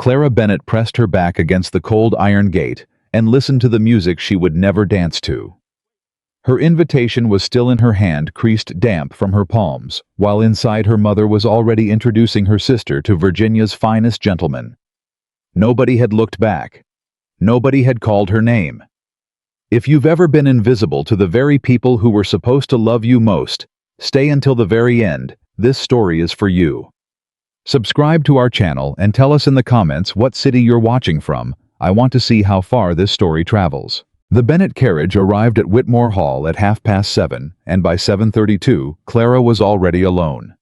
Clara Bennett pressed her back against the cold iron gate and listened to the music she would never dance to. Her invitation was still in her hand, creased damp from her palms, while inside her mother was already introducing her sister to Virginia's finest gentlemen. Nobody had looked back. Nobody had called her name. If you've ever been invisible to the very people who were supposed to love you most, stay until the very end. This story is for you. Subscribe to our channel and tell us in the comments what city you're watching from. I want to see how far this story travels. The Bennett carriage arrived at Whitmore Hall at 7:30, and by 7:32, Clara was already alone.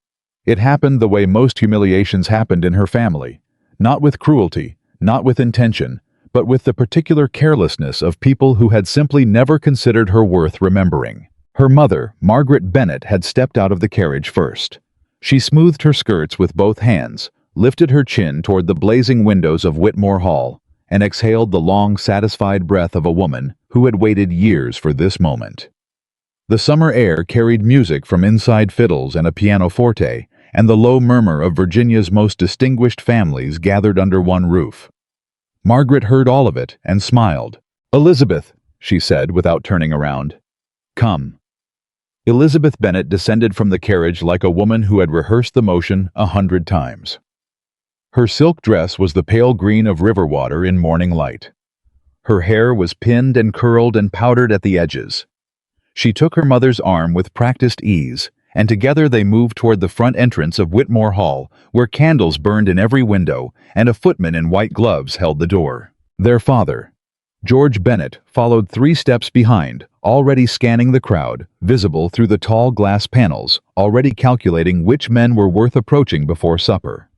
It happened the way most humiliations happened in her family. Not with cruelty, not with intention, but with the particular carelessness of people who had simply never considered her worth remembering. Her mother, Margaret Bennett, had stepped out of the carriage first. She smoothed her skirts with both hands, lifted her chin toward the blazing windows of Whitmore Hall, and exhaled the long, satisfied breath of a woman who had waited years for this moment. The summer air carried music from inside fiddles and a pianoforte, and the low murmur of Virginia's most distinguished families gathered under one roof. Margaret heard all of it and smiled. "Elizabeth," she said without turning around. "Come." Elizabeth Bennett descended from the carriage like a woman who had rehearsed the motion 100 times. Her silk dress was the pale green of river water in morning light. Her hair was pinned and curled and powdered at the edges. She took her mother's arm with practiced ease, and together they moved toward the front entrance of Whitmore Hall, where candles burned in every window and a footman in white gloves held the door. Their father, George Bennett, followed 3 steps behind, already scanning the crowd, visible through the tall glass panels, already calculating which men were worth approaching before supper.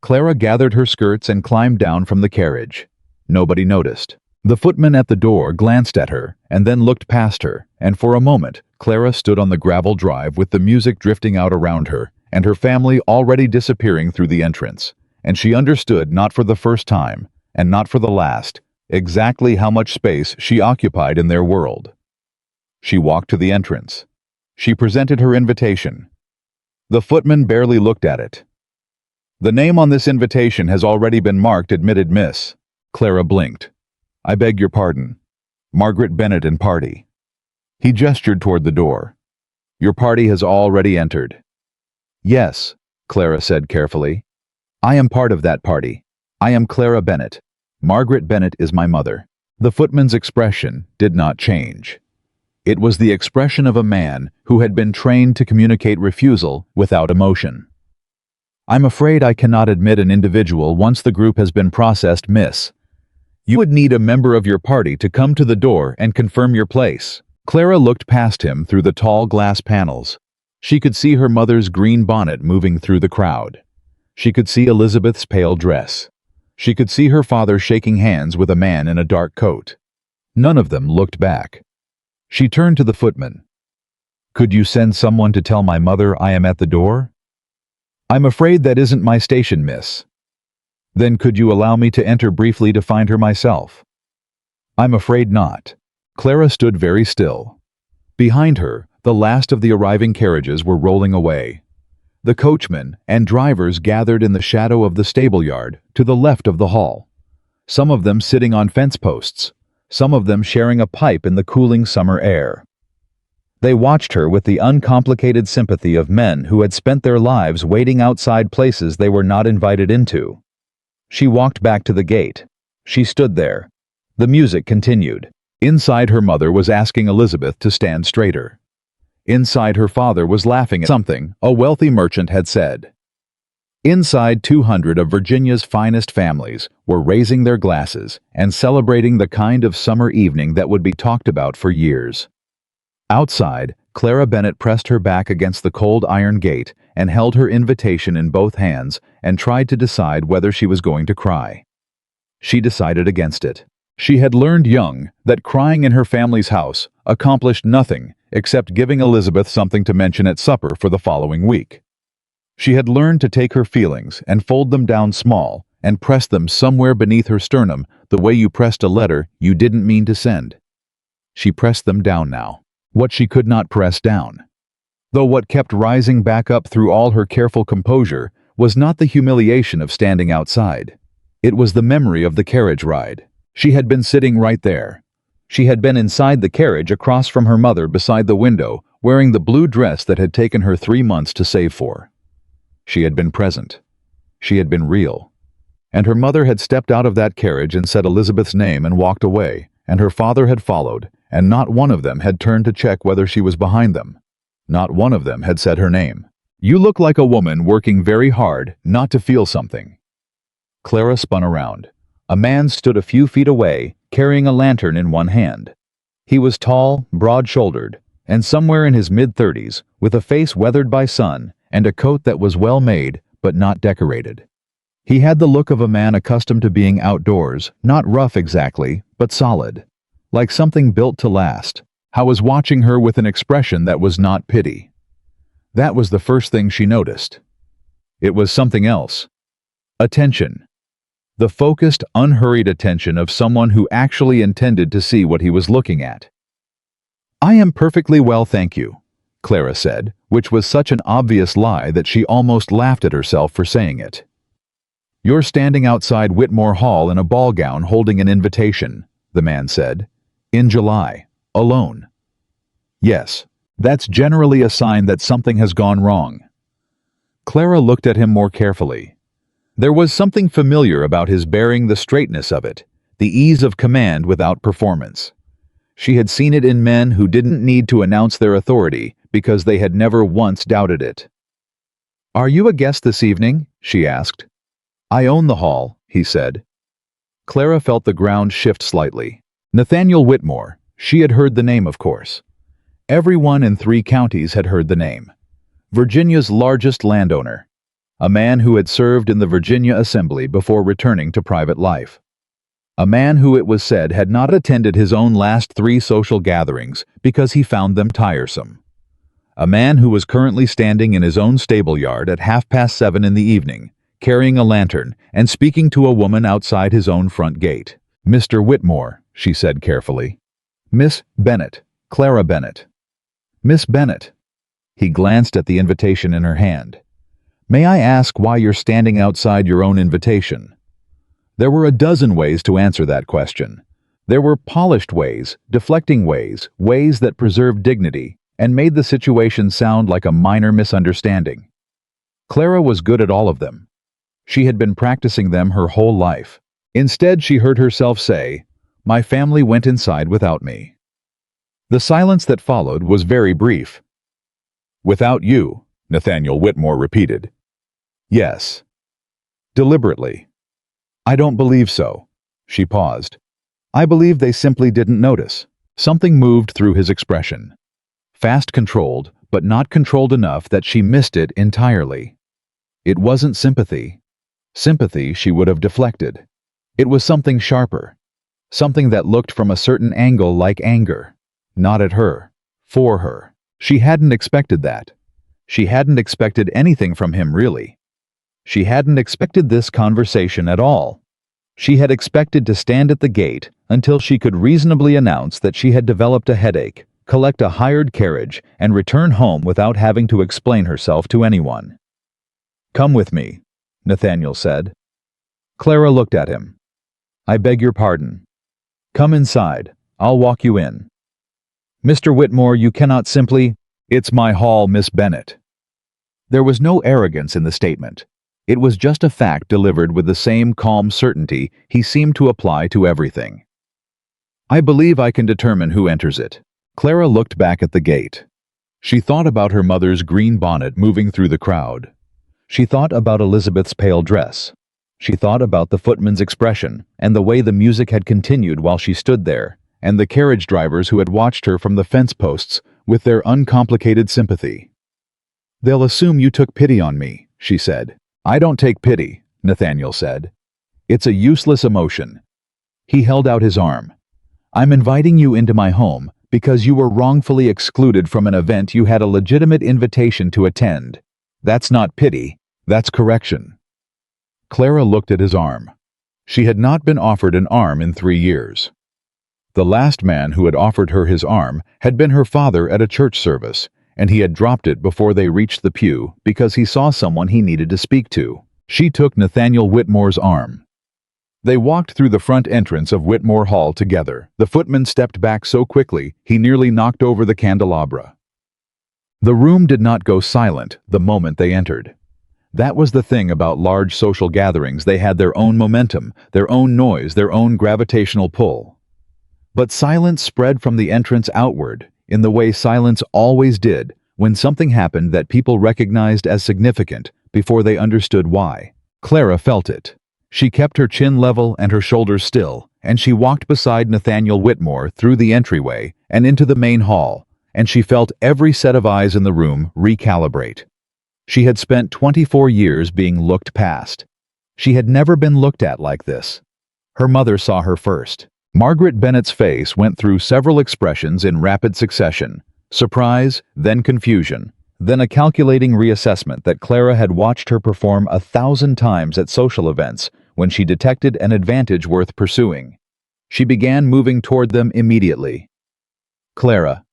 Clara gathered her skirts and climbed down from the carriage. Nobody noticed. The footman at the door glanced at her and then looked past her, and for a moment Clara stood on the gravel drive with the music drifting out around her and her family already disappearing through the entrance, and she understood, not for the first time, and not for the last, exactly how much space she occupied in their world. She walked to the entrance. She presented her invitation. The footman barely looked at it. "The name on this invitation has already been marked admitted, miss." Clara blinked. "I beg your pardon. Margaret Bennett and party." He gestured toward the door. "Your party has already entered." "Yes," Clara said carefully. "I am part of that party. I am Clara Bennett. Margaret Bennett is my mother." The footman's expression did not change. It was the expression of a man who had been trained to communicate refusal without emotion. "I'm afraid I cannot admit an individual once the group has been processed, miss. You would need a member of your party to come to the door and confirm your place." Clara looked past him through the tall glass panels. She could see her mother's green bonnet moving through the crowd. She could see Elizabeth's pale dress. She could see her father shaking hands with a man in a dark coat. None of them looked back. She turned to the footman. "Could you send someone to tell my mother I am at the door?" "I'm afraid that isn't my station, miss." "Then could you allow me to enter briefly to find her myself?" "I'm afraid not." Clara stood very still. Behind her, the last of the arriving carriages were rolling away. The coachmen and drivers gathered in the shadow of the stable yard to the left of the hall, some of them sitting on fence posts, some of them sharing a pipe in the cooling summer air. They watched her with the uncomplicated sympathy of men who had spent their lives waiting outside places they were not invited into. She walked back to the gate. She stood there. The music continued. Inside, her mother was asking Elizabeth to stand straighter. Inside, her father was laughing at something a wealthy merchant had said. Inside, 200 of Virginia's finest families were raising their glasses and celebrating the kind of summer evening that would be talked about for years. Outside, Clara Bennett pressed her back against the cold iron gate and held her invitation in both hands and tried to decide whether she was going to cry. She decided against it. She had learned young that crying in her family's house accomplished nothing except giving Elizabeth something to mention at supper for the following week. She had learned to take her feelings and fold them down small and press them somewhere beneath her sternum the way you pressed a letter you didn't mean to send. She pressed them down now. What she could not press down. Though what kept rising back up through all her careful composure was not the humiliation of standing outside. It was the memory of the carriage ride. She had been sitting right there. She had been inside the carriage across from her mother beside the window, wearing the blue dress that had taken her 3 months to save for. She had been present. She had been real. And her mother had stepped out of that carriage and said Elizabeth's name and walked away, and her father had followed, and not one of them had turned to check whether she was behind them. Not one of them had said her name. "You look like a woman working very hard not to feel something." Clara spun around. A man stood a few feet away, carrying a lantern in one hand. He was tall, broad-shouldered, and somewhere in his mid-30s, with a face weathered by sun and a coat that was well made but not decorated. He had the look of a man accustomed to being outdoors, not rough exactly, but solid, like something built to last. I was watching her with an expression that was not pity. That was the first thing she noticed. It was something else. Attention. The focused, unhurried attention of someone who actually intended to see what he was looking at. "I am perfectly well, thank you," Clara said, which was such an obvious lie that she almost laughed at herself for saying it. "You're standing outside Whitmore Hall in a ball gown holding an invitation," the man said. "In July. Alone." "Yes, that's generally a sign that something has gone wrong." Clara looked at him more carefully. There was something familiar about his bearing, the straightness of it, the ease of command without performance. She had seen it in men who didn't need to announce their authority because they had never once doubted it. "Are you a guest this evening?" she asked. "I own the hall," he said. Clara felt the ground shift slightly. Nathaniel Whitmore. She had heard the name, of course. Everyone in 3 counties had heard the name. Virginia's largest landowner. A man who had served in the Virginia Assembly before returning to private life. A man who, it was said, had not attended his own last 3 social gatherings because he found them tiresome. A man who was currently standing in his own stable yard at 7:30 in the evening, carrying a lantern and speaking to a woman outside his own front gate. "Mr. Whitmore," she said carefully. "Miss Bennett, Clara Bennett." "Miss Bennett." He glanced at the invitation in her hand. "May I ask why you're standing outside your own invitation?" There were a dozen ways to answer that question. There were polished ways, deflecting ways, ways that preserved dignity and made the situation sound like a minor misunderstanding. Clara was good at all of them. She had been practicing them her whole life. Instead, she heard herself say, "My family went inside without me." The silence that followed was very brief. "Without you," Nathaniel Whitmore repeated. "Yes." Deliberately. "I don't believe so." She paused. "I believe they simply didn't notice." Something moved through his expression. Fast controlled, but not controlled enough that she missed it entirely. It wasn't sympathy. Sympathy she would have deflected. It was something sharper. Something that looked from a certain angle like anger. Not at her. For her. She hadn't expected that. She hadn't expected anything from him, really. She hadn't expected this conversation at all. She had expected to stand at the gate until she could reasonably announce that she had developed a headache, collect a hired carriage, and return home without having to explain herself to anyone. "Come with me," Nathaniel said. Clara looked at him. "I beg your pardon." "Come inside. I'll walk you in." "Mr. Whitmore, you cannot simply—" "It's my hall, Miss Bennett." There was no arrogance in the statement. It was just a fact delivered with the same calm certainty he seemed to apply to everything. "I believe I can determine who enters it." Clara looked back at the gate. She thought about her mother's green bonnet moving through the crowd. She thought about Elizabeth's pale dress. She thought about the footman's expression and the way the music had continued while she stood there, and the carriage drivers who had watched her from the fence posts with their uncomplicated sympathy. "They'll assume you took pity on me," she said. "I don't take pity," Nathaniel said. "It's a useless emotion." He held out his arm. "I'm inviting you into my home because you were wrongfully excluded from an event you had a legitimate invitation to attend. That's not pity, that's correction." Clara looked at his arm. She had not been offered an arm in 3 years. The last man who had offered her his arm had been her father at a church service, and he had dropped it before they reached the pew because he saw someone he needed to speak to. She took Nathaniel Whitmore's arm. They walked through the front entrance of Whitmore Hall together. The footman stepped back so quickly, he nearly knocked over the candelabra. The room did not go silent the moment they entered. That was the thing about large social gatherings. They had their own momentum, their own noise, their own gravitational pull. But silence spread from the entrance outward, in the way silence always did, when something happened that people recognized as significant before they understood why. Clara felt it. She kept her chin level and her shoulders still, and she walked beside Nathaniel Whitmore through the entryway and into the main hall, and she felt every set of eyes in the room recalibrate. She had spent 24 years being looked past. She had never been looked at like this. Her mother saw her first. Margaret Bennett's face went through several expressions in rapid succession: surprise, then confusion, then a calculating reassessment that Clara had watched her perform 1,000 times at social events when she detected an advantage worth pursuing. She began moving toward them immediately. Clara.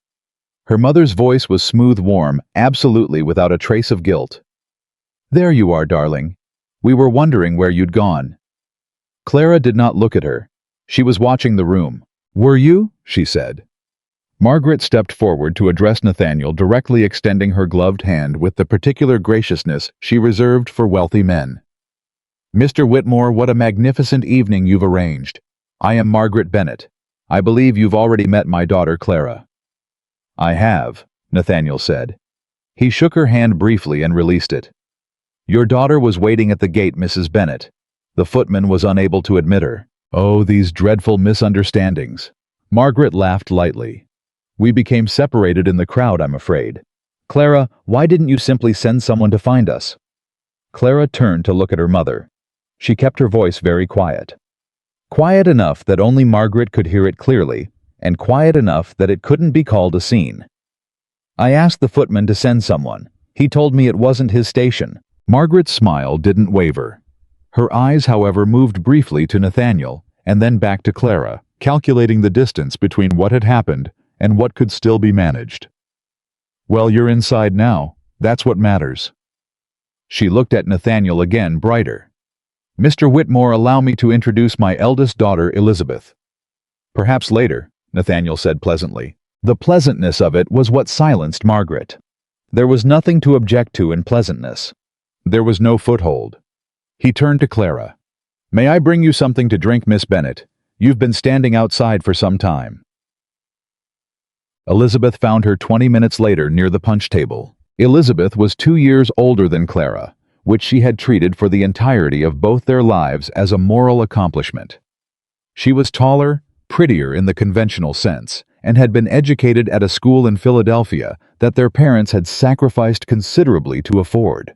Her mother's voice was smooth, warm, absolutely without a trace of guilt. There you are, darling. We were wondering where you'd gone. Clara did not look at her. She was watching the room. Were you? She said. Margaret stepped forward to address Nathaniel, directly extending her gloved hand with the particular graciousness she reserved for wealthy men. Mr. Whitmore, what a magnificent evening you've arranged. I am Margaret Bennett. I believe you've already met my daughter, Clara. I have, Nathaniel said. He shook her hand briefly and released it. Your daughter was waiting at the gate, Mrs. Bennett. The footman was unable to admit her. Oh, these dreadful misunderstandings. Margaret laughed lightly. We became separated in the crowd, I'm afraid. Clara, why didn't you simply send someone to find us? Clara turned to look at her mother. She kept her voice very quiet. Quiet enough that only Margaret could hear it clearly, and quiet enough that it couldn't be called a scene. I asked the footman to send someone. He told me it wasn't his station. Margaret's smile didn't waver. Her eyes, however, moved briefly to Nathaniel, and then back to Clara, calculating the distance between what had happened and what could still be managed. Well, you're inside now. That's what matters. She looked at Nathaniel again, brighter. Mr. Whitmore, allow me to introduce my eldest daughter, Elizabeth. Perhaps later, Nathaniel said pleasantly. The pleasantness of it was what silenced Margaret. There was nothing to object to in pleasantness. There was no foothold. He turned to Clara. May I bring you something to drink, Miss Bennett? You've been standing outside for some time. Elizabeth found her 20 minutes later near the punch table. Elizabeth was 2 years older than Clara, which she had treated for the entirety of both their lives as a moral accomplishment. She was taller, prettier in the conventional sense, and had been educated at a school in Philadelphia that their parents had sacrificed considerably to afford.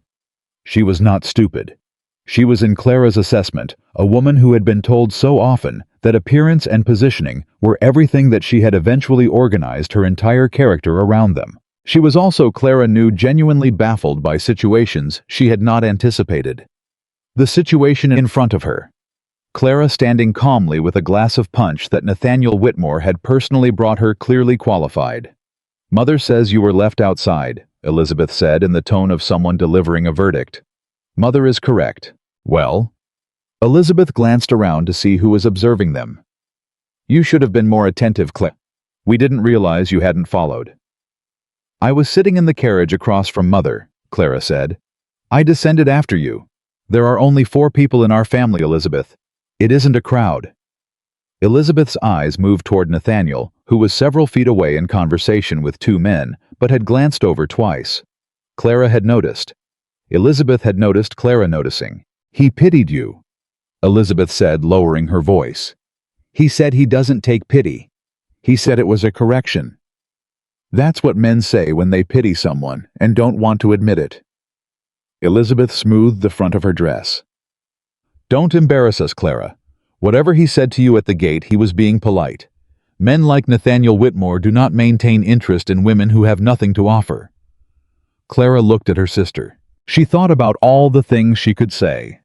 She was not stupid. She was, in Clara's assessment, a woman who had been told so often that appearance and positioning were everything that she had eventually organized her entire character around them. She was also, Clara knew, genuinely baffled by situations she had not anticipated. The situation in front of her. Clara standing calmly with a glass of punch that Nathaniel Whitmore had personally brought her, clearly qualified. Mother says you were left outside, Elizabeth said in the tone of someone delivering a verdict. Mother is correct. Well? Elizabeth glanced around to see who was observing them. You should have been more attentive, Clara. We didn't realize you hadn't followed. I was sitting in the carriage across from Mother, Clara said. I descended after you. There are only 4 people in our family, Elizabeth. It isn't a crowd. Elizabeth's eyes moved toward Nathaniel, who was several feet away in conversation with 2 men, but had glanced over twice. Clara had noticed. Elizabeth had noticed Clara noticing. He pitied you, Elizabeth said, lowering her voice. He said he doesn't take pity. He said it was a correction. That's what men say when they pity someone and don't want to admit it. Elizabeth smoothed the front of her dress. Don't embarrass us, Clara. Whatever he said to you at the gate, he was being polite. Men like Nathaniel Whitmore do not maintain interest in women who have nothing to offer. Clara looked at her sister. She thought about all the things she could say.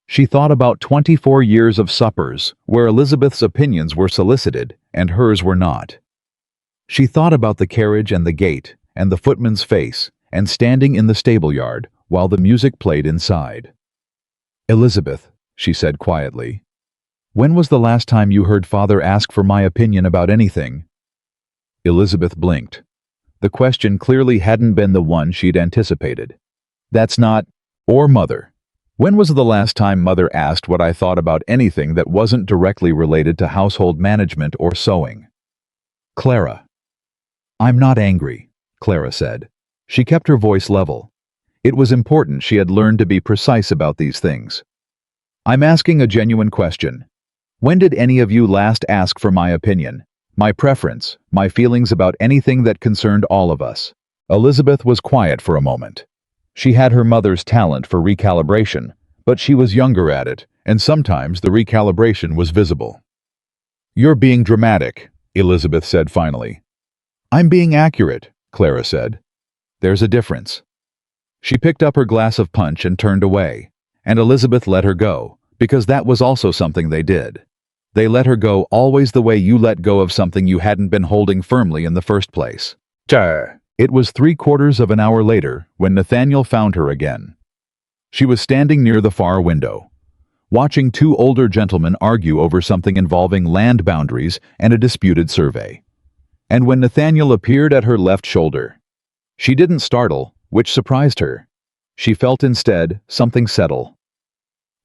She thought about 24 years of suppers where Elizabeth's opinions were solicited and hers were not. She thought about the carriage and the gate and the footman's face and standing in the stable yard while the music played inside. Elizabeth, she said quietly, When was the last time you heard Father ask for my opinion about anything? Elizabeth blinked. The question clearly hadn't been the one she'd anticipated. That's not, or Mother. When was the last time Mother asked what I thought about anything that wasn't directly related to household management or sewing? Clara. I'm not angry, Clara said. She kept her voice level. It was important she had learned to be precise about these things. I'm asking a genuine question. When did any of you last ask for my opinion, my preference, my feelings about anything that concerned all of us? Elizabeth was quiet for a moment. She had her mother's talent for recalibration, but she was younger at it, and sometimes the recalibration was visible. You're being dramatic, Elizabeth said finally. I'm being accurate, Clara said. There's a difference. She picked up her glass of punch and turned away, and Elizabeth let her go, because that was also something they did. They let her go always the way you let go of something you hadn't been holding firmly in the first place. It was 3/4 of an hour later when Nathaniel found her again. She was standing near the far window, watching two older gentlemen argue over something involving land boundaries and a disputed survey. And when Nathaniel appeared at her left shoulder, she didn't startle, which surprised her. She felt instead something settle.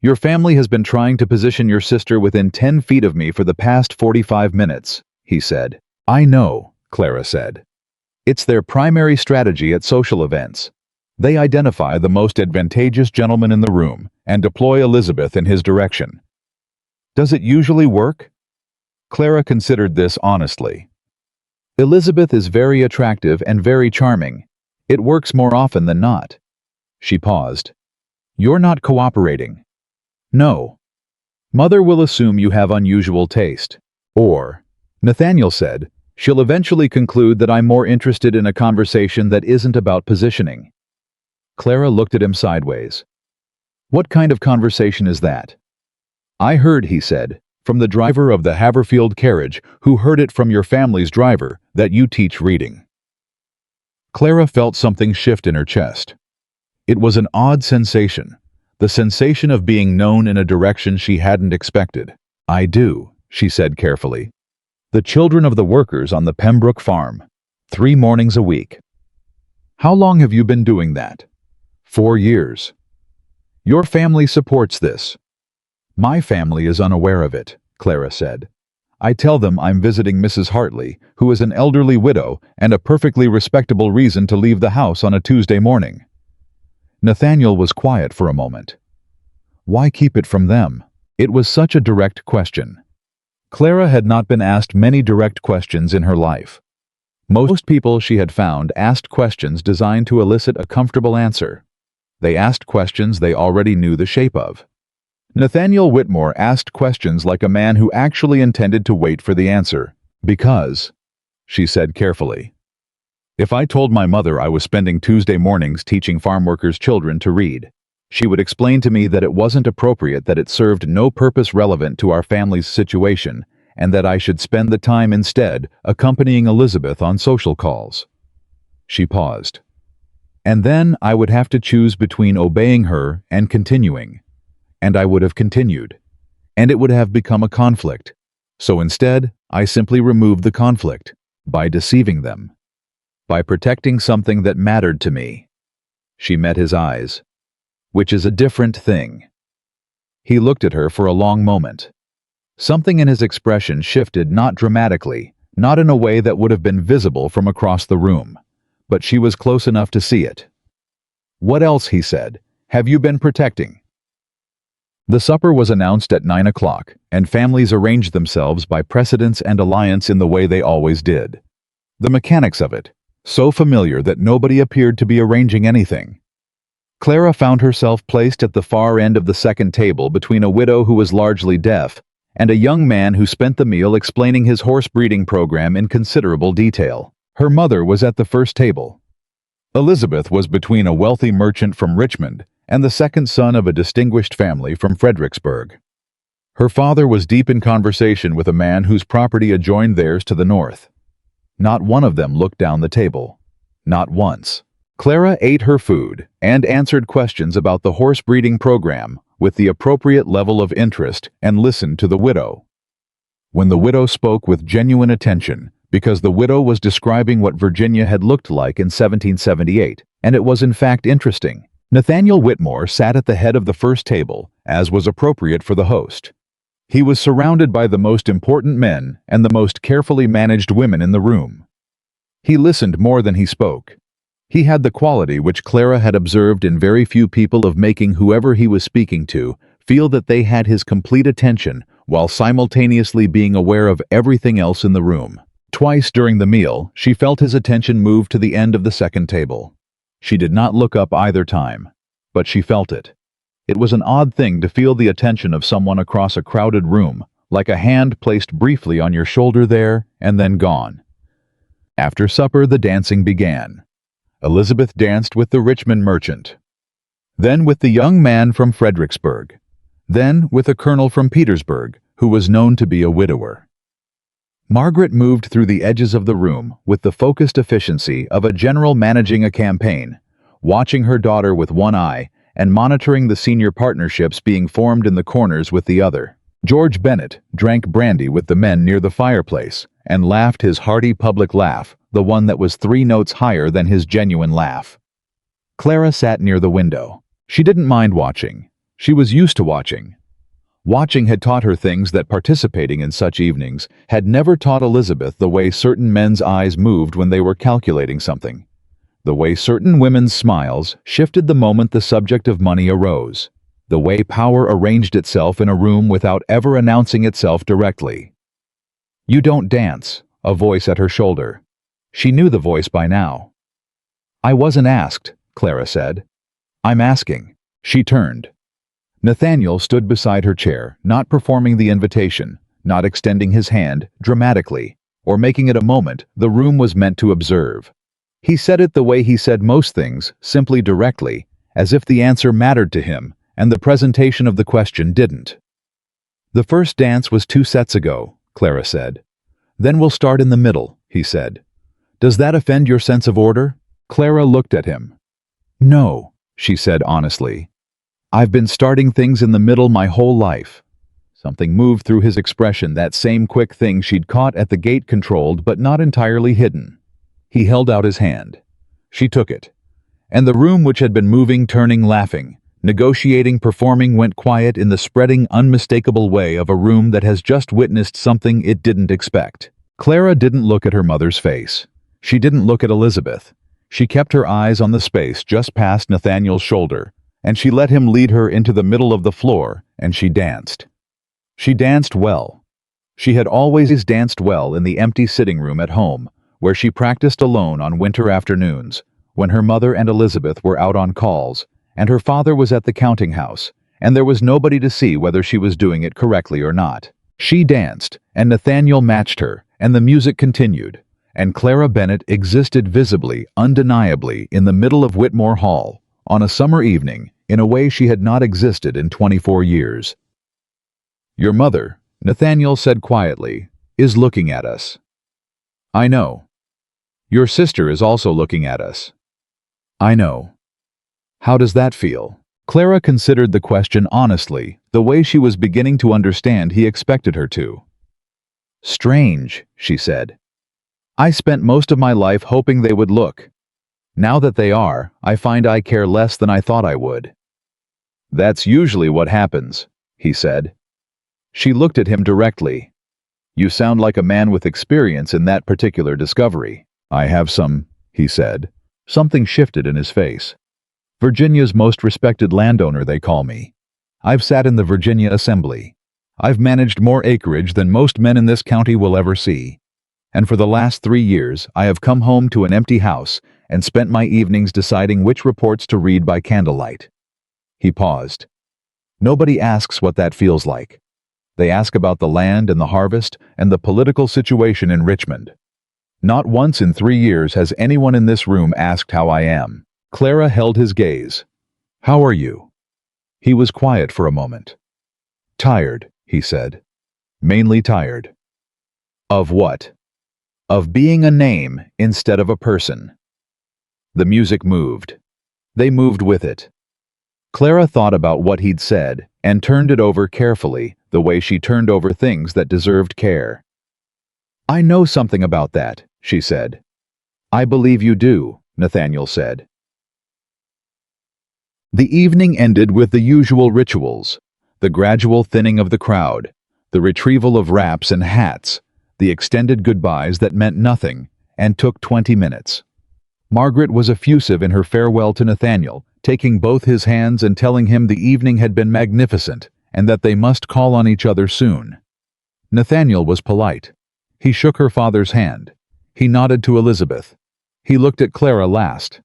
Your family has been trying to position your sister within 10 feet of me for the past 45 minutes, he said. I know, Clara said. It's their primary strategy at social events. They identify the most advantageous gentleman in the room and deploy Elizabeth in his direction. Does it usually work? Clara considered this honestly. Elizabeth is very attractive and very charming. It works more often than not. She paused. You're not cooperating. No. Mother will assume you have unusual taste. Or, Nathaniel said, she'll eventually conclude that I'm more interested in a conversation that isn't about positioning. Clara looked at him sideways. What kind of conversation is that? I heard, he said, from the driver of the Haverfield carriage, who heard it from your family's driver, that you teach reading. Clara felt something shift in her chest. It was an odd sensation, the sensation of being known in a direction she hadn't expected. I do, she said carefully. The children of the workers on the Pembroke farm, 3 mornings a week. How long have you been doing that? 4 years. Your family supports this. My family is unaware of it, Clara said. I tell them I'm visiting Mrs. Hartley, who is an elderly widow and a perfectly respectable reason to leave the house on a Tuesday morning. Nathaniel was quiet for a moment. Why keep it from them? It was such a direct question. Clara had not been asked many direct questions in her life. Most people she had found asked questions designed to elicit a comfortable answer. They asked questions they already knew the shape of. Nathaniel Whitmore asked questions like a man who actually intended to wait for the answer. Because, she said carefully, if I told my mother I was spending Tuesday mornings teaching farm workers' children to read, she would explain to me that it wasn't appropriate, that it served no purpose relevant to our family's situation, and that I should spend the time instead accompanying Elizabeth on social calls. She paused. And then I would have to choose between obeying her and continuing. And I would have continued. And it would have become a conflict. So instead, I simply removed the conflict by deceiving them, by protecting something that mattered to me. She met his eyes. Which is a different thing. He looked at her for a long moment. Something in his expression shifted, not dramatically, not in a way that would have been visible from across the room, but she was close enough to see it. What else, he said, have you been protecting? The supper was announced at 9 o'clock, and families arranged themselves by precedence and alliance in the way they always did. The mechanics of it, so familiar that nobody appeared to be arranging anything. Clara found herself placed at the far end of the second table between a widow who was largely deaf and a young man who spent the meal explaining his horse breeding program in considerable detail. Her mother was at the first table. Elizabeth was between a wealthy merchant from Richmond and the second son of a distinguished family from Fredericksburg. Her father was deep in conversation with a man whose property adjoined theirs to the north. Not one of them looked down the table. Not once. Clara ate her food and answered questions about the horse breeding program, with the appropriate level of interest, and listened to the widow. When the widow spoke with genuine attention, because the widow was describing what Virginia had looked like in 1778, and it was in fact interesting. Nathaniel Whitmore sat at the head of the first table, as was appropriate for the host. He was surrounded by the most important men and the most carefully managed women in the room. He listened more than he spoke. He had the quality which Clara had observed in very few people of making whoever he was speaking to feel that they had his complete attention while simultaneously being aware of everything else in the room. Twice during the meal, she felt his attention move to the end of the second table. She did not look up either time, but she felt it. It was an odd thing to feel the attention of someone across a crowded room, like a hand placed briefly on your shoulder there and then gone. After supper, the dancing began. Elizabeth danced with the Richmond merchant, then with the young man from Fredericksburg, then with a colonel from Petersburg, who was known to be a widower. Margaret moved through the edges of the room with the focused efficiency of a general managing a campaign, watching her daughter with one eye and monitoring the senior partnerships being formed in the corners with the other. George Bennett drank brandy with the men near the fireplace and laughed his hearty public laugh, the one that was 3 notes higher than his genuine laugh. Clara sat near the window. She didn't mind watching. She was used to watching. Watching had taught her things that participating in such evenings had never taught Elizabeth: the way certain men's eyes moved when they were calculating something, the way certain women's smiles shifted the moment the subject of money arose, the way power arranged itself in a room without ever announcing itself directly. "You don't dance," a voice at her shoulder. She knew the voice by now. "I wasn't asked," Clara said. "I'm asking." She turned. Nathaniel stood beside her chair, not performing the invitation, not extending his hand dramatically, or making it a moment the room was meant to observe. He said it the way he said most things, simply directly, as if the answer mattered to him and the presentation of the question didn't. "The first dance was 2 sets ago," Clara said. "Then we'll start in the middle," he said. "Does that offend your sense of order?" Clara looked at him. "No," she said honestly. "I've been starting things in the middle my whole life." Something moved through his expression, that same quick thing she'd caught at the gate, controlled but not entirely hidden. He held out his hand. She took it. And the room, which had been moving, turning, laughing, negotiating, performing, went quiet in the spreading, unmistakable way of a room that has just witnessed something it didn't expect. Clara didn't look at her mother's face. She didn't look at Elizabeth. She kept her eyes on the space just past Nathaniel's shoulder, and she let him lead her into the middle of the floor, and she danced. She danced well. She had always danced well in the empty sitting room at home, where she practiced alone on winter afternoons, when her mother and Elizabeth were out on calls, and her father was at the counting house, and there was nobody to see whether she was doing it correctly or not. She danced, and Nathaniel matched her, and the music continued, and Clara Bennett existed visibly, undeniably, in the middle of Whitmore Hall, on a summer evening, in a way she had not existed in 24 years. "Your mother," Nathaniel said quietly, "is looking at us." "I know." "Your sister is also looking at us." "I know." "How does that feel?" Clara considered the question honestly, the way she was beginning to understand he expected her to. "Strange," she said. "I spent most of my life hoping they would look. Now that they are, I find I care less than I thought I would." "That's usually what happens," he said. She looked at him directly. "You sound like a man with experience in that particular discovery." "I have some," he said. Something shifted in his face. "Virginia's most respected landowner, they call me. I've sat in the Virginia Assembly. I've managed more acreage than most men in this county will ever see. And for the last 3 years, I have come home to an empty house and spent my evenings deciding which reports to read by candlelight." He paused. "Nobody asks what that feels like. They ask about the land and the harvest and the political situation in Richmond. Not once in 3 years has anyone in this room asked how I am." Clara held his gaze. "How are you?" He was quiet for a moment. "Tired," he said. "Mainly tired." "Of what?" "Of being a name instead of a person." The music moved. They moved with it. Clara thought about what he'd said and turned it over carefully, the way she turned over things that deserved care. "I know something about that," she said. "I believe you do," Nathaniel said. The evening ended with the usual rituals: the gradual thinning of the crowd, the retrieval of wraps and hats, the extended goodbyes that meant nothing and took 20 minutes. Margaret was effusive in her farewell to Nathaniel, taking both his hands and telling him the evening had been magnificent and that they must call on each other soon. Nathaniel was polite. He shook her father's hand. He nodded to Elizabeth. He looked at Clara last.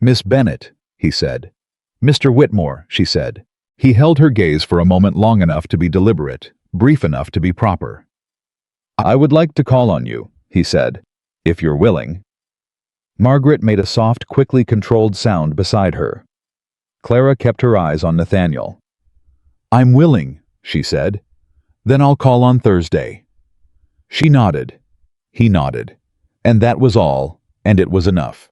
"Miss Bennett," he said. "Mr. Whitmore," she said. He held her gaze for a moment, long enough to be deliberate, brief enough to be proper. "I would like to call on you," he said, "if you're willing." Margaret made a soft, quickly controlled sound beside her. Clara kept her eyes on Nathaniel. "I'm willing," she said. "Then I'll call on Thursday." She nodded. He nodded. And that was all, and it was enough.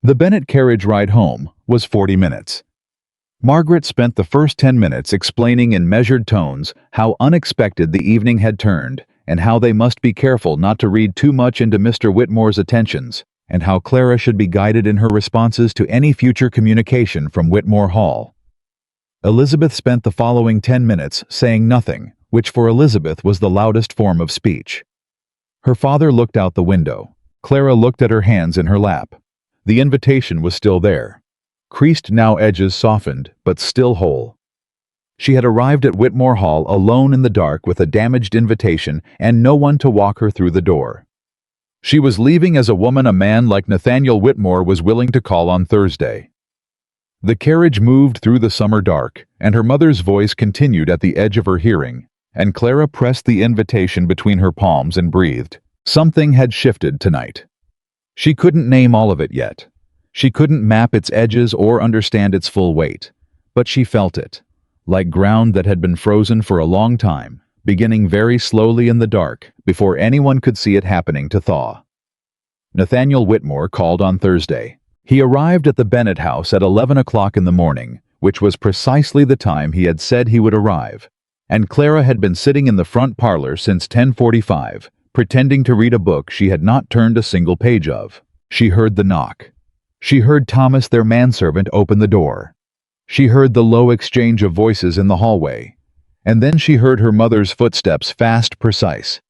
The Bennett carriage ride home was 40 minutes. Margaret spent the first 10 minutes explaining in measured tones how unexpected the evening had turned, and how they must be careful not to read too much into Mr. Whitmore's attentions, and how Clara should be guided in her responses to any future communication from Whitmore Hall. Elizabeth spent the following 10 minutes saying nothing, which for Elizabeth was the loudest form of speech. Her father looked out the window. Clara looked at her hands in her lap. The invitation was still there. Creased now, edges softened, but still whole. She had arrived at Whitmore Hall alone in the dark with a damaged invitation and no one to walk her through the door. She was leaving as a woman a man like Nathaniel Whitmore was willing to call on Thursday. The carriage moved through the summer dark, and her mother's voice continued at the edge of her hearing, and Clara pressed the invitation between her palms and breathed. Something had shifted tonight. She couldn't name all of it yet. She couldn't map its edges or understand its full weight, but she felt it, like ground that had been frozen for a long time, beginning very slowly in the dark before anyone could see it happening to thaw. Nathaniel Whitmore called on Thursday. He arrived at the Bennett house at 11 o'clock in the morning, which was precisely the time he had said he would arrive, and Clara had been sitting in the front parlor since 10:45, pretending to read a book she had not turned a single page of. She heard the knock. She heard Thomas, their manservant, open the door. She heard the low exchange of voices in the hallway. And then she heard her mother's footsteps, fast, precise.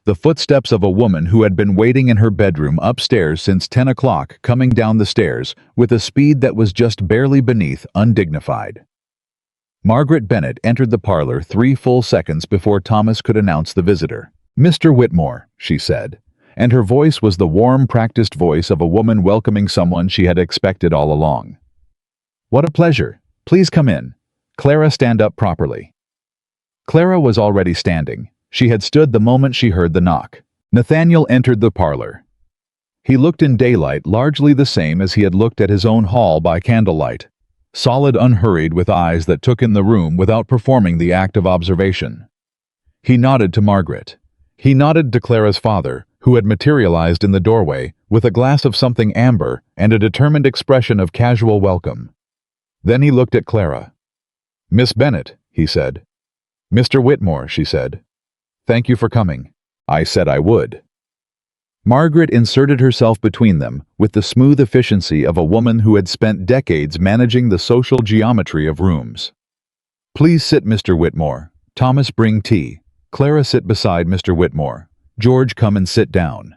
The footsteps of a woman who had been waiting in her bedroom upstairs since 10 o'clock, coming down the stairs with a speed that was just barely beneath undignified. Margaret Bennett entered the parlor 3 full seconds before Thomas could announce the visitor. "Mr. Whitmore," she said, and her voice was the warm, practiced voice of a woman welcoming someone she had expected all along. "What a pleasure. Please come in. Clara, stand up properly." Clara was already standing. She had stood the moment she heard the knock. Nathaniel entered the parlor. He looked in daylight largely the same as he had looked at his own hall by candlelight, solid, unhurried, with eyes that took in the room without performing the act of observation. He nodded to Margaret. He nodded to Clara's father, who had materialized in the doorway with a glass of something amber and a determined expression of casual welcome. Then he looked at Clara. "Miss Bennett," he said. "Mr. Whitmore," she said. "Thank you for coming. I said I would." Margaret inserted herself between them with the smooth efficiency of a woman who had spent decades managing the social geometry of rooms. "Please sit, Mr. Whitmore. Thomas, bring tea. Clara, sit beside Mr. Whitmore. George, come and sit down."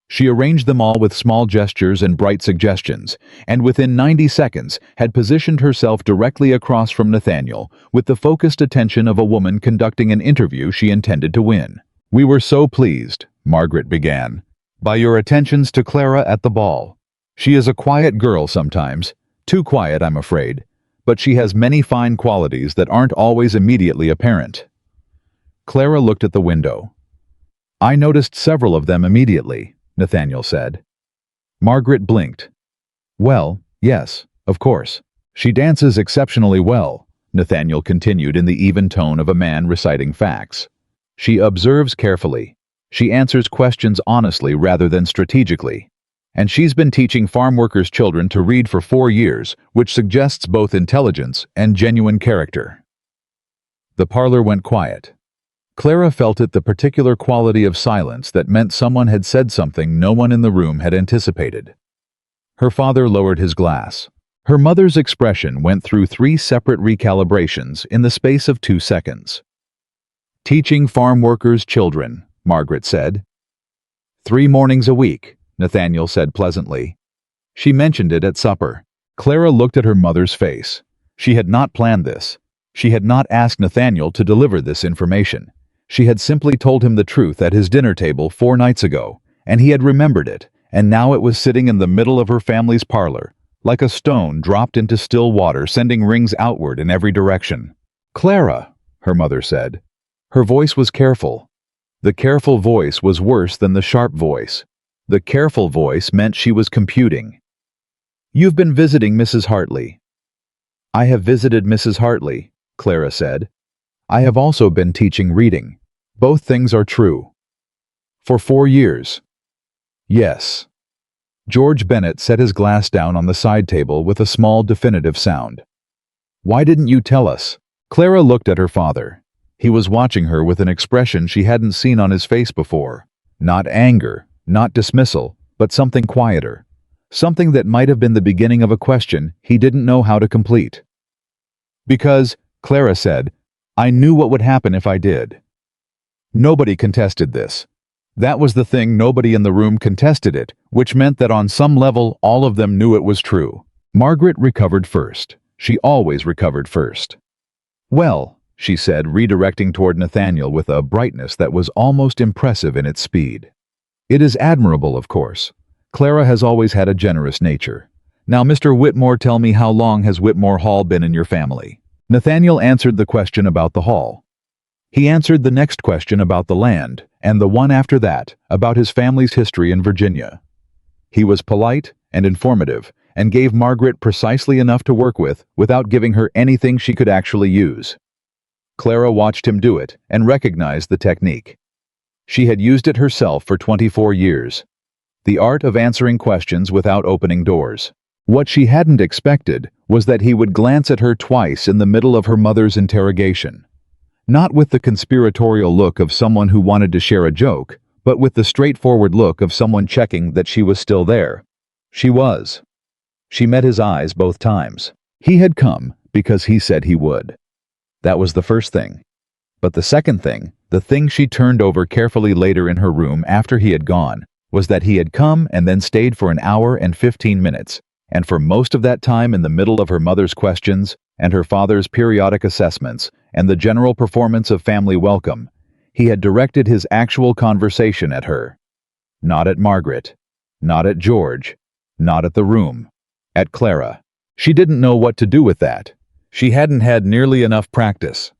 She arranged them all with small gestures and bright suggestions, and within 90 seconds had positioned herself directly across from Nathaniel with the focused attention of a woman conducting an interview she intended to win. "We were so pleased," Margaret began, "by your attentions to Clara at the ball. She is a quiet girl sometimes, too quiet, I'm afraid, but she has many fine qualities that aren't always immediately apparent." Clara looked at the window. "I noticed several of them immediately," Nathaniel said. Margaret blinked. "Well, yes, of course. She dances exceptionally well," Nathaniel continued in the even tone of a man reciting facts. "She observes carefully. She answers questions honestly rather than strategically. and she's been teaching farm workers' children to read for 4 years, which suggests both intelligence and genuine character." The parlor went quiet. Clara felt it, the particular quality of silence that meant someone had said something no one in the room had anticipated. Her father lowered his glass. Her mother's expression went through 3 separate recalibrations in the space of 2 seconds. "Teaching farm workers' children," Margaret said. "3 mornings a week," Nathaniel said pleasantly. She mentioned it at supper. Clara looked at her mother's face. She had not planned this. She had not asked Nathaniel to deliver this information. She had simply told him the truth at his dinner table 4 nights ago, and he had remembered it, and now it was sitting in the middle of her family's parlor, like a stone dropped into still water, sending rings outward in every direction. "Clara," her mother said. Her voice was careful. The careful voice was worse than the sharp voice. The careful voice meant she was computing. "You've been visiting Mrs. Hartley." "I have visited Mrs. Hartley," Clara said. "I have also been teaching reading. Both things are true." "For 4 years." "Yes." George Bennett set his glass down on the side table with a small definitive sound. "Why didn't you tell us?" Clara looked at her father. He was watching her with an expression she hadn't seen on his face before. Not anger, not dismissal, but something quieter. Something that might have been the beginning of a question he didn't know how to complete. "Because," Clara said, "I knew what would happen if I did." Nobody contested this. That was the thing, nobody in the room contested it, which meant that on some level all of them knew it was true. Margaret recovered first. She always recovered first. "Well," she said, redirecting toward Nathaniel with a brightness that was almost impressive in its speed. "It is admirable, of course. Clara has always had a generous nature. Now, Mr. Whitmore, tell me, how long has Whitmore Hall been in your family?" Nathaniel answered the question about the hall. He answered the next question about the land, and the one after that, about his family's history in Virginia. He was polite and informative, and gave Margaret precisely enough to work with without giving her anything she could actually use. Clara watched him do it and recognized the technique. She had used it herself for 24 years. The art of answering questions without opening doors. What she hadn't expected was that he would glance at her twice in the middle of her mother's interrogation. Not with the conspiratorial look of someone who wanted to share a joke, but with the straightforward look of someone checking that she was still there. She was. She met his eyes both times. He had come because he said he would. That was the first thing. But the second thing, the thing she turned over carefully later in her room after he had gone, was that he had come and then stayed for 1 hour and 15 minutes, and for most of that time, in the middle of her mother's questions and her father's periodic assessments and the general performance of family welcome, he had directed his actual conversation at her. Not at Margaret. Not at George. Not at the room. At Clara. She didn't know what to do with that. She hadn't had nearly enough practice.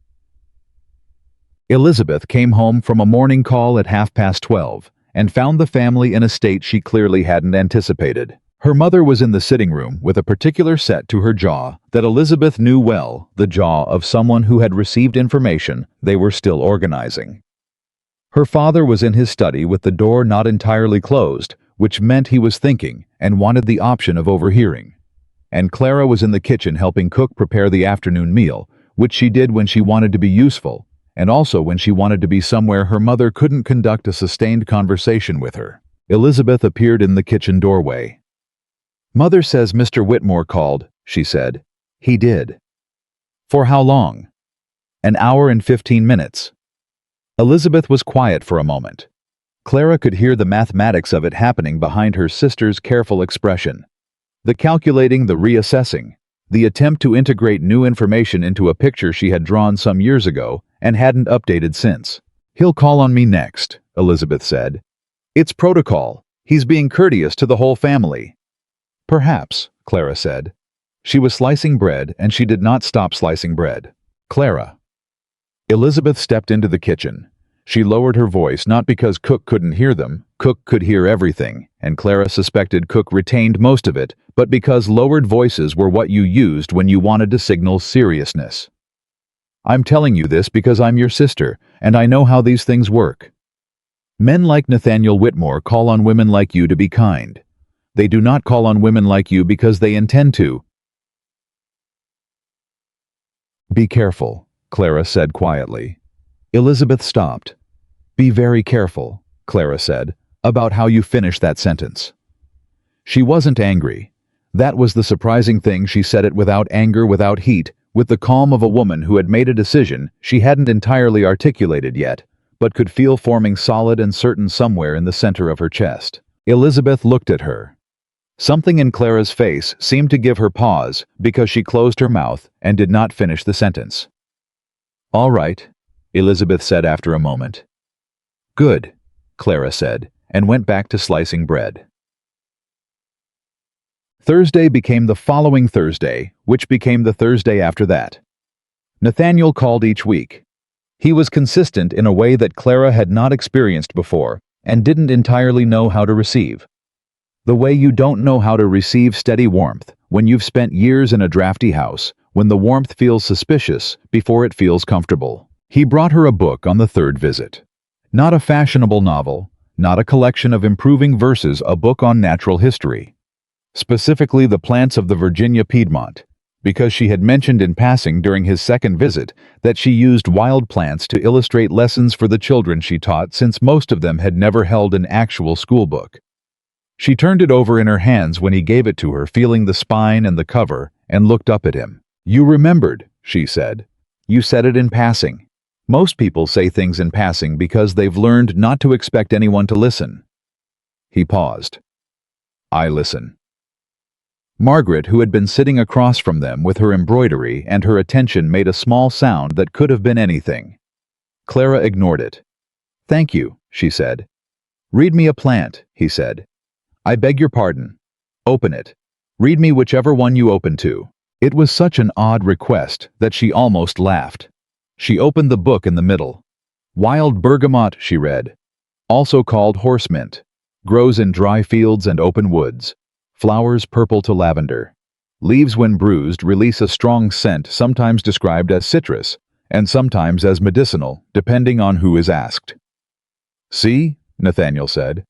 Elizabeth came home from a morning call at 12:30 and found the family in a state she clearly hadn't anticipated. Her mother was in the sitting room with a particular set to her jaw that Elizabeth knew well, the jaw of someone who had received information they were still organizing. Her father was in his study with the door not entirely closed, which meant he was thinking and wanted the option of overhearing. And Clara was in the kitchen helping cook prepare the afternoon meal, which she did when she wanted to be useful, and also when she wanted to be somewhere her mother couldn't conduct a sustained conversation with her. Elizabeth appeared in the kitchen doorway. "Mother says Mr. Whitmore called," she said. "He did." "For how long?" 1 hour and 15 minutes. Elizabeth was quiet for a moment. Clara could hear the mathematics of it happening behind her sister's careful expression. The calculating, the reassessing, the attempt to integrate new information into a picture she had drawn some years ago and hadn't updated since. "He'll call on me next," Elizabeth said. "It's protocol. He's being courteous to the whole family." "Perhaps," Clara said. She was slicing bread, and she did not stop slicing bread. "Clara." Elizabeth stepped into the kitchen. She lowered her voice not because Cook couldn't hear them. Cook could hear everything, and Clara suspected Cook retained most of it, but because lowered voices were what you used when you wanted to signal seriousness. "I'm telling you this because I'm your sister, and I know how these things work. Men like Nathaniel Whitmore call on women like you to be kind. They do not call on women like you because they intend to. Be careful, Clara said quietly. Elizabeth stopped. Be very careful, Clara said, about how you finish that sentence. She wasn't angry. That was the surprising thing. She said it without anger, without heat, with the calm of a woman who had made a decision she hadn't entirely articulated yet, but could feel forming solid and certain somewhere in the center of her chest. Elizabeth looked at her. Something in Clara's face seemed to give her pause because she closed her mouth and did not finish the sentence. All right, Elizabeth said after a moment. Good, Clara said, and went back to slicing bread. Thursday became the following Thursday, which became the Thursday after that. Nathaniel called each week. He was consistent in a way that Clara had not experienced before and didn't entirely know how to receive. The way you don't know how to receive steady warmth when you've spent years in a drafty house, when the warmth feels suspicious before it feels comfortable. He brought her a book on the third visit. Not a fashionable novel, not a collection of improving verses, a book on natural history. Specifically the plants of the Virginia Piedmont, because she had mentioned in passing during his second visit that she used wild plants to illustrate lessons for the children she taught, since most of them had never held an actual school book. She turned it over in her hands when he gave it to her, feeling the spine and the cover, and looked up at him. You remembered, she said. You said it in passing. Most people say things in passing because they've learned not to expect anyone to listen. He paused. I listen. Margaret, who had been sitting across from them with her embroidery and her attention, made a small sound that could have been anything. Clara ignored it. Thank you, she said. Read me a plant, he said. I beg your pardon. Open it. Read me whichever one you open to. It was such an odd request that she almost laughed. She opened the book in the middle. Wild bergamot, she read. Also called horse mint. Grows in dry fields and open woods. Flowers purple to lavender. Leaves when bruised release a strong scent, sometimes described as citrus, and sometimes as medicinal, depending on who is asked. See, Nathaniel said.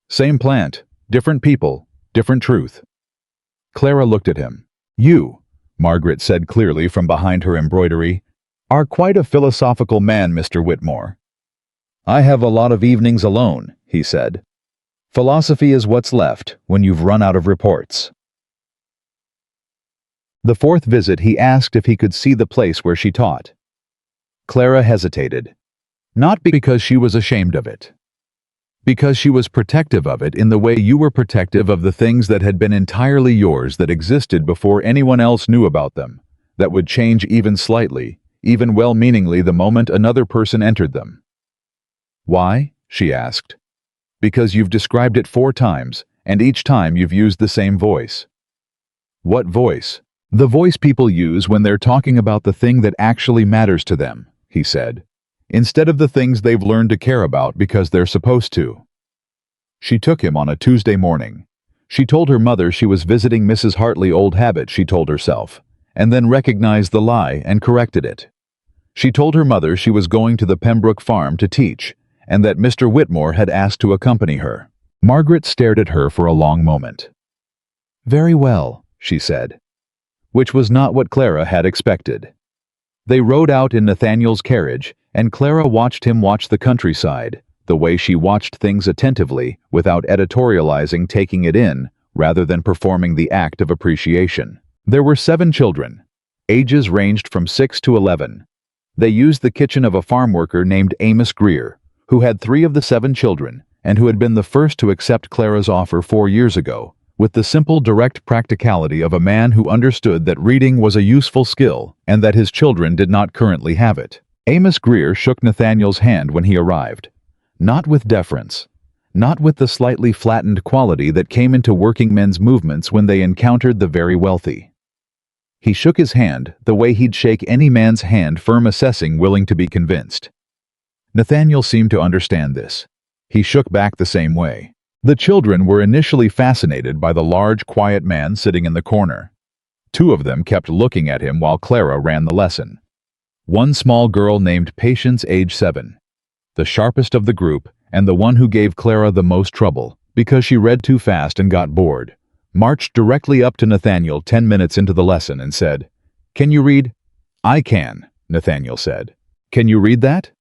Same plant, different people, different truth. Clara looked at him. You, Margaret said clearly from behind her embroidery, are quite a philosophical man, Mr. Whitmore. I have a lot of evenings alone, he said. Philosophy is what's left when you've run out of reports. The fourth visit, he asked if he could see the place where she taught. Clara hesitated. Not because she was ashamed of it. Because she was protective of it in the way you were protective of the things that had been entirely yours, that existed before anyone else knew about them, that would change even slightly, even well-meaningly, the moment another person entered them. Why? She asked. Because you've described it 4 times, and each time you've used the same voice. What voice? The voice people use when they're talking about the thing that actually matters to them, he said, instead of the things they've learned to care about because they're supposed to. She took him on a Tuesday morning. She told her mother she was visiting Mrs. Hartley, old habit, she told herself, and then recognized the lie and corrected it. She told her mother she was going to the Pembroke farm to teach, and that Mr. Whitmore had asked to accompany her. Margaret stared at her for a long moment. Very well, she said, which was not what Clara had expected. They rode out in Nathaniel's carriage, and Clara watched him watch the countryside, the way she watched things attentively, without editorializing, taking it in, rather than performing the act of appreciation. There were 7 children. Ages ranged from 6 to 11. They used the kitchen of a farm worker named Amos Greer, who had 3 of the 7 children, and who had been the first to accept Clara's offer 4 years ago, with the simple, direct practicality of a man who understood that reading was a useful skill and that his children did not currently have it. Amos Greer shook Nathaniel's hand when he arrived. Not with deference, not with the slightly flattened quality that came into working men's movements when they encountered the very wealthy. He shook his hand the way he'd shake any man's hand, firm, assessing, willing to be convinced. Nathaniel seemed to understand this. He shook back the same way. The children were initially fascinated by the large, quiet man sitting in the corner. 2 of them kept looking at him while Clara ran the lesson. One small girl named Patience, age 7. The sharpest of the group, and the one who gave Clara the most trouble, because she read too fast and got bored, marched directly up to Nathaniel 10 minutes into the lesson and said, "Can you read?" "I can," Nathaniel said. "Can you read that?"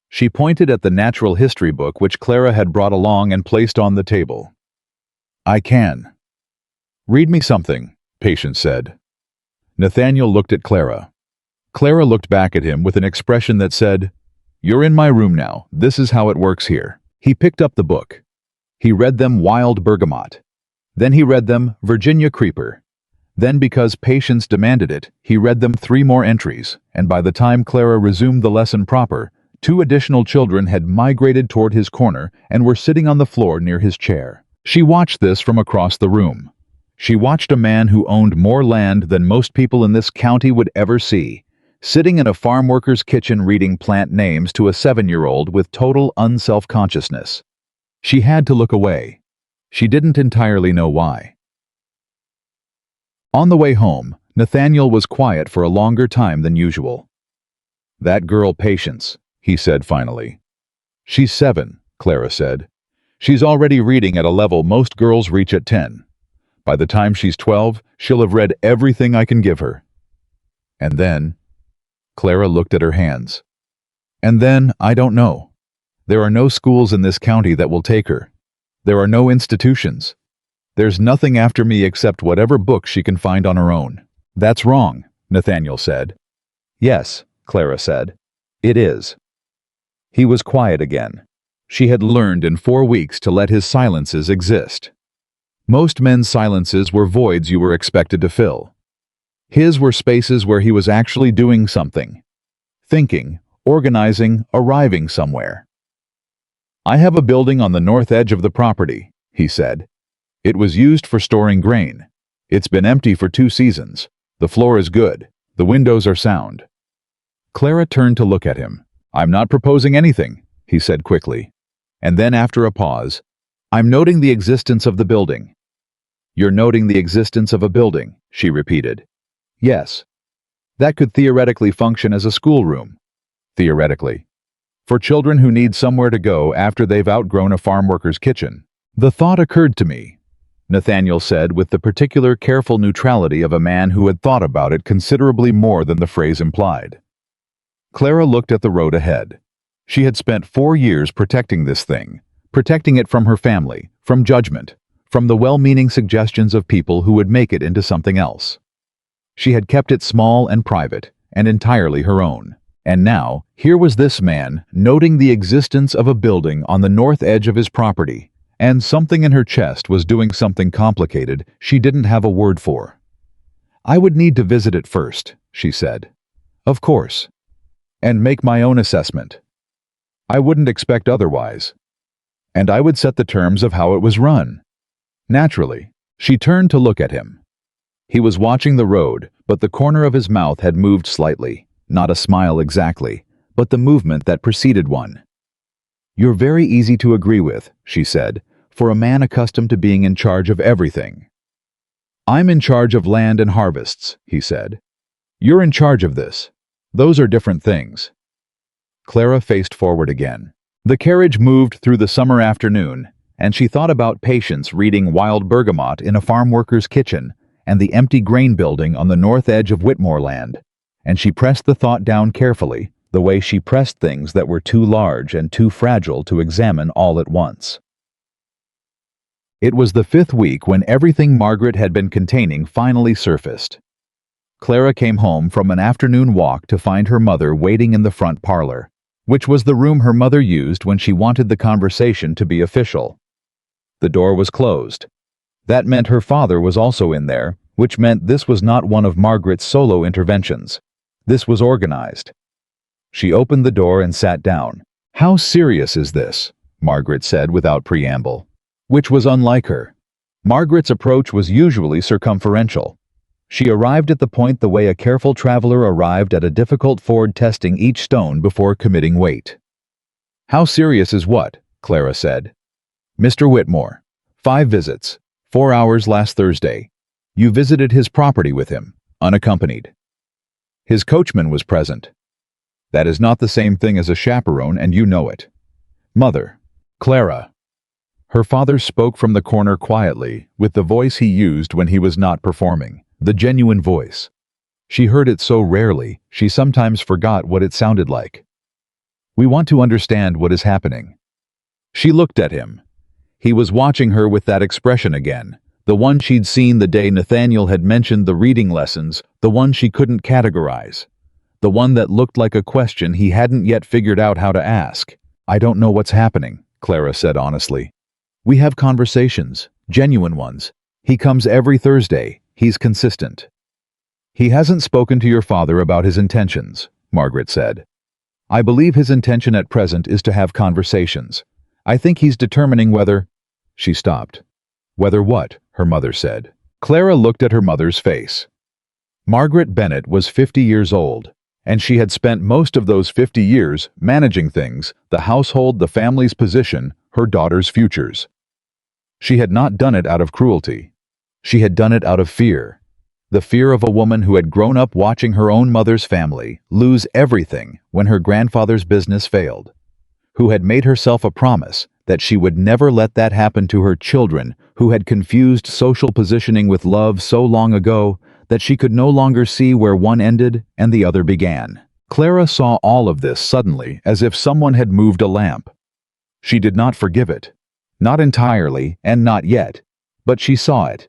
She pointed at the natural history book which Clara had brought along and placed on the table. "I can." "Read me something," Patience said. Nathaniel looked at Clara. Clara looked back at him with an expression that said, "You're in my room now. This is how it works here." He picked up the book. He read them Wild Bergamot. Then he read them Virginia Creeper. Then, because Patience demanded it, he read them 3 more entries, and by the time Clara resumed the lesson proper, 2 additional children had migrated toward his corner and were sitting on the floor near his chair. She watched this from across the room. She watched a man who owned more land than most people in this county would ever see, sitting in a farm worker's kitchen reading plant names to a 7-year-old with total unself-consciousness. She had to look away. She didn't entirely know why. On the way home, Nathaniel was quiet for a longer time than usual. "That girl Patience," he said finally. "She's 7, Clara said. "She's already reading at a level most girls reach at 10. By the time she's 12, she'll have read everything I can give her." And then, Clara looked at her hands. "And then, I don't know. There are no schools in this county that will take her. There are no institutions. There's nothing after me except whatever books she can find on her own." "That's wrong," Nathaniel said. "Yes," Clara said. "It is." He was quiet again. She had learned in 4 weeks to let his silences exist. Most men's silences were voids you were expected to fill. His were spaces where he was actually doing something. Thinking, organizing, arriving somewhere. "I have a building on the north edge of the property," he said. "It was used for storing grain. It's been empty for 2 seasons. The floor is good. The windows are sound." Clara turned to look at him. "I'm not proposing anything," he said quickly. And then after a pause, "I'm noting the existence of the building." "You're noting the existence of a building," she repeated. "Yes. That could theoretically function as a schoolroom." Theoretically. "For children who need somewhere to go after they've outgrown a farm worker's kitchen." "The thought occurred to me," Nathaniel said with the particular careful neutrality of a man who had thought about it considerably more than the phrase implied. Clara looked at the road ahead. She had spent 4 years protecting this thing, protecting it from her family, from judgment, from the well-meaning suggestions of people who would make it into something else. She had kept it small and private, and entirely her own. And now, here was this man, noting the existence of a building on the north edge of his property, and something in her chest was doing something complicated she didn't have a word for. "I would need to visit it first," she said. "Of course. And make my own assessment. I wouldn't expect otherwise. And I would set the terms of how it was run." Naturally, she turned to look at him. He was watching the road, but the corner of his mouth had moved slightly, not a smile exactly, but the movement that preceded one. "You're very easy to agree with," she said, "for a man accustomed to being in charge of everything." "I'm in charge of land and harvests," he said. "You're in charge of this. Those are different things." Clara faced forward again. The carriage moved through the summer afternoon, and she thought about Patience reading Wild Bergamot in a farm worker's kitchen and the empty grain building on the north edge of Whitmore land, and she pressed the thought down carefully, the way she pressed things that were too large and too fragile to examine all at once. It was the 5th week when everything Margaret had been containing finally surfaced. Clara came home from an afternoon walk to find her mother waiting in the front parlor, which was the room her mother used when she wanted the conversation to be official. The door was closed. That meant her father was also in there, which meant this was not one of Margaret's solo interventions. This was organized. She opened the door and sat down. "How serious is this?" Margaret said without preamble, which was unlike her. Margaret's approach was usually circumferential. She arrived at the point the way a careful traveler arrived at a difficult ford testing each stone before committing weight. "How serious is what?" Clara said. "Mr. Whitmore. 5 visits. 4 hours last Thursday. You visited his property with him, unaccompanied. His coachman was present. That is not the same thing as a chaperone, and you know it. Mother. Clara." Her father spoke from the corner quietly, with the voice he used when he was not performing, the genuine voice. She heard it so rarely, she sometimes forgot what it sounded like. "We want to understand what is happening." She looked at him. He was watching her with that expression again, the one she'd seen the day Nathaniel had mentioned the reading lessons, the one she couldn't categorize, the one that looked like a question he hadn't yet figured out how to ask. "I don't know what's happening," Clara said honestly. "We have conversations, genuine ones. He comes every Thursday. He's consistent." "He hasn't spoken to your father about his intentions," Margaret said. "I believe his intention at present is to have conversations. I think he's determining whether—" She stopped. "Whether what?" her mother said. Clara looked at her mother's face. Margaret Bennett was 50 years old, and she had spent most of those 50 years managing things, the household, the family's position, her daughter's futures. She had not done it out of cruelty. She had done it out of fear. The fear of a woman who had grown up watching her own mother's family lose everything when her grandfather's business failed, who had made herself a promise that she would never let that happen to her children, who had confused social positioning with love so long ago that she could no longer see where one ended and the other began. Clara saw all of this suddenly as if someone had moved a lamp. She did not forgive it. Not entirely, and not yet, but she saw it.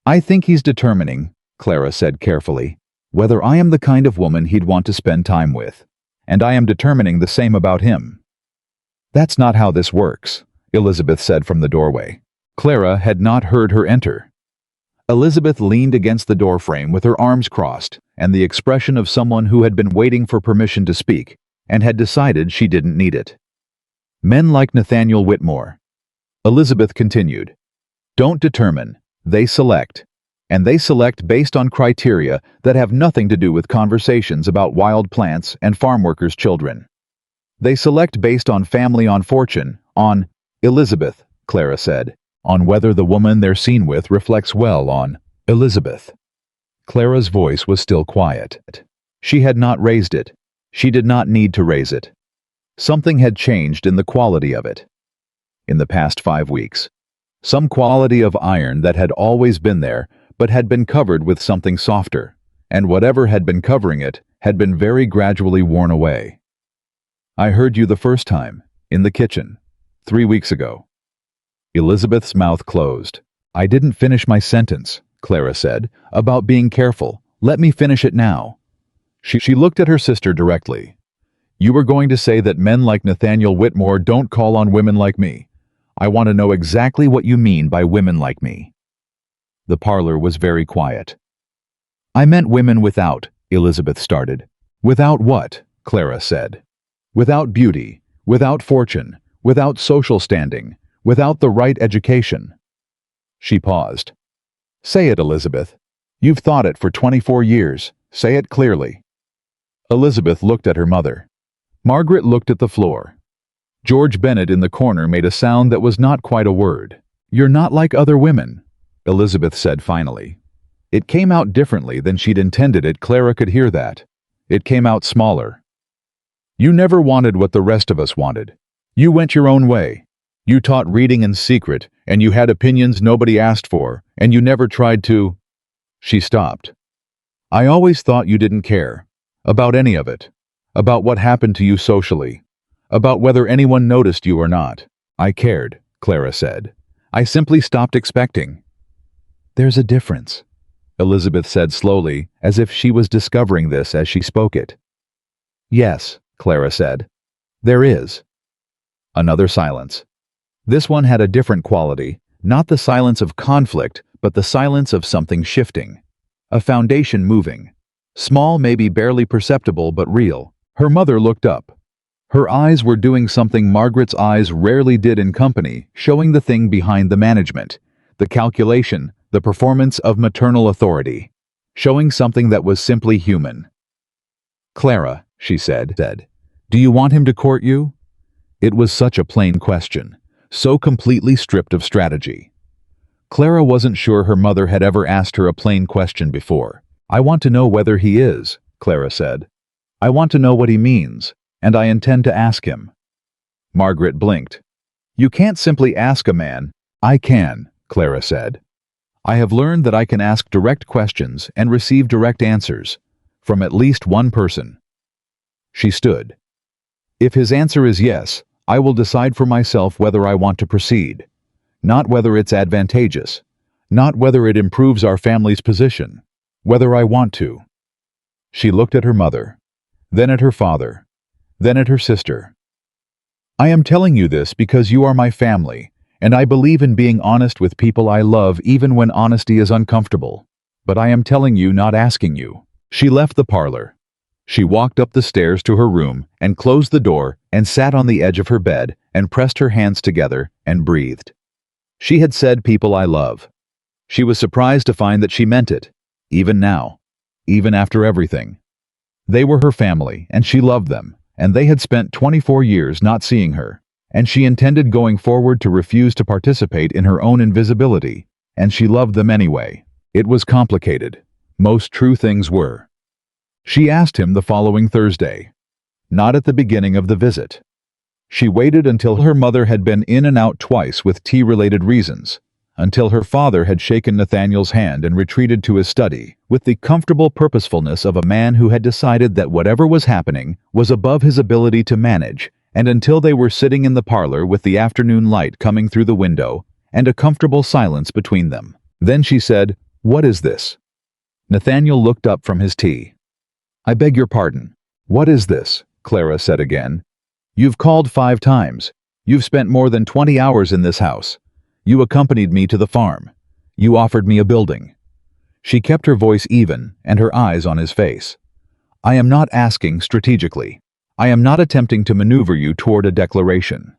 "I think he's determining," Clara said carefully, "whether I am the kind of woman he'd want to spend time with. And I am determining the same about him." "That's not how this works," Elizabeth said from the doorway. Clara had not heard her enter. Elizabeth leaned against the doorframe with her arms crossed and the expression of someone who had been waiting for permission to speak and had decided she didn't need it. "Men like Nathaniel Whitmore," Elizabeth continued, "don't determine, they select. And they select based on criteria that have nothing to do with conversations about wild plants and farm workers' children. They select based on family, on fortune, on—" "Elizabeth," Clara said, "on whether the woman they're seen with reflects well on—" "Elizabeth." Clara's voice was still quiet. She had not raised it. She did not need to raise it. Something had changed in the quality of it. In the past 5 weeks. Some quality of iron that had always been there, but had been covered with something softer, and whatever had been covering it had been very gradually worn away. "I heard you the first time, in the kitchen, 3 weeks ago." Elizabeth's mouth closed. "I didn't finish my sentence," Clara said, "about being careful. Let me finish it now." She looked at her sister directly. "You were going to say that men like Nathaniel Whitmore don't call on women like me. I want to know exactly what you mean by women like me." The parlor was very quiet. "I meant women without," Elizabeth started. "Without what?" Clara said. "Without beauty, without fortune, without social standing, without the right education." She paused. "Say it, Elizabeth. You've thought it for 24 years. Say it clearly." Elizabeth looked at her mother. Margaret looked at the floor. George Bennett in the corner made a sound that was not quite a word. "You're not like other women," Elizabeth said finally. It came out differently than she'd intended it. Clara could hear that. It came out smaller. "You never wanted what the rest of us wanted. You went your own way. You taught reading in secret, and you had opinions nobody asked for, and you never tried to—" She stopped. "I always thought you didn't care. About any of it. About what happened to you socially. About whether anyone noticed you or not. I cared," Clara said. "I simply stopped expecting." "There's a difference," Elizabeth said slowly, as if she was discovering this as she spoke it. "Yes," Clara said. "There is." Another silence. This one had a different quality, not the silence of conflict, but the silence of something shifting. A foundation moving. Small, maybe barely perceptible, but real. Her mother looked up. Her eyes were doing something Margaret's eyes rarely did in company, showing the thing behind the management, the calculation, the performance of maternal authority, showing something that was simply human. "Clara," she said, "do you want him to court you?" It was such a plain question, so completely stripped of strategy. Clara wasn't sure her mother had ever asked her a plain question before. "I want to know whether he is," Clara said. "I want to know what he means, and I intend to ask him." Margaret blinked. You can't simply ask a man. I can, Clara said. I have learned that I can ask direct questions and receive direct answers from at least one person. She stood. If his answer is yes, I will decide for myself whether I want to proceed, not whether it's advantageous, not whether it improves our family's position, whether I want to. She looked at her mother, then at her father, then at her sister. I am telling you this because you are my family, and I believe in being honest with people I love even when honesty is uncomfortable. But I am telling you, not asking you. She left the parlor. She walked up the stairs to her room and closed the door and sat on the edge of her bed and pressed her hands together and breathed. She had said people I love. She was surprised to find that she meant it, even now, even after everything. They were her family, and she loved them, and they had spent 24 years not seeing her, and she intended going forward to refuse to participate in her own invisibility, and she loved them anyway. It was complicated. Most true things were. She asked him the following Thursday, not at the beginning of the visit. She waited until her mother had been in and out twice with tea-related reasons, until her father had shaken Nathaniel's hand and retreated to his study, with the comfortable purposefulness of a man who had decided that whatever was happening was above his ability to manage, and until they were sitting in the parlor with the afternoon light coming through the window and a comfortable silence between them. Then she said, "What is this?" Nathaniel looked up from his tea. "I beg your pardon. What is this?" Clara said again. "You've called 5 times. You've spent more than 20 hours in this house. You accompanied me to the farm. You offered me a building." She kept her voice even and her eyes on his face. "I am not asking strategically. I am not attempting to maneuver you toward a declaration.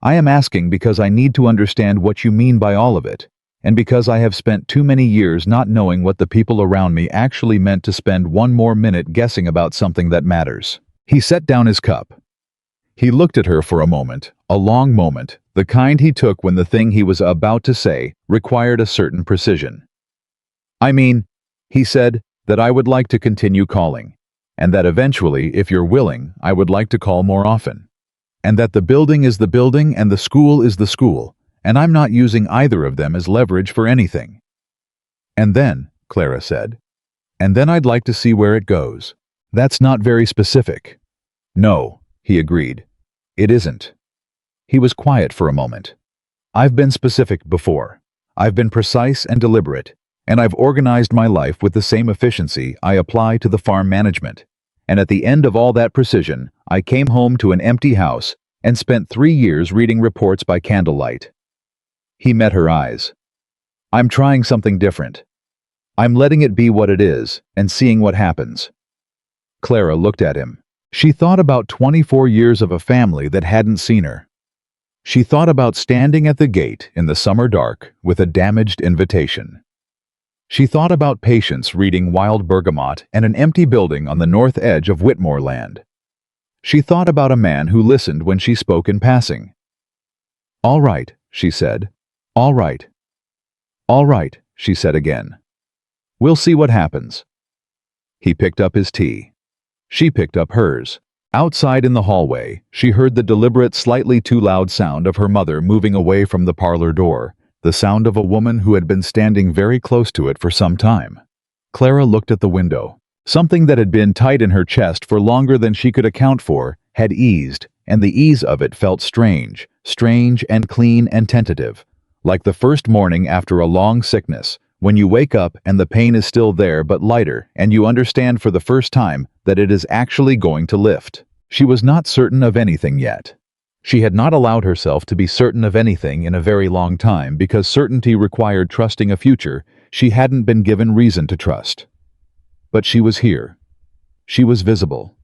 I am asking because I need to understand what you mean by all of it, and because I have spent too many years not knowing what the people around me actually meant to spend one more minute guessing about something that matters." He set down his cup. He looked at her for a long moment, the kind he took when the thing he was about to say required a certain precision. "I mean," he said, "that I would like to continue calling, and that eventually, if you're willing, I would like to call more often. And that the building is the building and the school is the school, and I'm not using either of them as leverage for anything." "And then," Clara said, "and then I'd like to see where it goes." "That's not very specific." "No," he agreed. "It isn't." He was quiet for a moment. "I've been specific before. I've been precise and deliberate, and I've organized my life with the same efficiency I apply to the farm management. And at the end of all that precision, I came home to an empty house and spent 3 years reading reports by candlelight." He met her eyes. "I'm trying something different. I'm letting it be what it is and seeing what happens." Clara looked at him. She thought about 24 years of a family that hadn't seen her. She thought about standing at the gate in the summer dark with a damaged invitation. She thought about patience reading Wild Bergamot and an empty building on the north edge of Whitmore land. She thought about a man who listened when she spoke in passing. "All right," she said. "All right." "All right," she said again. "We'll see what happens." He picked up his tea. She picked up hers. Outside in the hallway, she heard the deliberate, slightly too loud sound of her mother moving away from the parlor door, the sound of a woman who had been standing very close to it for some time. Clara looked at the window. Something that had been tight in her chest for longer than she could account for had eased, and the ease of it felt strange and clean and tentative, like the first morning after a long sickness, when you wake up and the pain is still there but lighter, and you understand for the first time that it is actually going to lift. She was not certain of anything yet. She had not allowed herself to be certain of anything in a very long time because certainty required trusting a future she hadn't been given reason to trust. But she was here. She was visible.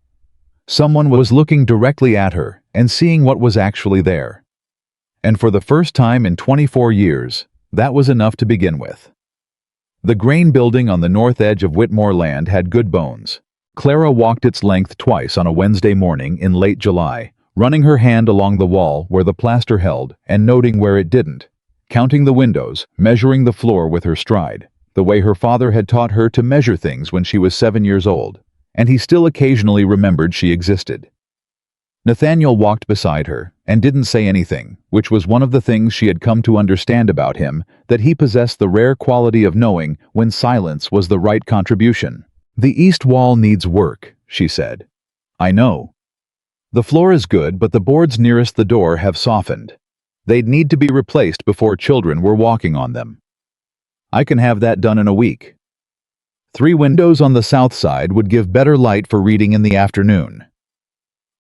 Someone was looking directly at her and seeing what was actually there. And for the first time in 24 years, that was enough to begin with. The grain building on the north edge of Whitmore land had good bones. Clara walked its length twice on a Wednesday morning in late July, running her hand along the wall where the plaster held and noting where it didn't, counting the windows, measuring the floor with her stride, the way her father had taught her to measure things when she was 7 years old, and he still occasionally remembered she existed. Nathaniel walked beside her and didn't say anything, which was one of the things she had come to understand about him, that he possessed the rare quality of knowing when silence was the right contribution. "The east wall needs work," she said. "I know. The floor is good, but the boards nearest the door have softened. They'd need to be replaced before children were walking on them. I can have that done in a week. 3 windows on the south side would give better light for reading in the afternoon.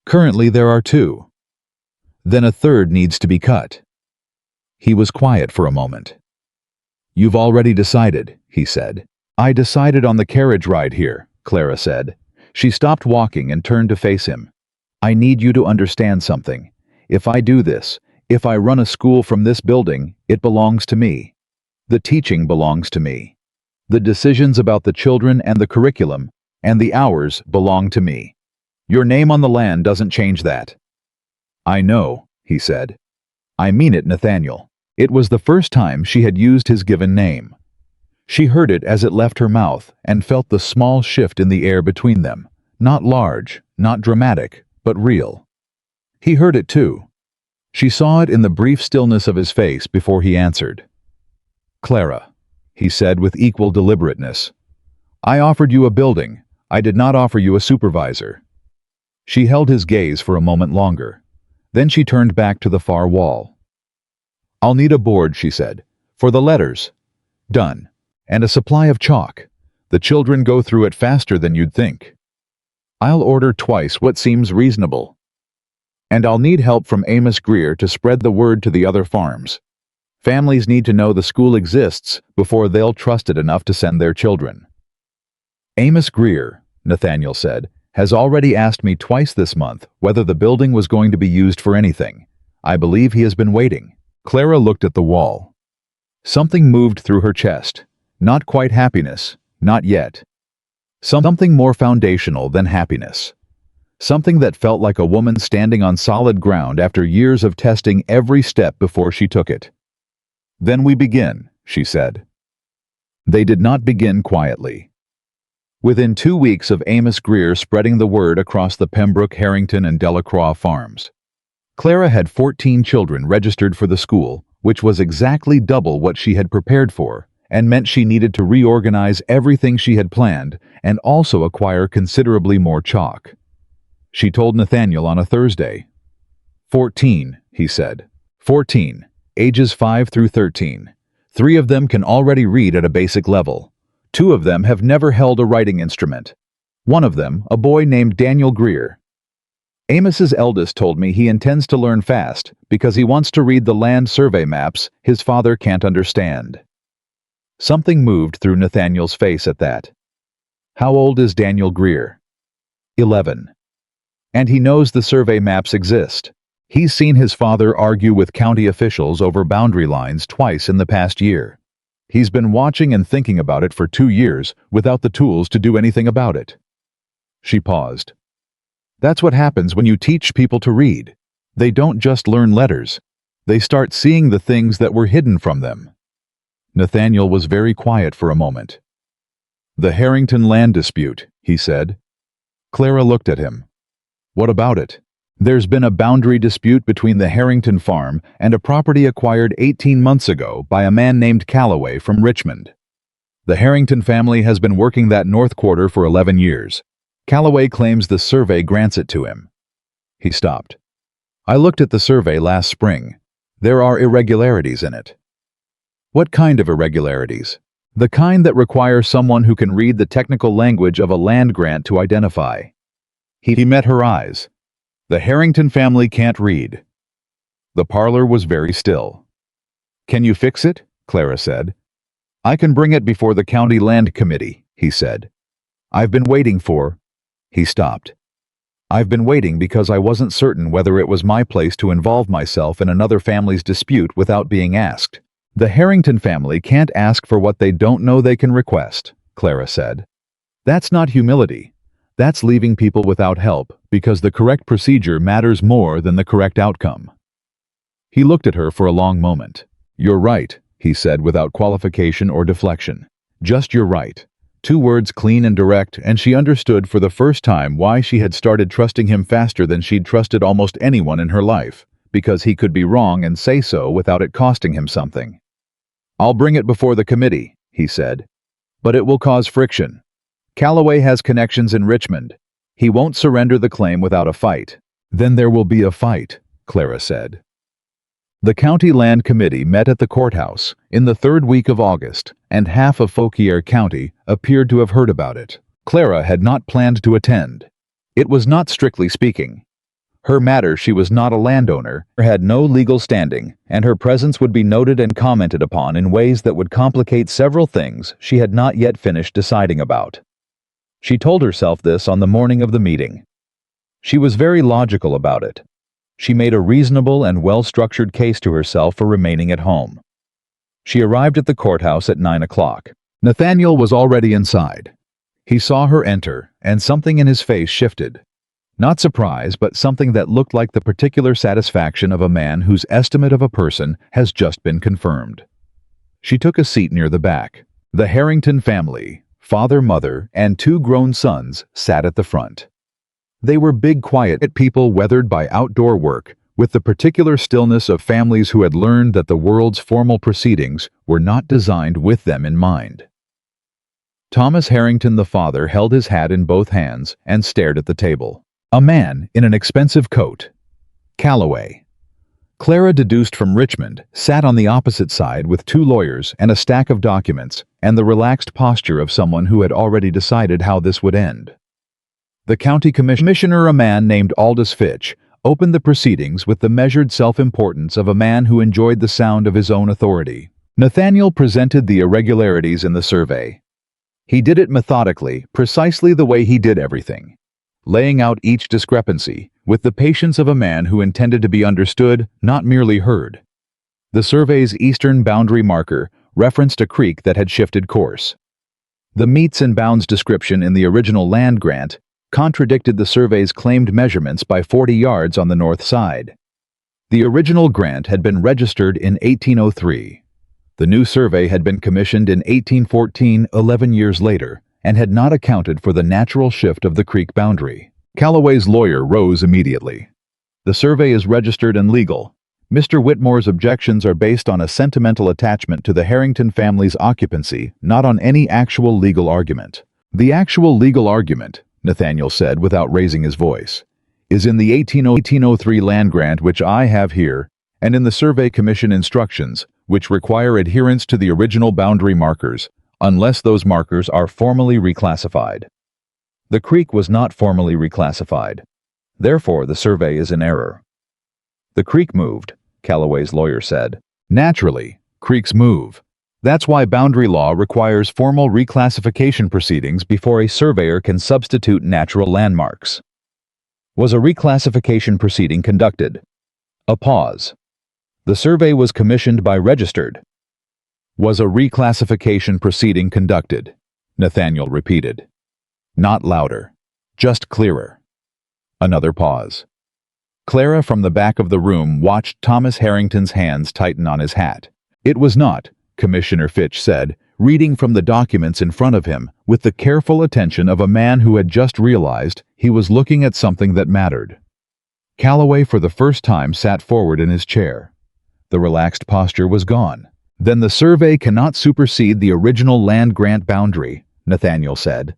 Currently there are 2. Then a third needs to be cut." He was quiet for a moment. "You've already decided," he said. "I decided on the carriage ride here," Clara said. She stopped walking and turned to face him. "I need you to understand something. If I do this, if I run a school from this building, it belongs to me. The teaching belongs to me. The decisions about the children and the curriculum and the hours belong to me. Your name on the land doesn't change that." "I know," he said. "I mean it, Nathaniel." It was the first time she had used his given name. She heard it as it left her mouth and felt the small shift in the air between them. Not large, not dramatic, but real. He heard it too. She saw it in the brief stillness of his face before he answered. "Clara," he said with equal deliberateness, "I offered you a building. I did not offer you a supervisor." She held his gaze for a moment longer. Then she turned back to the far wall. "I'll need a board," she said, "for the letters." "Done. And a supply of chalk. The children go through it faster than you'd think. I'll order twice what seems reasonable. And I'll need help from Amos Greer to spread the word to the other farms. Families need to know the school exists before they'll trust it enough to send their children." "Amos Greer," Nathaniel said, "has already asked me twice this month whether the building was going to be used for anything. I believe he has been waiting." Clara looked at the wall. Something moved through her chest. Not quite happiness, not yet. Something more foundational than happiness. Something that felt like a woman standing on solid ground after years of testing every step before she took it. "Then we begin," she said. They did not begin quietly. Within 2 weeks of Amos Greer spreading the word across the Pembroke, Harrington, and Delacroix farms, Clara had 14 children registered for the school, which was exactly double what she had prepared for, and meant she needed to reorganize everything she had planned and also acquire considerably more chalk. She told Nathaniel on a Thursday. 14, he said. 14, ages 5 through 13. 3 of them can already read at a basic level. 2 of them have never held a writing instrument. One of them, a boy named Daniel Greer. Amos's eldest told me he intends to learn fast because he wants to read the land survey maps his father can't understand. Something moved through Nathaniel's face at that. How old is Daniel Greer? 11. And he knows the survey maps exist. He's seen his father argue with county officials over boundary lines twice in the past year. He's been watching and thinking about it for 2 years without the tools to do anything about it. She paused. That's what happens when you teach people to read. They don't just learn letters. They start seeing the things that were hidden from them. Nathaniel was very quiet for a moment. The Harrington land dispute, he said. Clara looked at him. What about it? There's been a boundary dispute between the Harrington farm and a property acquired 18 months ago by a man named Calloway from Richmond. The Harrington family has been working that north quarter for 11 years. Calloway claims the survey grants it to him. He stopped. I looked at the survey last spring. There are irregularities in it. What kind of irregularities? The kind that require someone who can read the technical language of a land grant to identify. He met her eyes. The Harrington family can't read. The parlor was very still. Can you fix it? Clara said. I can bring it before the county land committee, he said. I've been waiting for... He stopped. I've been waiting because I wasn't certain whether it was my place to involve myself in another family's dispute without being asked. The Harrington family can't ask for what they don't know they can request, Clara said. That's not humility. That's leaving people without help because the correct procedure matters more than the correct outcome. He looked at her for a long moment. You're right, he said without qualification or deflection. Just you're right. 2 words clean and direct, and she understood for the first time why she had started trusting him faster than she'd trusted almost anyone in her life, because he could be wrong and say so without it costing him something. "I'll bring it before the committee," he said. "But it will cause friction. Calloway has connections in Richmond. He won't surrender the claim without a fight." "Then there will be a fight," Clara said. The County Land Committee met at the courthouse in the 3rd week of August, and half of Fauquier County appeared to have heard about it. Clara had not planned to attend. It was not strictly speaking her matter. She was not a landowner, had no legal standing, and her presence would be noted and commented upon in ways that would complicate several things she had not yet finished deciding about. She told herself this on the morning of the meeting. She was very logical about it. She made a reasonable and well-structured case to herself for remaining at home. She arrived at the courthouse at 9 o'clock. Nathaniel was already inside. He saw her enter, and something in his face shifted. Not surprise, but something that looked like the particular satisfaction of a man whose estimate of a person has just been confirmed. She took a seat near the back. The Harrington family, father, mother, and 2 grown sons, sat at the front. They were big, quiet people weathered by outdoor work, with the particular stillness of families who had learned that the world's formal proceedings were not designed with them in mind. Thomas Harrington, the father, held his hat in both hands and stared at the table. A man in an expensive coat. Calloway. Clara, deduced from Richmond, sat on the opposite side with 2 lawyers and a stack of documents, and the relaxed posture of someone who had already decided how this would end. The county commissioner, a man named Aldous Fitch, opened the proceedings with the measured self-importance of a man who enjoyed the sound of his own authority. Nathaniel presented the irregularities in the survey. He did it methodically, precisely the way he did everything, laying out each discrepancy with the patience of a man who intended to be understood, not merely heard. The survey's eastern boundary marker referenced a creek that had shifted course. The metes and bounds description in the original land grant contradicted the survey's claimed measurements by 40 yards on the north side. The original grant had been registered in 1803. The new survey had been commissioned in 1814, 11 years later, and had not accounted for the natural shift of the creek boundary. Calloway's lawyer rose immediately. "The survey is registered and legal. Mr. Whitmore's objections are based on a sentimental attachment to the Harrington family's occupancy, not on any actual legal argument." "The actual legal argument," Nathaniel said without raising his voice, "is in the 1803 land grant which I have here, and in the Survey Commission instructions, which require adherence to the original boundary markers, unless those markers are formally reclassified. The creek was not formally reclassified. Therefore, the survey is in error." "The creek moved," Calloway's lawyer said. "Naturally, creeks move. That's why boundary law requires formal reclassification proceedings before a surveyor can substitute natural landmarks." "Was a reclassification proceeding conducted?" A pause. "The survey was commissioned by registered." "Was a reclassification proceeding conducted?" Nathaniel repeated. Not louder, just clearer. Another pause. Clara, from the back of the room, watched Thomas Harrington's hands tighten on his hat. "It was not," Commissioner Fitch said, reading from the documents in front of him with the careful attention of a man who had just realized he was looking at something that mattered. Calloway for the first time sat forward in his chair. The relaxed posture was gone. "Then the survey cannot supersede the original land grant boundary," Nathaniel said,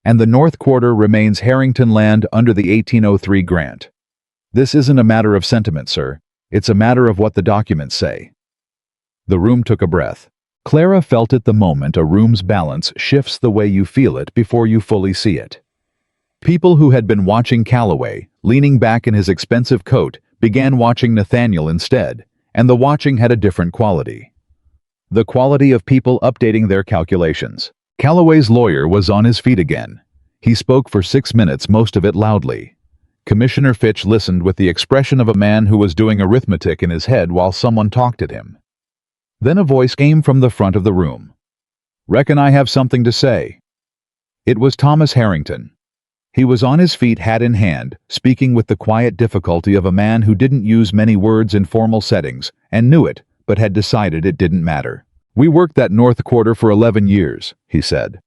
"and the North Quarter remains Harrington land under the 1803 grant. This isn't a matter of sentiment, sir. It's a matter of what the documents say." The room took a breath. Clara felt it the moment a room's balance shifts the way you feel it before you fully see it. People who had been watching Calloway, leaning back in his expensive coat, began watching Nathaniel instead, and the watching had a different quality. The quality of people updating their calculations. Calloway's lawyer was on his feet again. He spoke for 6 minutes, most of it loudly. Commissioner Fitch listened with the expression of a man who was doing arithmetic in his head while someone talked at him. Then a voice came from the front of the room. "Reckon I have something to say." It was Thomas Harrington. He was on his feet, hat in hand, speaking with the quiet difficulty of a man who didn't use many words in formal settings, and knew it, but had decided it didn't matter. "We worked that North Quarter for 11 years, he said.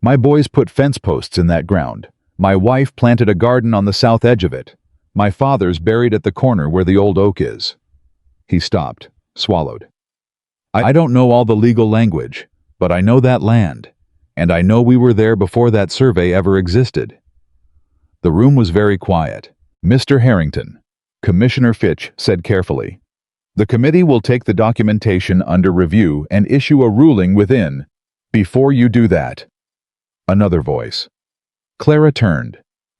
My boys put fence posts in that ground. My wife planted a garden on the south edge of it. My father's buried at the corner where the old oak is." He stopped, swallowed. "I don't know all the legal language, but I know that land, and I know we were there before that survey ever existed." The room was very quiet. "Mr. Harrington," Commissioner Fitch said carefully, "the committee will take the documentation under review and issue a ruling within. Before you do that." Another voice. Clara turned.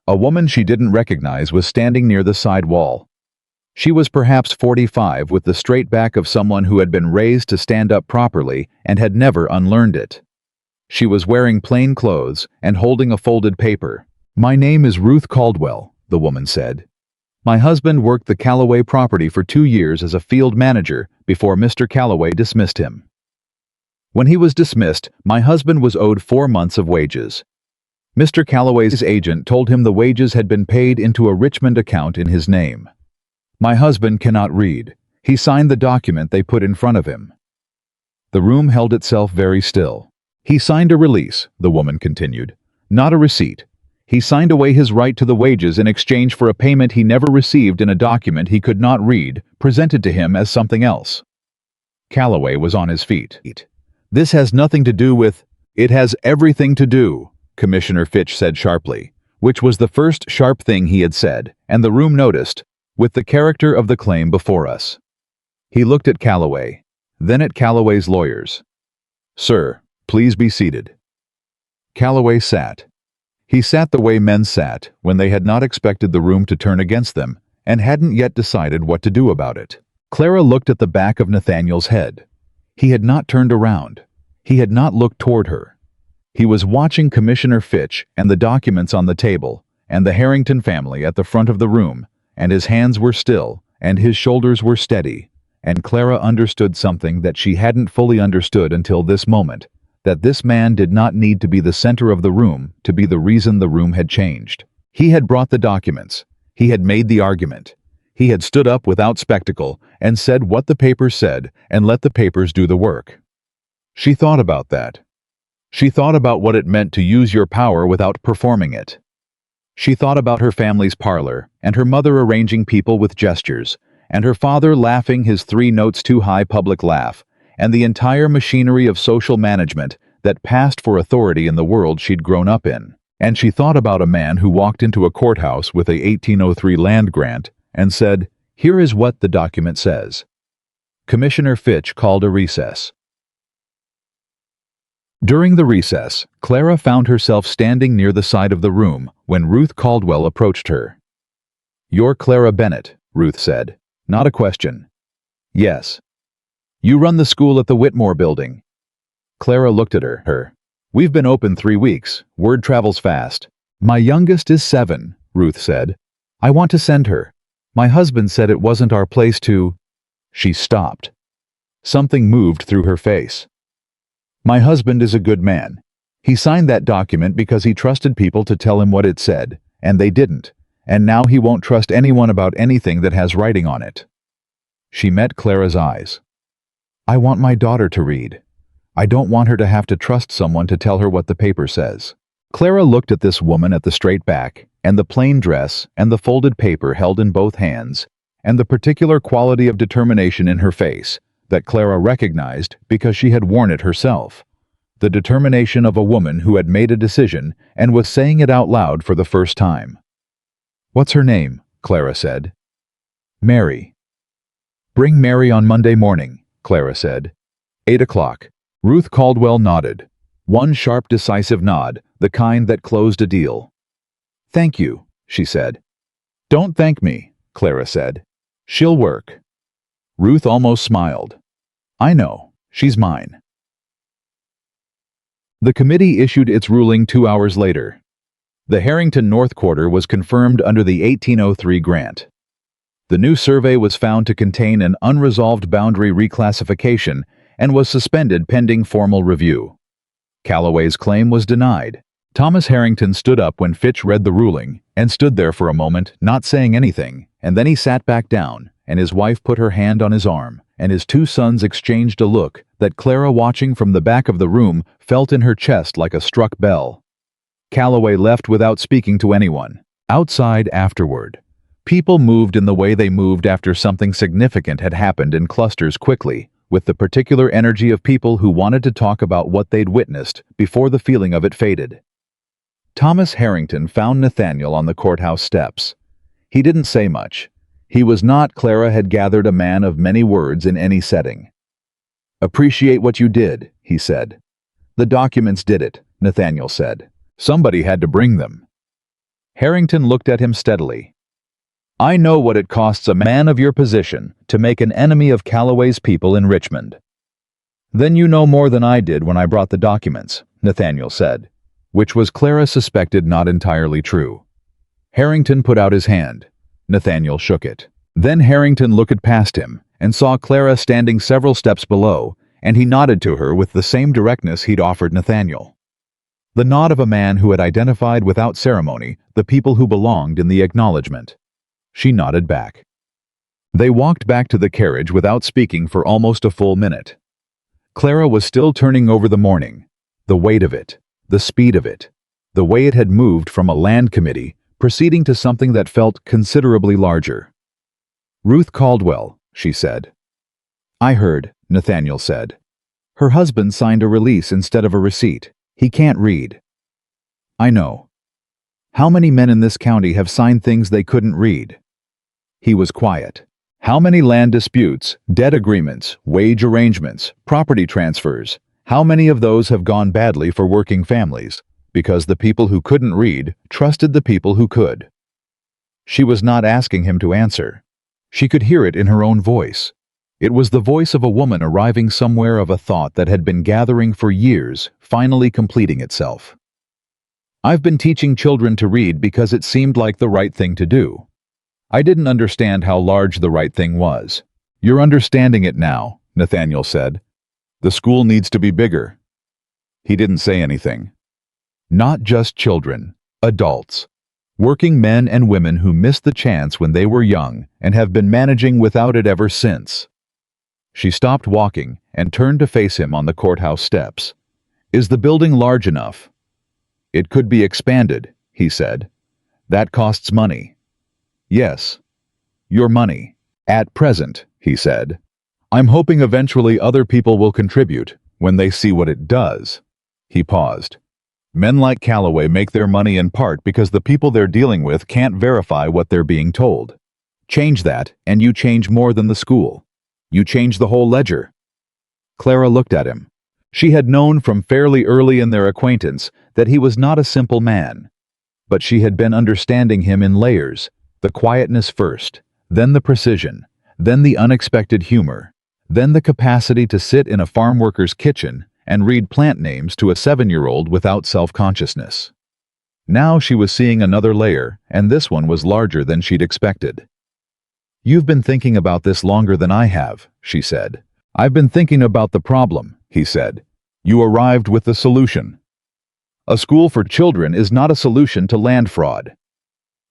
A woman she didn't recognize was standing near the side wall. She was perhaps 45, with the straight back of someone who had been raised to stand up properly and had never unlearned it. She was wearing plain clothes and holding a folded paper. "My name is Ruth Caldwell," the woman said. "My husband worked the Callaway property for 2 years as a field manager before Mr. Callaway dismissed him. When he was dismissed, my husband was owed 4 months of wages. Mr. Callaway's agent told him the wages had been paid into a Richmond account in his name. My husband cannot read. He signed the document they put in front of him." The room held itself very still. "He signed a release," the woman continued, "not a receipt. He signed away his right to the wages in exchange for a payment he never received in a document he could not read, presented to him as something else." Callaway was on his feet. "This has nothing to do with—" "It has everything to do," Commissioner Fitch said sharply, which was the first sharp thing he had said, and the room noticed, "with the character of the claim before us." He looked at Callaway, then at Callaway's lawyers. "Sir, please be seated." Callaway sat. He sat the way men sat when they had not expected the room to turn against them and hadn't yet decided what to do about it. Clara looked at the back of Nathaniel's head. He had not turned around. He had not looked toward her. He was watching Commissioner Fitch and the documents on the table and the Harrington family at the front of the room, and his hands were still and his shoulders were steady, and Clara understood something that she hadn't fully understood until this moment, that this man did not need to be the center of the room to be the reason the room had changed. He had brought the documents. He had made the argument. He had stood up without spectacle and said what the papers said and let the papers do the work. She thought about that. She thought about what it meant to use your power without performing it. She thought about her family's parlor, and her mother arranging people with gestures, and her father laughing his 3 notes too high public laugh, and the entire machinery of social management that passed for authority in the world she'd grown up in. And she thought about a man who walked into a courthouse with a 1803 land grant and said, "Here is what the document says." Commissioner Fitch called a recess. During the recess, Clara found herself standing near the side of the room when Ruth Caldwell approached her. "You're Clara Bennett," Ruth said. "Not a question." "Yes." "You run the school at the Whitmore building." Clara looked at her. "We've been open 3 weeks. Word travels fast." "My youngest is 7, Ruth said. "I want to send her. My husband said it wasn't our place to—" She stopped. Something moved through her face. "My husband is a good man. He signed that document because he trusted people to tell him what it said, and they didn't, and now he won't trust anyone about anything that has writing on it." She met Clara's eyes. "I want my daughter to read. I don't want her to have to trust someone to tell her what the paper says." Clara looked at this woman at the straight back, and the plain dress, and the folded paper held in both hands, and the particular quality of determination in her face that Clara recognized because she had worn it herself. The determination of a woman who had made a decision and was saying it out loud for the first time. "What's her name?" Clara said. "Mary." "Bring Mary on Monday morning," Clara said. 8 o'clock. Ruth Caldwell nodded. One sharp, decisive nod, the kind that closed a deal. "Thank you," she said. "Don't thank me," Clara said. "She'll work." Ruth almost smiled. "I know. She's mine." The committee issued its ruling 2 hours later. The Harrington North Quarter was confirmed under the 1803 grant. The new survey was found to contain an unresolved boundary reclassification and was suspended pending formal review. Callaway's claim was denied. Thomas Harrington stood up when Fitch read the ruling, and stood there for a moment, not saying anything, and then he sat back down, and his wife put her hand on his arm, and his two sons exchanged a look that Clara, watching from the back of the room, felt in her chest like a struck bell. Calloway left without speaking to anyone. Outside afterward, people moved in the way they moved after something significant had happened, in clusters quickly, with the particular energy of people who wanted to talk about what they'd witnessed before the feeling of it faded. Thomas Harrington found Nathaniel on the courthouse steps. He didn't say much. He was not, Clara had gathered, a man of many words in any setting. "Appreciate what you did," he said. "The documents did it," Nathaniel said. "Somebody had to bring them." Harrington looked at him steadily. "I know what it costs a man of your position to make an enemy of Calloway's people in Richmond." "Then you know more than I did when I brought the documents," Nathaniel said, which was, Clara suspected, not entirely true. Harrington put out his hand. Nathaniel shook it. Then Harrington looked past him and saw Clara standing several steps below, and he nodded to her with the same directness he'd offered Nathaniel. The nod of a man who had identified without ceremony the people who belonged in the acknowledgement. She nodded back. They walked back to the carriage without speaking for almost a full minute. Clara was still turning over the morning, the weight of it, the speed of it, the way it had moved from a land committee proceeding to something that felt considerably larger. "Ruth Caldwell," she said. "I heard," Nathaniel said. "Her husband signed a release instead of a receipt. He can't read." "I know. How many men in this county have signed things they couldn't read?" He was quiet. "How many land disputes, debt agreements, wage arrangements, property transfers, how many of those have gone badly for working families, because the people who couldn't read trusted the people who could?" She was not asking him to answer. She could hear it in her own voice. It was the voice of a woman arriving somewhere of a thought that had been gathering for years, finally completing itself. "I've been teaching children to read because it seemed like the right thing to do. I didn't understand how large the right thing was." "You're understanding it now," Nathaniel said. "The school needs to be bigger." He didn't say anything. "Not just children, adults. Working men and women who missed the chance when they were young and have been managing without it ever since." She stopped walking and turned to face him on the courthouse steps. "Is the building large enough?" "It could be expanded," he said. "That costs money." "Yes. Your money. At present," he said. "I'm hoping eventually other people will contribute when they see what it does." He paused. "Men like Calloway make their money in part because the people they're dealing with can't verify what they're being told. Change that, and you change more than the school. You change the whole ledger." Clara looked at him. She had known from fairly early in their acquaintance that he was not a simple man. But she had been understanding him in layers, the quietness first, then the precision, then the unexpected humor, then the capacity to sit in a farm worker's kitchen and read plant names to a 7-year-old without self-consciousness. Now she was seeing another layer, and this one was larger than she'd expected. "You've been thinking about this longer than I have," she said. "I've been thinking about the problem," he said. "You arrived with the solution. A school for children is not a solution to land fraud.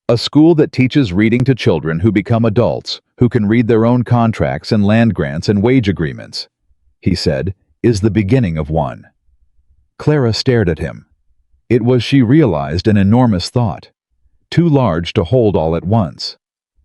A school that teaches reading to children who become adults, who can read their own contracts and land grants and wage agreements," he said, "is the beginning of one." Clara stared at him. It was, she realized, an enormous thought, too large to hold all at once.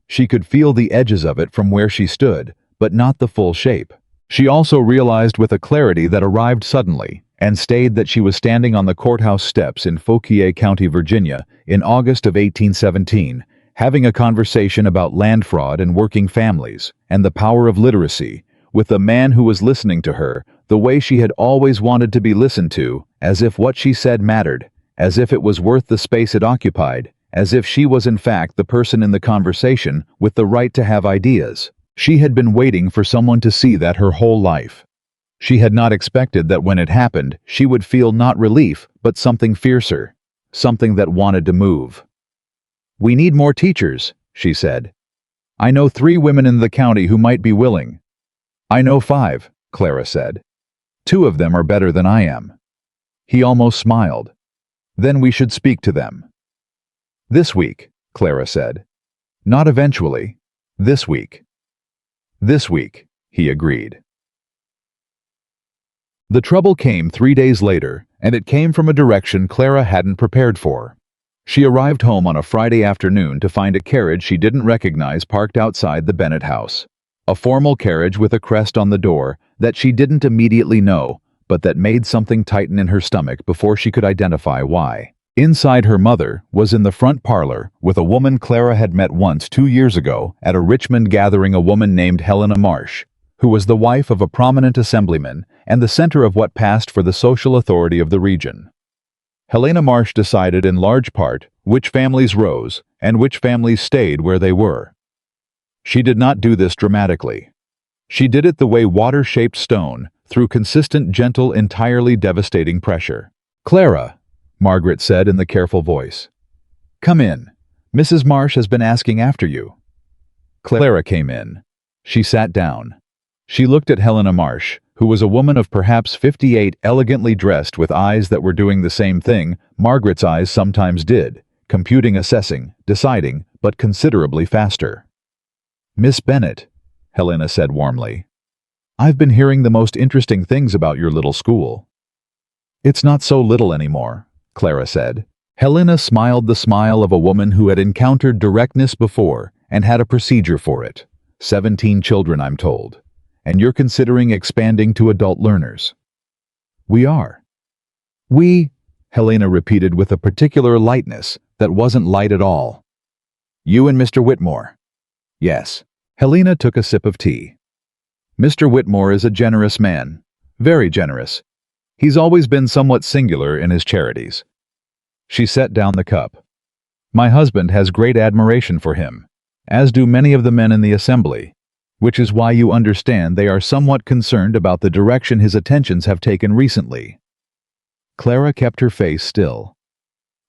She could feel the edges of it from where she stood, but not the full shape. She also realized with a clarity that arrived suddenly and stayed that she was standing on the courthouse steps in Fauquier County, Virginia, in August of 1817, having a conversation about land fraud and working families and the power of literacy, with a man who was listening to her the way she had always wanted to be listened to, as if what she said mattered, as if it was worth the space it occupied, as if she was in fact the person in the conversation with the right to have ideas. She had been waiting for someone to see that her whole life. She had not expected that when it happened, she would feel not relief, but something fiercer, something that wanted to move. "We need more teachers," she said. "I know 3 women in the county who might be willing." "I know 5, Clara said. 2 of them are better than I am." He almost smiled. Then we should speak to them. This week, Clara said. Not eventually. This week. This week, he agreed. The trouble came 3 days later, and it came from a direction Clara hadn't prepared for. She arrived home on a Friday afternoon to find a carriage she didn't recognize parked outside the Bennett house. A formal carriage with a crest on the door that she didn't immediately know, but that made something tighten in her stomach before she could identify why. Inside, her mother was in the front parlor with a woman Clara had met once 2 years ago at a Richmond gathering, a woman named Helena Marsh, who was the wife of a prominent assemblyman and the center of what passed for the social authority of the region. Helena Marsh decided in large part which families rose and which families stayed where they were. She did not do this dramatically. She did it the way water shaped stone, through consistent, gentle, entirely devastating pressure. "Clara," Margaret said in the careful voice. "Come in. Mrs. Marsh has been asking after you." Clara came in. She sat down. She looked at Helena Marsh, who was a woman of perhaps 58, elegantly dressed with eyes that were doing the same thing Margaret's eyes sometimes did, computing, assessing, deciding, but considerably faster. "Miss Bennett," Helena said warmly, "I've been hearing the most interesting things about your little school." "It's not so little anymore," Clara said. Helena smiled the smile of a woman who had encountered directness before and had a procedure for it. 17 children, I'm told. And you're considering expanding to adult learners. "We are." "We," Helena repeated with a particular lightness that wasn't light at all. "You and Mr. Whitmore." "Yes." Helena took a sip of tea. "Mr. Whitmore is a generous man. Very generous. He's always been somewhat singular in his charities." She set down the cup. "My husband has great admiration for him, as do many of the men in the assembly, which is why you understand they are somewhat concerned about the direction his attentions have taken recently." Clara kept her face still.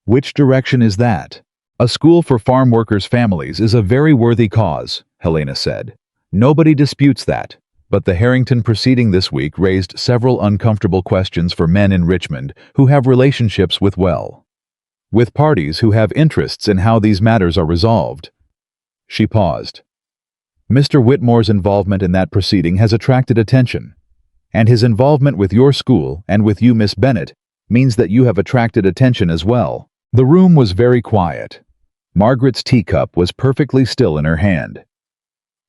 "Which direction is that?" "A school for farm workers' families is a very worthy cause," Helena said. "Nobody disputes that. But the Harrington proceeding this week raised several uncomfortable questions for men in Richmond who have relationships with parties who have interests in how these matters are resolved." She paused. "Mr. Whitmore's involvement in that proceeding has attracted attention, and his involvement with your school and with you, Miss Bennett, means that you have attracted attention as well." The room was very quiet. Margaret's teacup was perfectly still in her hand.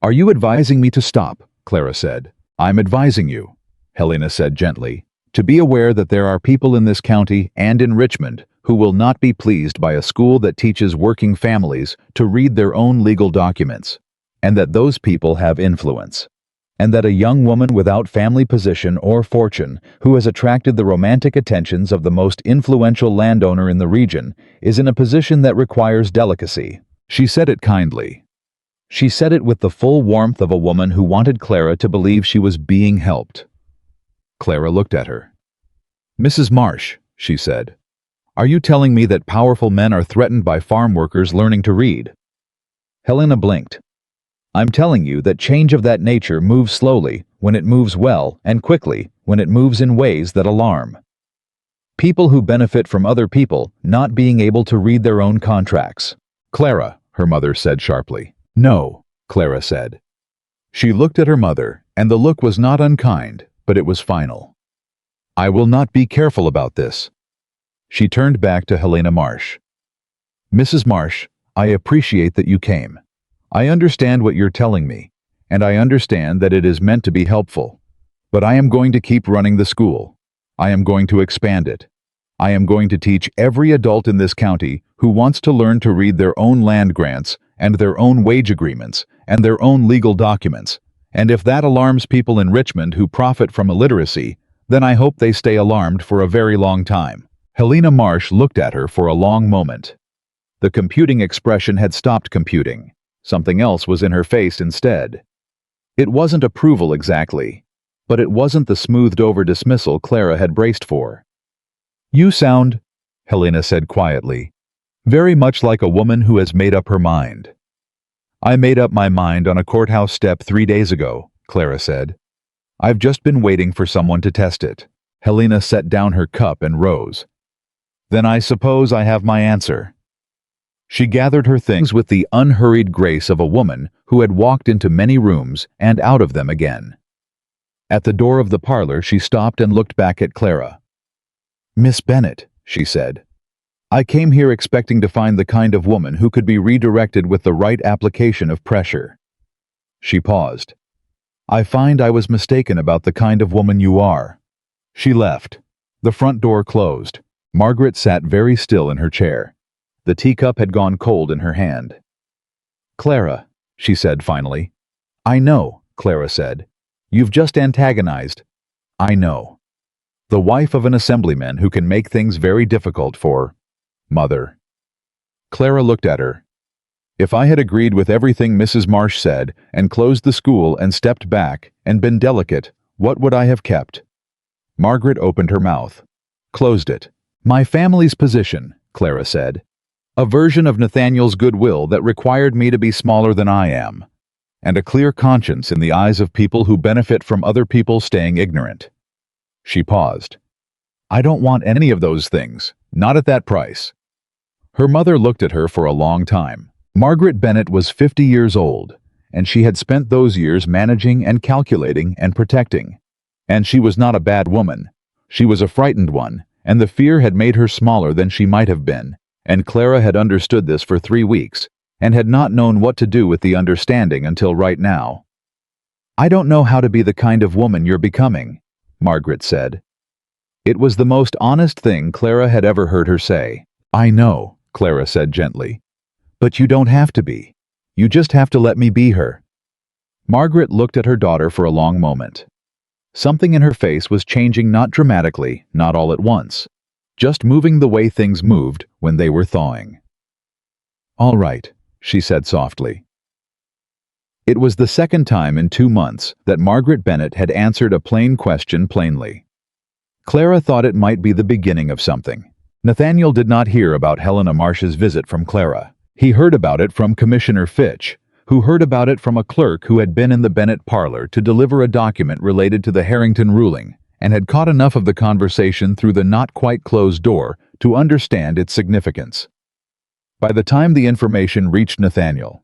"Are you advising me to stop?" Clara said. "I'm advising you," Helena said gently, "to be aware that there are people in this county and in Richmond who will not be pleased by a school that teaches working families to read their own legal documents, and that those people have influence, and that a young woman without family position or fortune who has attracted the romantic attentions of the most influential landowner in the region is in a position that requires delicacy." She said it kindly. She said it with the full warmth of a woman who wanted Clara to believe she was being helped. Clara looked at her. "Mrs. Marsh," she said, "are you telling me that powerful men are threatened by farm workers learning to read?" Helena blinked. "I'm telling you that change of that nature moves slowly when it moves well, and quickly when it moves in ways that alarm. People who benefit from other people not being able to read their own contracts." "Clara," her mother said sharply. "No," Clara said. She looked at her mother, and the look was not unkind, but it was final. "I will not be careful about this." She turned back to Helena Marsh. "Mrs. Marsh, I appreciate that you came. I understand what you're telling me, and I understand that it is meant to be helpful. But I am going to keep running the school. I am going to expand it. I am going to teach every adult in this county who wants to learn to read their own land grants and their own wage agreements and their own legal documents. And if that alarms people in Richmond who profit from illiteracy, then I hope they stay alarmed for a very long time." Helena Marsh looked at her for a long moment. The computing expression had stopped computing. Something else was in her face instead. It wasn't approval exactly, but it wasn't the smoothed-over dismissal Clara had braced for. "You sound," Helena said quietly, "very much like a woman who has made up her mind." "I made up my mind on a courthouse step 3 days ago," Clara said. "I've just been waiting for someone to test it." Helena set down her cup and rose. Then I suppose I have my answer. She gathered her things with the unhurried grace of a woman who had walked into many rooms and out of them again. At the door of the parlor, she stopped and looked back at Clara. "Miss Bennett," she said, "I came here expecting to find the kind of woman who could be redirected with the right application of pressure." She paused. "I find I was mistaken about the kind of woman you are." She left. The front door closed. Margaret sat very still in her chair. The teacup had gone cold in her hand. "Clara," she said finally. "I know," Clara said. "You've just antagonized." "I know. The wife of an assemblyman who can make things very difficult for Mother." Clara looked at her. "If I had agreed with everything Mrs. Marsh said and closed the school and stepped back and been delicate, what would I have kept?" Margaret opened her mouth. Closed it. "My family's position," Clara said. "A version of Nathaniel's goodwill that required me to be smaller than I am. And a clear conscience in the eyes of people who benefit from other people staying ignorant." She paused. "I don't want any of those things, not at that price." Her mother looked at her for a long time. Margaret Bennett was 50 years old, and she had spent those years managing and calculating and protecting. And she was not a bad woman. She was a frightened one, and the fear had made her smaller than she might have been, and Clara had understood this for 3 weeks, and had not known what to do with the understanding until right now. "I don't know how to be the kind of woman you're becoming," Margaret said. It was the most honest thing Clara had ever heard her say. "I know," Clara said gently. "But you don't have to be. You just have to let me be her." Margaret looked at her daughter for a long moment. Something in her face was changing, not dramatically, not all at once, just moving the way things moved when they were thawing. "All right," she said softly. It was the second time in 2 months that Margaret Bennett had answered a plain question plainly. Clara thought it might be the beginning of something. Nathaniel did not hear about Helena Marsh's visit from Clara. He heard about it from Commissioner Fitch, who heard about it from a clerk who had been in the Bennett parlor to deliver a document related to the Harrington ruling, and had caught enough of the conversation through the not-quite-closed door to understand its significance. By the time the information reached Nathaniel,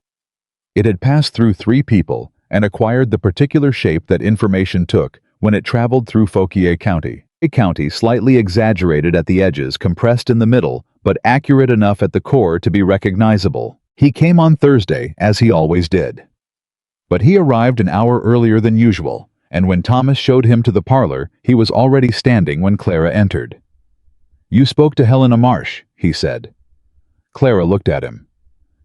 it had passed through 3 people and acquired the particular shape that information took when it traveled through Fauquier County. A county slightly exaggerated at the edges, compressed in the middle, but accurate enough at the core to be recognizable. He came on Thursday, as he always did. But he arrived an hour earlier than usual, and when Thomas showed him to the parlor, he was already standing when Clara entered. "You spoke to Helena Marsh," he said. Clara looked at him.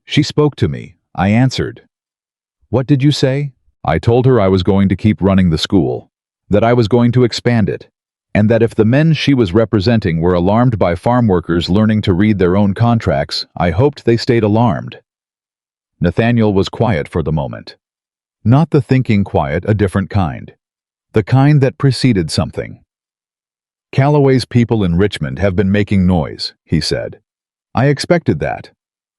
"She spoke to me," I answered. "What did you say?" "I told her I was going to keep running the school, that I was going to expand it, and that if the men she was representing were alarmed by farm workers learning to read their own contracts, I hoped they stayed alarmed." Nathaniel was quiet for the moment. Not the thinking quiet, a different kind. The kind that preceded something. "Calloway's people in Richmond have been making noise," he said. "I expected that.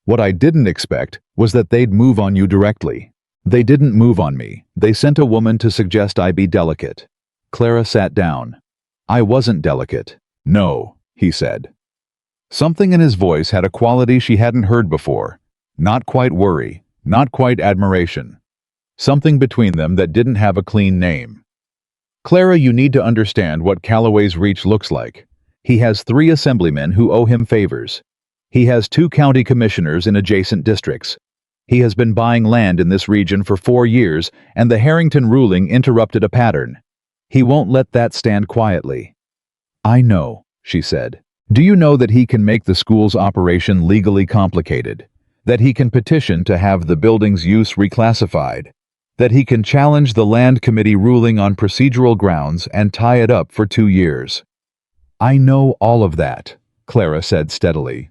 What I didn't expect was that they'd move on you directly. They didn't move on me. They sent a woman to suggest I be delicate." Clara sat down. "I wasn't delicate." "No," he said. Something in his voice had a quality she hadn't heard before. Not quite worry, not quite admiration. Something between them that didn't have a clean name. "Clara, you need to understand what Calloway's reach looks like. He has 3 assemblymen who owe him favors. He has 2 county commissioners in adjacent districts. He has been buying land in this region for 4 years, and the Harrington ruling interrupted a pattern. He won't let that stand quietly." "I know," she said. "Do you know that he can make the school's operation legally complicated? That he can petition to have the building's use reclassified? That he can challenge the land committee ruling on procedural grounds and tie it up for 2 years?" "I know all of that," Clara said steadily.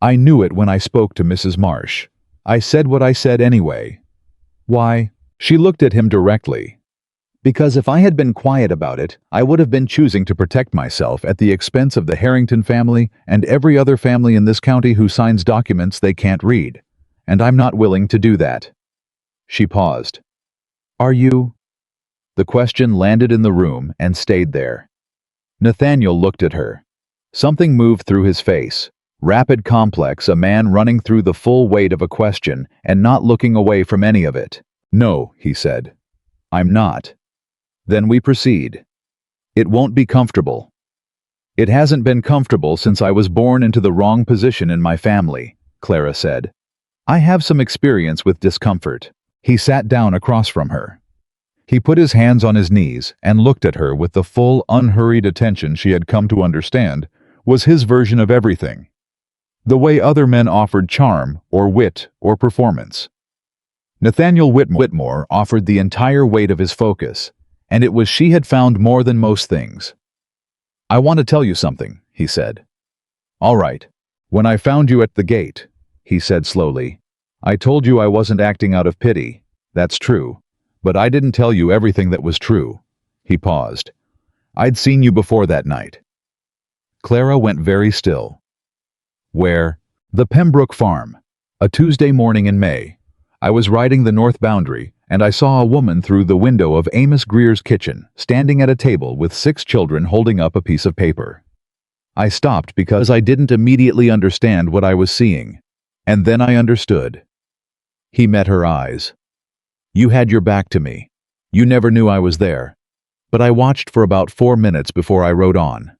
"I knew it when I spoke to Mrs. Marsh. I said what I said anyway." "Why?" She looked at him directly. "Because if I had been quiet about it, I would have been choosing to protect myself at the expense of the Harrington family and every other family in this county who signs documents they can't read. And I'm not willing to do that." She paused. "Are you?" The question landed in the room and stayed there. Nathaniel looked at her. Something moved through his face. Rapid, complex, a man running through the full weight of a question and not looking away from any of it. "No," he said. "I'm not." "Then we proceed." "It won't be comfortable." "It hasn't been comfortable since I was born into the wrong position in my family," Clara said. "I have some experience with discomfort." He sat down across from her. He put his hands on his knees and looked at her with the full, unhurried attention she had come to understand was his version of everything. The way other men offered charm, or wit, or performance. Nathaniel Whitmore offered the entire weight of his focus, and it was she had found more than most things. "I want to tell you something," he said. "All right. When I found you at the gate," he said slowly, "I told you I wasn't acting out of pity. That's true. But I didn't tell you everything that was true." He paused. "I'd seen you before that night." Clara went very still. "Where?" "The Pembroke farm. A Tuesday morning in May. I was riding the north boundary, and I saw a woman through the window of Amos Greer's kitchen, standing at a table with 6 children holding up a piece of paper. I stopped because I didn't immediately understand what I was seeing. And then I understood." He met her eyes. "You had your back to me. You never knew I was there. But I watched for about 4 minutes before I rode on."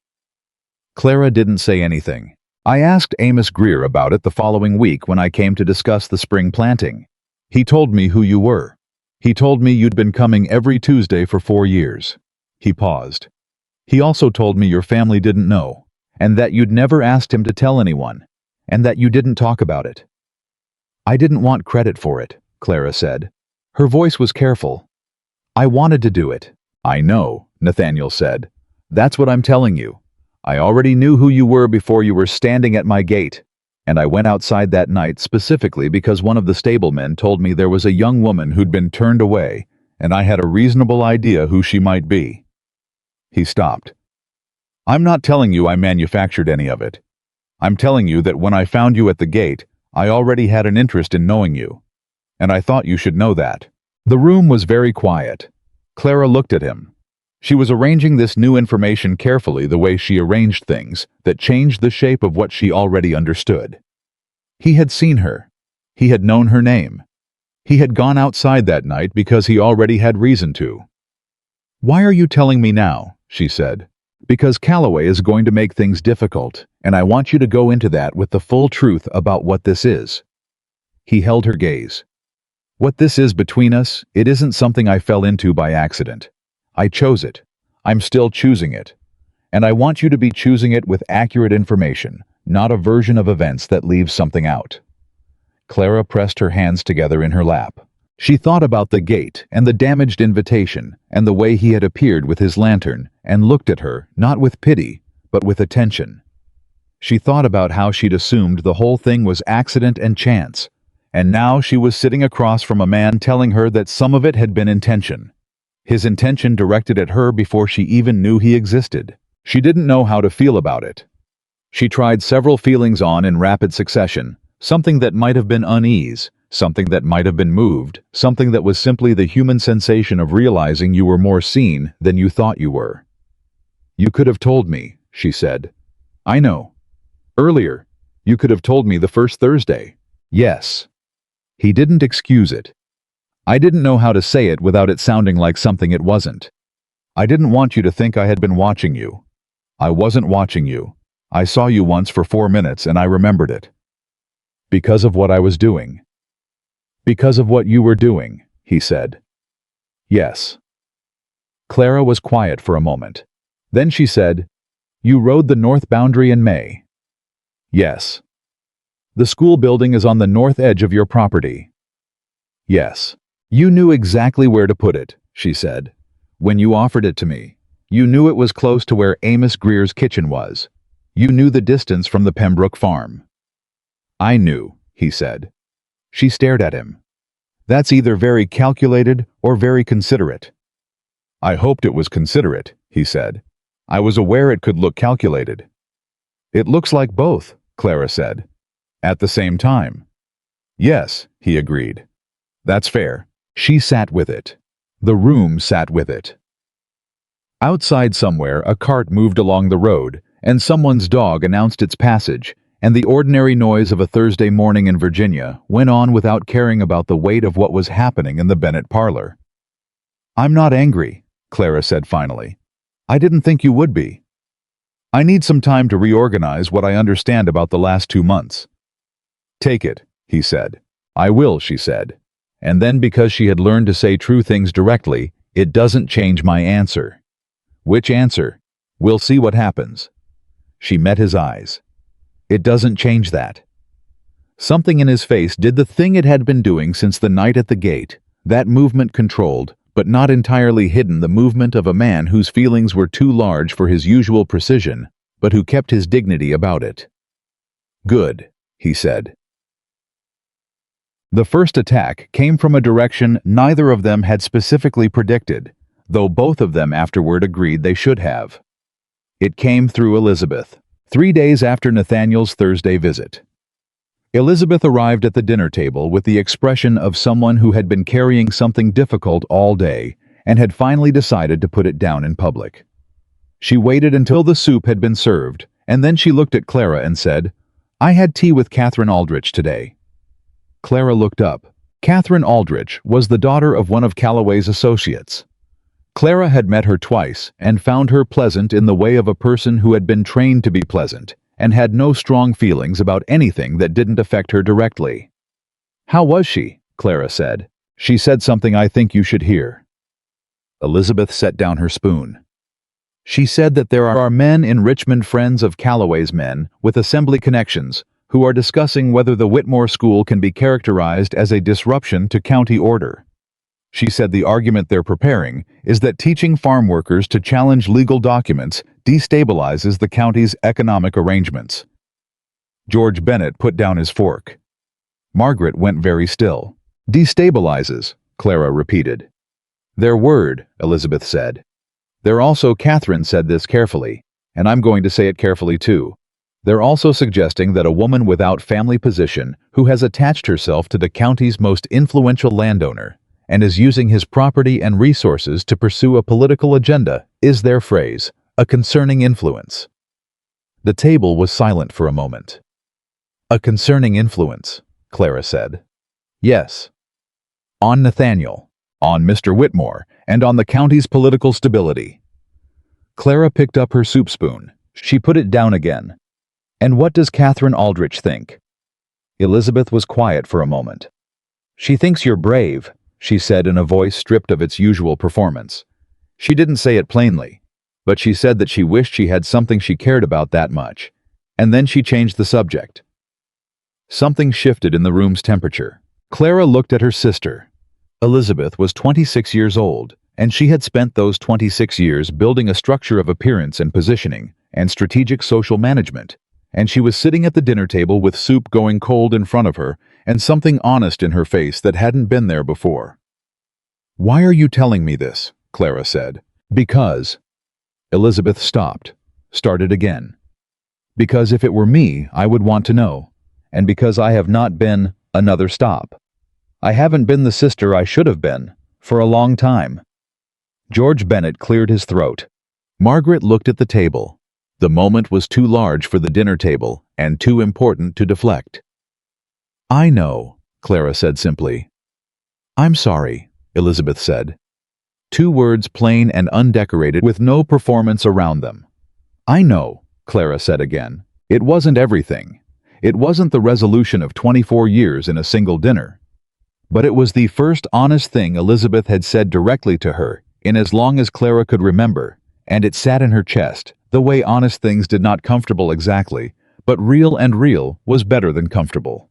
Clara didn't say anything. "I asked Amos Greer about it the following week when I came to discuss the spring planting. He told me who you were. He told me you'd been coming every Tuesday for 4 years. He paused. "He also told me your family didn't know, and that you'd never asked him to tell anyone, and that you didn't talk about it." "I didn't want credit for it," Clara said. Her voice was careful. "I wanted to do it." "I know," Nathaniel said. "That's what I'm telling you. I already knew who you were before you were standing at my gate, and I went outside that night specifically because one of the stablemen told me there was a young woman who'd been turned away, and I had a reasonable idea who she might be." He stopped. "I'm not telling you I manufactured any of it. I'm telling you that when I found you at the gate, I already had an interest in knowing you. And I thought you should know that." The room was very quiet. Clara looked at him. She was arranging this new information carefully the way she arranged things that changed the shape of what she already understood. He had seen her. He had known her name. He had gone outside that night because he already had reason to. "Why are you telling me now?" she said. "Because Calloway is going to make things difficult, and I want you to go into that with the full truth about what this is." He held her gaze. "What this is between us, it isn't something I fell into by accident. I chose it. I'm still choosing it. And I want you to be choosing it with accurate information, not a version of events that leaves something out." Clara pressed her hands together in her lap. She thought about the gate and the damaged invitation and the way he had appeared with his lantern and looked at her, not with pity, but with attention. She thought about how she'd assumed the whole thing was accident and chance, and now she was sitting across from a man telling her that some of it had been intention. His intention directed at her before she even knew he existed. She didn't know how to feel about it. She tried several feelings on in rapid succession, something that might have been unease, something that might have been moved, something that was simply the human sensation of realizing you were more seen than you thought you were. "You could have told me," she said. "I know. Earlier, you could have told me the first Thursday." "Yes." He didn't excuse it. "I didn't know how to say it without it sounding like something it wasn't. I didn't want you to think I had been watching you. I wasn't watching you. I saw you once for 4 minutes and I remembered it. Because of what I was doing." "Because of what you were doing," he said. "Yes." Clara was quiet for a moment. Then she said, "You rode the north boundary in May." "Yes." "The school building is on the north edge of your property." "Yes." "You knew exactly where to put it," she said. "When you offered it to me, you knew it was close to where Amos Greer's kitchen was. You knew the distance from the Pembroke farm." "I knew," he said. She stared at him. "That's either very calculated or very considerate." "I hoped it was considerate," he said. "I was aware it could look calculated." "It looks like both," Clara said. "At the same time." "Yes," he agreed. "That's fair." She sat with it. The room sat with it. Outside somewhere, a cart moved along the road, and someone's dog announced its passage, and the ordinary noise of a Thursday morning in Virginia went on without caring about the weight of what was happening in the Bennett parlor. "I'm not angry," Clara said finally. "I didn't think you would be. I need some time to reorganize what I understand about the last 2 months." "Take it," he said. "I will," she said. And then, because she had learned to say true things directly, "It doesn't change my answer." "Which answer?" "We'll see what happens." She met his eyes. "It doesn't change that." Something in his face did the thing it had been doing since the night at the gate. That movement controlled, but not entirely hidden, the movement of a man whose feelings were too large for his usual precision, but who kept his dignity about it. "Good," he said. The first attack came from a direction neither of them had specifically predicted, though both of them afterward agreed they should have. It came through Elizabeth, 3 days after Nathaniel's Thursday visit. Elizabeth arrived at the dinner table with the expression of someone who had been carrying something difficult all day and had finally decided to put it down in public. She waited until the soup had been served, and then she looked at Clara and said, "I had tea with Catherine Aldrich today." Clara looked up. Catherine Aldrich was the daughter of one of Calloway's associates. Clara had met her twice and found her pleasant in the way of a person who had been trained to be pleasant and had no strong feelings about anything that didn't affect her directly. "How was she?" Clara said. "She said something I think you should hear." Elizabeth set down her spoon. "She said that there are men in Richmond, friends of Calloway's men with assembly connections, who are discussing whether the Whitmore School can be characterized as a disruption to county order. She said the argument they're preparing is that teaching farm workers to challenge legal documents destabilizes the county's economic arrangements." George Bennett put down his fork. Margaret went very still. "Destabilizes," Clara repeated. "Their word," Elizabeth said. "They're also," Catherine said this carefully, "and I'm going to say it carefully too. They're also suggesting that a woman without family position who has attached herself to the county's most influential landowner and is using his property and resources to pursue a political agenda is, their phrase, a concerning influence." The table was silent for a moment. "A concerning influence," Clara said. "Yes. On Nathaniel, on Mr. Whitmore, and on the county's political stability." Clara picked up her soup spoon. She put it down again. "And what does Catherine Aldrich think?" Elizabeth was quiet for a moment. "She thinks you're brave," she said in a voice stripped of its usual performance. She didn't say it plainly, but she said that she wished she had something she cared about that much. And then she changed the subject. Something shifted in the room's temperature. Clara looked at her sister. Elizabeth was 26 years old, and she had spent those 26 years building a structure of appearance and positioning and strategic social management. And she was sitting at the dinner table with soup going cold in front of her and something honest in her face that hadn't been there before. "Why are you telling me this?" Clara said. "Because—" Elizabeth stopped, started again. "Because if it were me, I would want to know. And because I have not been—" Another stop. "I haven't been the sister I should have been, for a long time." George Bennett cleared his throat. Margaret looked at the table. The moment was too large for the dinner table and too important to deflect. "I know," Clara said simply. "I'm sorry," Elizabeth said. 2 words plain and undecorated with no performance around them. "I know," Clara said again. "It wasn't everything. It wasn't the resolution of 24 years in a single dinner. But it was the first honest thing Elizabeth had said directly to her in as long as Clara could remember, and it sat in her chest, the way honest things did not comfortable exactly, but real, and real was better than comfortable.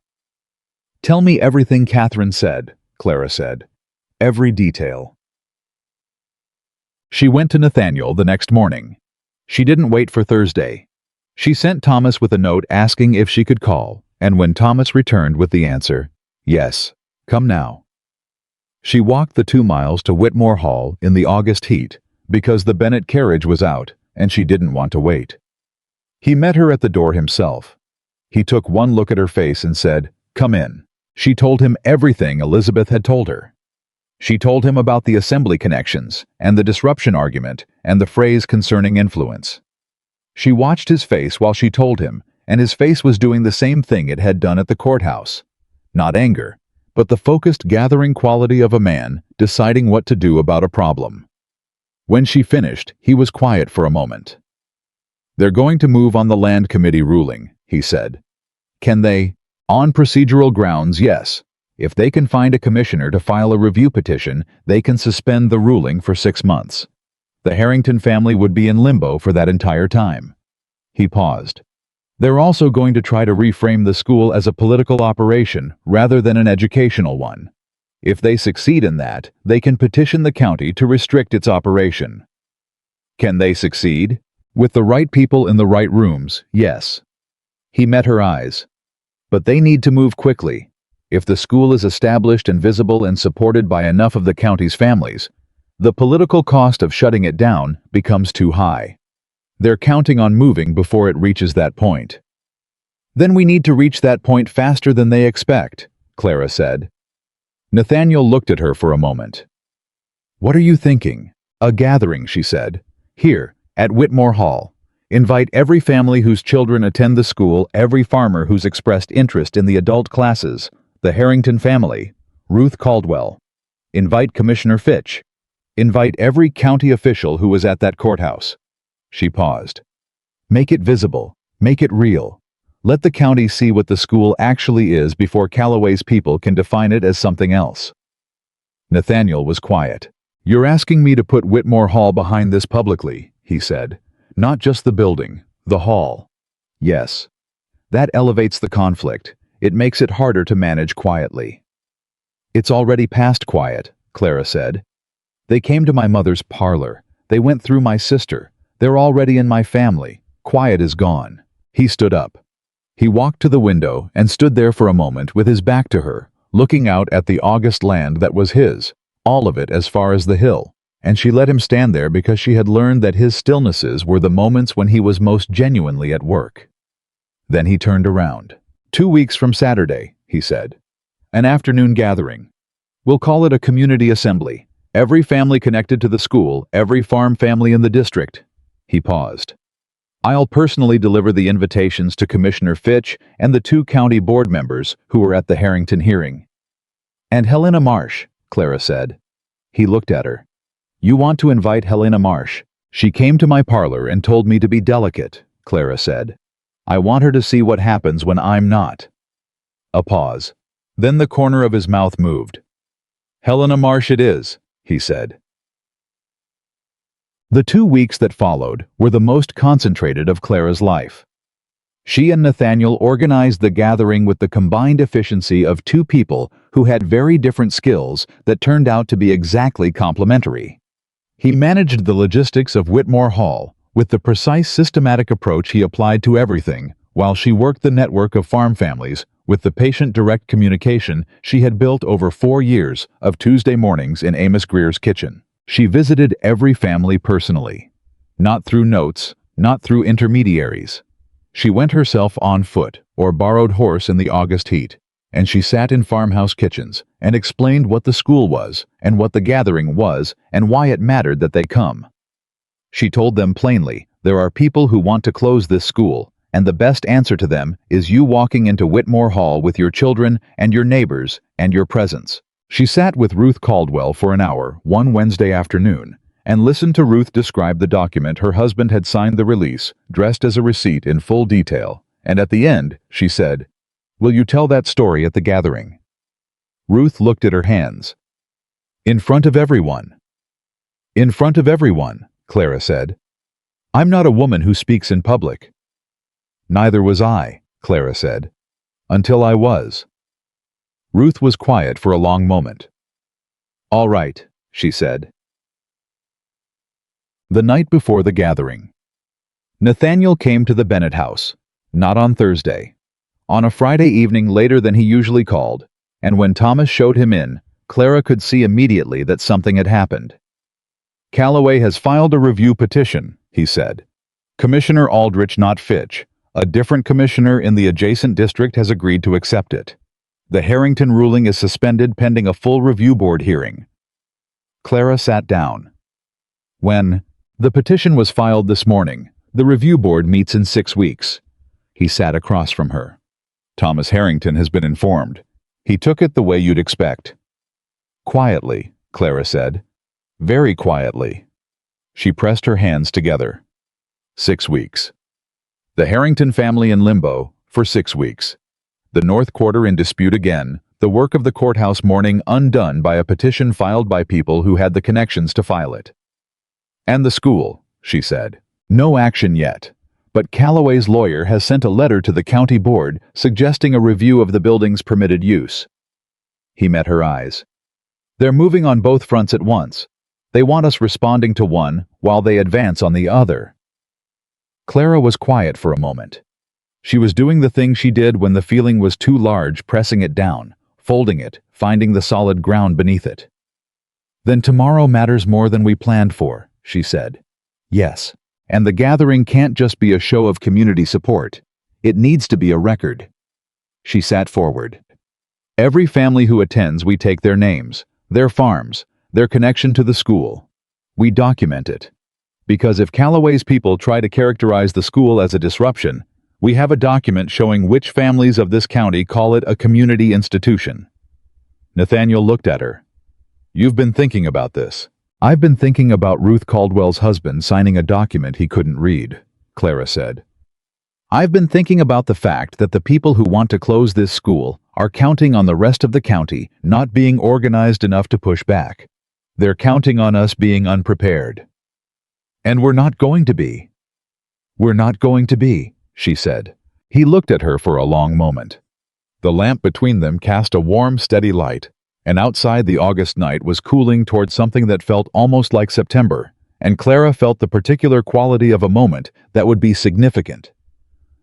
"Tell me everything Catherine said," Clara said. "Every detail." She went to Nathaniel the next morning. She didn't wait for Thursday. She sent Thomas with a note asking if she could call, and when Thomas returned with the answer, "Yes, come now," she walked the 2 miles to Whitmore Hall in the August heat, because the Bennett carriage was out, and she didn't want to wait. He met her at the door himself. He took one look at her face and said, "Come in." She told him everything Elizabeth had told her. She told him about the assembly connections, and the disruption argument, and the phrase concerning influence. She watched his face while she told him, and his face was doing the same thing it had done at the courthouse. Not anger, but the focused, gathering quality of a man deciding what to do about a problem. When she finished, he was quiet for a moment. "They're going to move on the land committee ruling," he said. "Can they?" "On procedural grounds, yes. If they can find a commissioner to file a review petition, they can suspend the ruling for 6 months. The Harrington family would be in limbo for that entire time." He paused. "They're also going to try to reframe the school as a political operation rather than an educational one. If they succeed in that, they can petition the county to restrict its operation." "Can they succeed?" "With the right people in the right rooms, yes." He met her eyes. "But they need to move quickly. If the school is established and visible and supported by enough of the county's families, the political cost of shutting it down becomes too high. They're counting on moving before it reaches that point." "Then we need to reach that point faster than they expect," Clara said. Nathaniel looked at her for a moment. "What are you thinking?" "A gathering," she said. "Here, at Whitmore Hall. Invite every family whose children attend the school, every farmer who's expressed interest in the adult classes, the Harrington family, Ruth Caldwell. Invite Commissioner Fitch. Invite every county official who was at that courthouse." She paused. "Make it visible. Make it real. Let the county see what the school actually is before Callaway's people can define it as something else." Nathaniel was quiet. "You're asking me to put Whitmore Hall behind this publicly," he said. "Not just the building, the hall." "Yes. That elevates the conflict. It makes it harder to manage quietly." "It's already past quiet," Clara said. "They came to my mother's parlor. They went through my sister. They're already in my family. Quiet is gone." He stood up. He walked to the window and stood there for a moment with his back to her, looking out at the august land that was his, all of it as far as the hill, and she let him stand there because she had learned that his stillnesses were the moments when he was most genuinely at work. Then he turned around. "2 weeks from Saturday," he said. "An afternoon gathering. We'll call it a community assembly. Every family connected to the school, every farm family in the district." He paused. "I'll personally deliver the invitations to Commissioner Fitch and the 2 county board members who were at the Harrington hearing." "And Helena Marsh," Clara said. He looked at her. "You want to invite Helena Marsh? She came to my parlor and told me to be delicate," Clara said. "I want her to see what happens when I'm not." A pause. Then the corner of his mouth moved. "Helena Marsh it is," he said. The 2 weeks that followed were the most concentrated of Clara's life. She and Nathaniel organized the gathering with the combined efficiency of 2 people who had very different skills that turned out to be exactly complementary. He managed the logistics of Whitmore Hall with the precise systematic approach he applied to everything, while she worked the network of farm families with the patient direct communication she had built over 4 years of Tuesday mornings in Amos Greer's kitchen. She visited every family personally, not through notes, not through intermediaries. She went herself on foot or borrowed horse in the August heat, and she sat in farmhouse kitchens and explained what the school was and what the gathering was and why it mattered that they come. She told them plainly, there are people who want to close this school, and the best answer to them is you walking into Whitmore Hall with your children and your neighbors and your presence. She sat with Ruth Caldwell for an hour one Wednesday afternoon and listened to Ruth describe the document her husband had signed the release, dressed as a receipt in full detail, and at the end, she said, "Will you tell that story at the gathering?" Ruth looked at her hands. "In front of everyone." "In front of everyone," Clara said. "I'm not a woman who speaks in public." "Neither was I," Clara said. "Until I was." Ruth was quiet for a long moment. "All right," she said. The night before the gathering. Nathaniel came to the Bennett house, not on Thursday, on a Friday evening later than he usually called, and when Thomas showed him in, Clara could see immediately that something had happened. "Callaway has filed a review petition," he said. "Commissioner Aldrich, not Fitch, a different commissioner in the adjacent district, has agreed to accept it. The Harrington ruling is suspended pending a full review board hearing." Clara sat down. "When the petition was filed this morning, The review board meets in 6 weeks. He sat across from her. Thomas Harrington has been informed. He took it the way you'd expect. Quietly, Clara said. Very quietly. She pressed her hands together. 6 weeks. The Harrington family in limbo for 6 weeks. The North Quarter in dispute again, the work of the courthouse mourning undone by a petition filed by people who had the connections to file it. And the school, she said. No action yet. But Calloway's lawyer has sent a letter to the county board suggesting a review of the building's permitted use. He met her eyes. They're moving on both fronts at once. They want us responding to one while they advance on the other. Clara was quiet for a moment. She was doing the thing she did when the feeling was too large, pressing it down, folding it, finding the solid ground beneath it. Then tomorrow matters more than we planned for, she said. Yes. And the gathering can't just be a show of community support. It needs to be a record. She sat forward. Every family who attends, we take their names, their farms, their connection to the school. We document it. Because if Calloway's people try to characterize the school as a disruption, we have a document showing which families of this county call it a community institution. Nathaniel looked at her. You've been thinking about this. I've been thinking about Ruth Caldwell's husband signing a document he couldn't read, Clara said. I've been thinking about the fact that the people who want to close this school are counting on the rest of the county not being organized enough to push back. They're counting on us being unprepared. And we're not going to be. We're not going to be, she said. He looked at her for a long moment. The lamp between them cast a warm, steady light, and outside the August night was cooling toward something that felt almost like September, and Clara felt the particular quality of a moment that would be significant.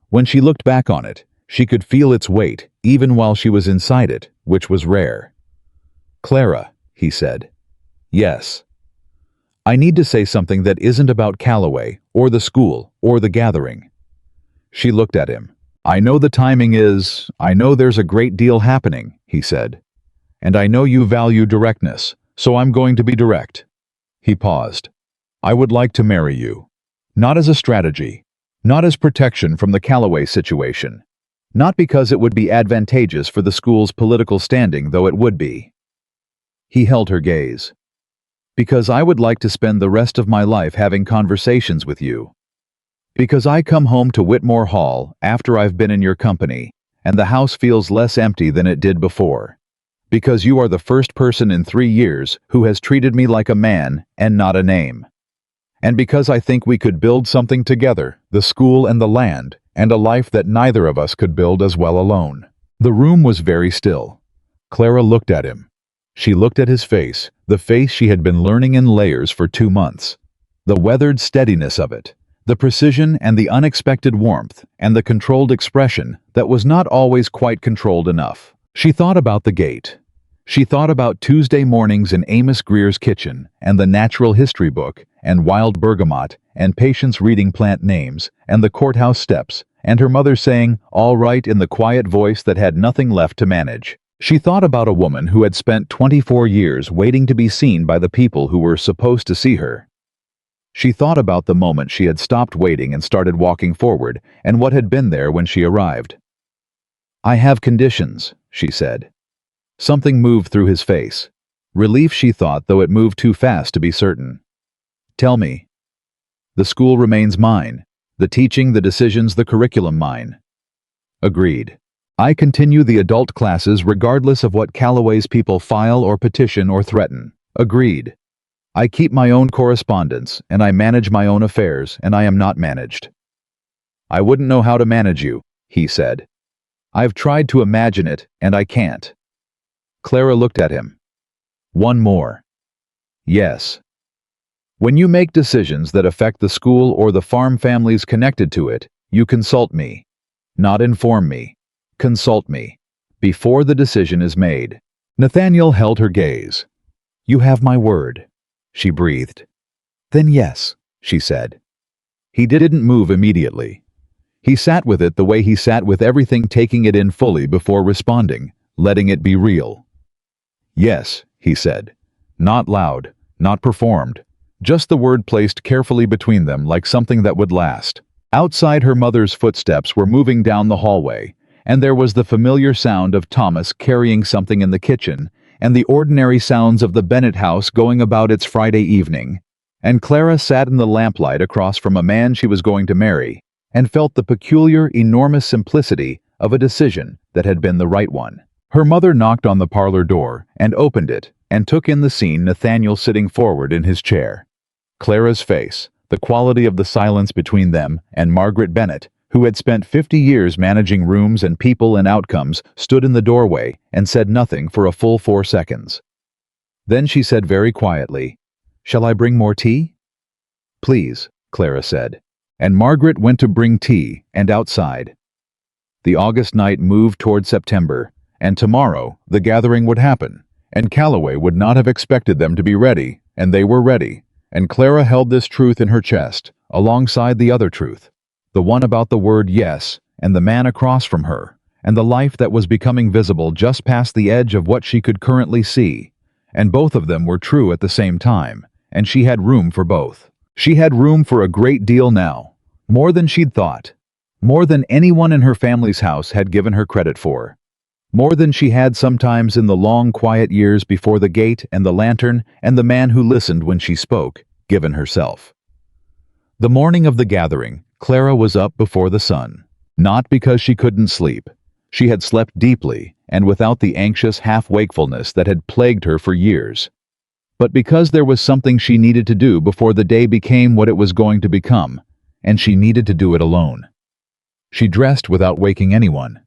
When she looked back on it, she could feel its weight, even while she was inside it, which was rare. Clara, he said. Yes. I need to say something that isn't about Calloway, or the school, or the gathering. She looked at him. I know the timing is, I know there's a great deal happening, he said. And I know you value directness, so I'm going to be direct. He paused. I would like to marry you. Not as a strategy. Not as protection from the Calloway situation. Not because it would be advantageous for the school's political standing, though it would be. He held her gaze. Because I would like to spend the rest of my life having conversations with you. Because I come home to Whitmore Hall after I've been in your company, and the house feels less empty than it did before. Because you are the first person in 3 years who has treated me like a man and not a name. And because I think we could build something together, the school and the land, and a life that neither of us could build as well alone. The room was very still. Clara looked at him. She looked at his face, the face she had been learning in layers for 2 months. The weathered steadiness of it, the precision and the unexpected warmth, and the controlled expression that was not always quite controlled enough. She thought about the gate. She thought about Tuesday mornings in Amos Greer's kitchen, and the natural history book, and wild bergamot, and Patience reading plant names, and the courthouse steps, and her mother saying, "All right," in the quiet voice that had nothing left to manage. She thought about a woman who had spent 24 years waiting to be seen by the people who were supposed to see her. She thought about the moment she had stopped waiting and started walking forward, and what had been there when she arrived. I have conditions, she said. Something moved through his face. Relief, she thought, though it moved too fast to be certain. Tell me. The school remains mine. The teaching, the decisions, the curriculum mine. Agreed. I continue the adult classes regardless of what Calloway's people file or petition or threaten. Agreed. I keep my own correspondence, and I manage my own affairs, and I am not managed. I wouldn't know how to manage you, he said. I've tried to imagine it, and I can't. Clara looked at him. One more. Yes. When you make decisions that affect the school or the farm families connected to it, you consult me. Not inform me. Consult me. Before the decision is made. Nathaniel held her gaze. You have my word, she breathed. Then yes, she said. He didn't move immediately. He sat with it the way he sat with everything, taking it in fully before responding, letting it be real. Yes, he said. Not loud, not performed. just the word placed carefully between them like something that would last. Outside, her mother's footsteps were moving down the hallway, and there was the familiar sound of Thomas carrying something in the kitchen, and the ordinary sounds of the Bennett house going about its Friday evening. And Clara sat in the lamplight across from a man she was going to marry, and felt the peculiar, enormous simplicity of a decision that had been the right one. Her mother knocked on the parlor door, and opened it, and took in the scene Nathaniel sitting forward in his chair. Clara's face, the quality of the silence between them and Margaret Bennett, who had spent 50 years managing rooms and people and outcomes, stood in the doorway and said nothing for a full 4 seconds. Then she said very quietly, "Shall I bring more tea?" "Please," Clara said. And Margaret went to bring tea, and outside. The August night moved toward September, and tomorrow the gathering would happen, and Calloway would not have expected them to be ready, and they were ready, and Clara held this truth in her chest, alongside the other truth, the one about the word yes, and the man across from her, and the life that was becoming visible just past the edge of what she could currently see, and both of them were true at the same time, and she had room for both. She had room for a great deal now, more than she'd thought, more than anyone in her family's house had given her credit for, more than she had sometimes in the long, quiet years before the gate and the lantern and the man who listened when she spoke, given herself. The morning of the gathering, Clara was up before the sun, not because she couldn't sleep. She had slept deeply and without the anxious half-wakefulness that had plagued her for years, but because there was something she needed to do before the day became what it was going to become, and she needed to do it alone. She dressed without waking anyone.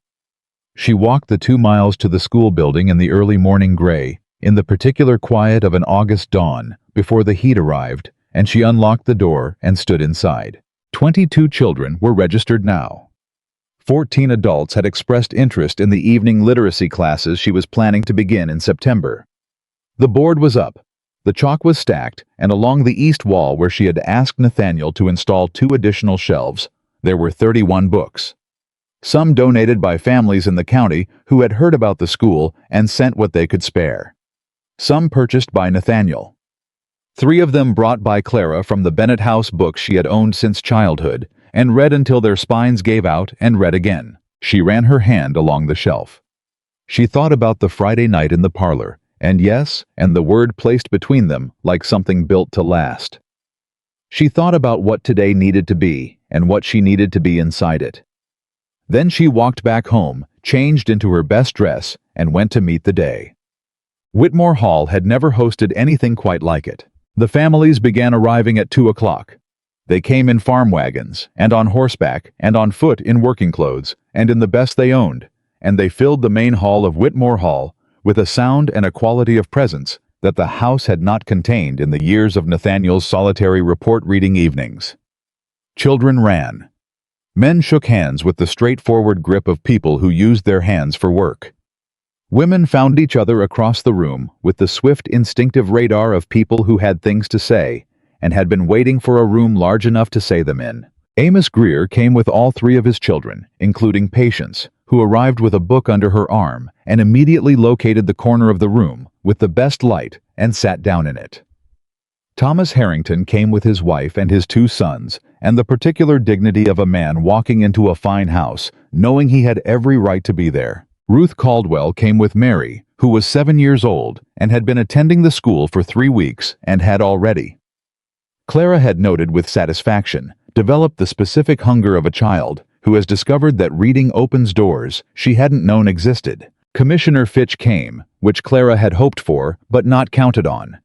She walked the 2 miles to the school building in the early morning gray, in the particular quiet of an August dawn, before the heat arrived, and she unlocked the door and stood inside. 22 children were registered now. 14 adults had expressed interest in the evening literacy classes she was planning to begin in September. The board was up, the chalk was stacked, and along the east wall where she had asked Nathaniel to install 2 additional shelves, there were 31 books. Some donated by families in the county who had heard about the school and sent what they could spare. Some purchased by Nathaniel. 3 of them brought by Clara from the Bennett House books she had owned since childhood, and read until their spines gave out and read again. She ran her hand along the shelf. She thought about the Friday night in the parlor, and yes, and the word placed between them like something built to last. She thought about what today needed to be, and what she needed to be inside it. Then she walked back home, changed into her best dress, and went to meet the day. Whitmore Hall had never hosted anything quite like it. The families began arriving at 2 o'clock. They came in farm wagons, and on horseback, and on foot in working clothes, and in the best they owned, and they filled the main hall of Whitmore Hall with a sound and a quality of presence that the house had not contained in the years of Nathaniel's solitary report-reading evenings. Children ran. Men shook hands with the straightforward grip of people who used their hands for work. Women found each other across the room with the swift, instinctive radar of people who had things to say and had been waiting for a room large enough to say them in. Amos Greer came with all 3 of his children, including Patience, who arrived with a book under her arm and immediately located the corner of the room with the best light and sat down in it. Thomas Harrington came with his wife and his 2 sons, and the particular dignity of a man walking into a fine house, knowing he had every right to be there. Ruth Caldwell came with Mary, who was 7 years old and had been attending the school for 3 weeks and had already, Clara had noted with satisfaction, developed the specific hunger of a child who has discovered that reading opens doors she hadn't known existed. Commissioner Fitch came, which Clara had hoped for but not counted on.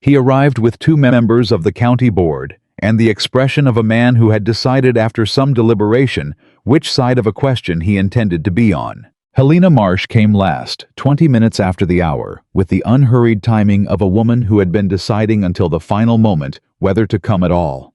He arrived with 2 members of the county board and the expression of a man who had decided after some deliberation which side of a question he intended to be on. Helena Marsh came last, 20 minutes after the hour, with the unhurried timing of a woman who had been deciding until the final moment whether to come at all.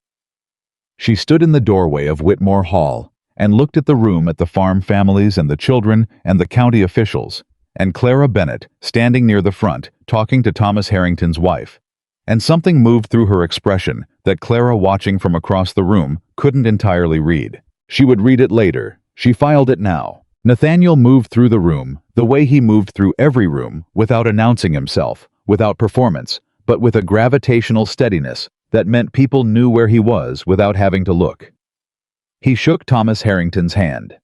She stood in the doorway of Whitmore Hall and looked at the room, at the farm families and the children and the county officials, and Clara Bennett standing near the front talking to Thomas Harrington's wife. And something moved through her expression that Clara, watching from across the room, couldn't entirely read. She would read it later. She filed it now. Nathaniel moved through the room the way he moved through every room, without announcing himself, without performance, but with a gravitational steadiness that meant people knew where he was without having to look. He shook Thomas Harrington's hand.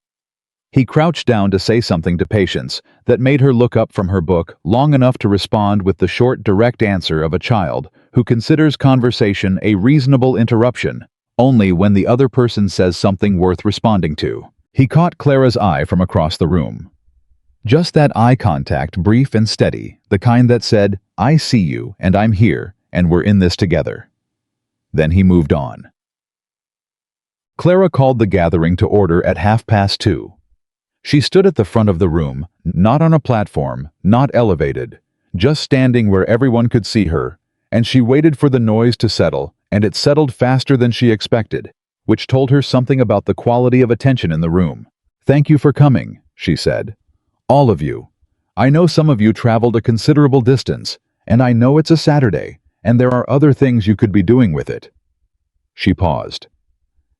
He crouched down to say something to Patience that made her look up from her book long enough to respond with the short, direct answer of a child who considers conversation a reasonable interruption only when the other person says something worth responding to. He caught Clara's eye from across the room. Just that eye contact, brief and steady, the kind that said, "I see you, and I'm here, and we're in this together." Then he moved on. Clara called the gathering to order at 2:30. She stood at the front of the room, not on a platform, not elevated, just standing where everyone could see her, and she waited for the noise to settle, and it settled faster than she expected, which told her something about the quality of attention in the room. "Thank you for coming," she said. "All of you. I know some of you traveled a considerable distance, and I know it's a Saturday, and there are other things you could be doing with it." She paused.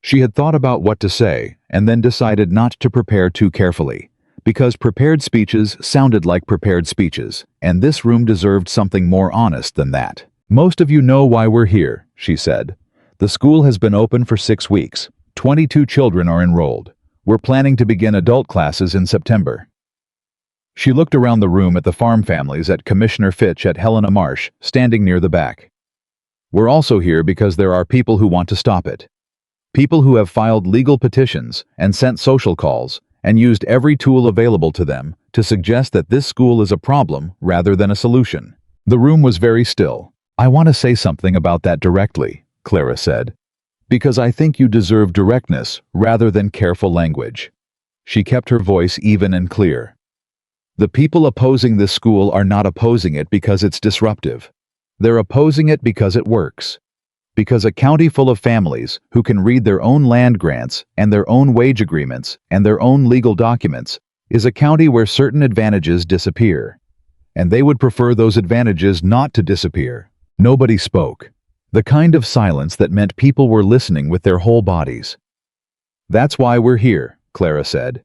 She had thought about what to say, and then decided not to prepare too carefully, because prepared speeches sounded like prepared speeches, and this room deserved something more honest than that. "Most of you know why we're here," she said. "The school has been open for 6 weeks. 22 children are enrolled. We're planning to begin adult classes in September." She looked around the room at the farm families, at Commissioner Fitch, at Helena Marsh, standing near the back. "We're also here because there are people who want to stop it. People who have filed legal petitions and sent social calls and used every tool available to them to suggest that this school is a problem rather than a solution." The room was very still. "I want to say something about that directly," Clara said, "because I think you deserve directness rather than careful language." She kept her voice even and clear. "The people opposing this school are not opposing it because it's disruptive. They're opposing it because it works. Because a county full of families who can read their own land grants and their own wage agreements and their own legal documents is a county where certain advantages disappear. And they would prefer those advantages not to disappear." Nobody spoke. The kind of silence that meant people were listening with their whole bodies. "That's why we're here," Clara said.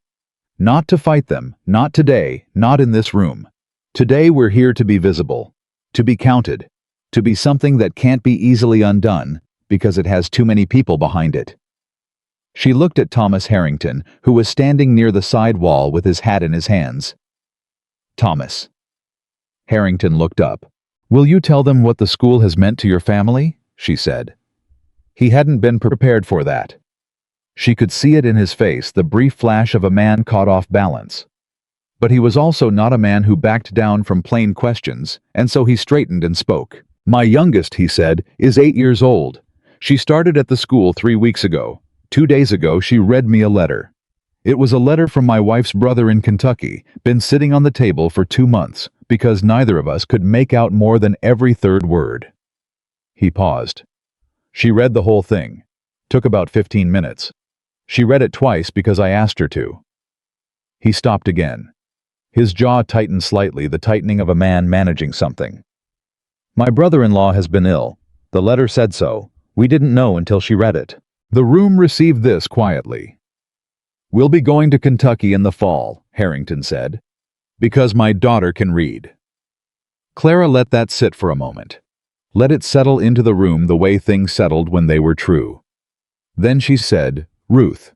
"Not to fight them, not today, not in this room. Today we're here to be visible, to be counted, to be something that can't be easily undone because it has too many people behind it." She looked at Thomas Harrington, who was standing near the side wall with his hat in his hands. "Thomas." Harrington looked up. "Will you tell them what the school has meant to your family?" she said. He hadn't been prepared for that. She could see it in his face, the brief flash of a man caught off balance. But he was also not a man who backed down from plain questions, and so he straightened and spoke. "My youngest," he said, "is 8 years old. She started at the school 3 weeks ago. 2 days ago she read me a letter. It was a letter from my wife's brother in Kentucky, been sitting on the table for 2 months, because neither of us could make out more than every third word." He paused. "She read the whole thing. Took about 15 minutes. She read it twice because I asked her to." He stopped again. His jaw tightened slightly, the tightening of a man managing something. "My brother-in-law has been ill. The letter said so. We didn't know until she read it." The room received this quietly. "We'll be going to Kentucky in the fall," Harrington said, "because my daughter can read." Clara let that sit for a moment. Let it settle into the room the way things settled when they were true. Then she said, "Ruth."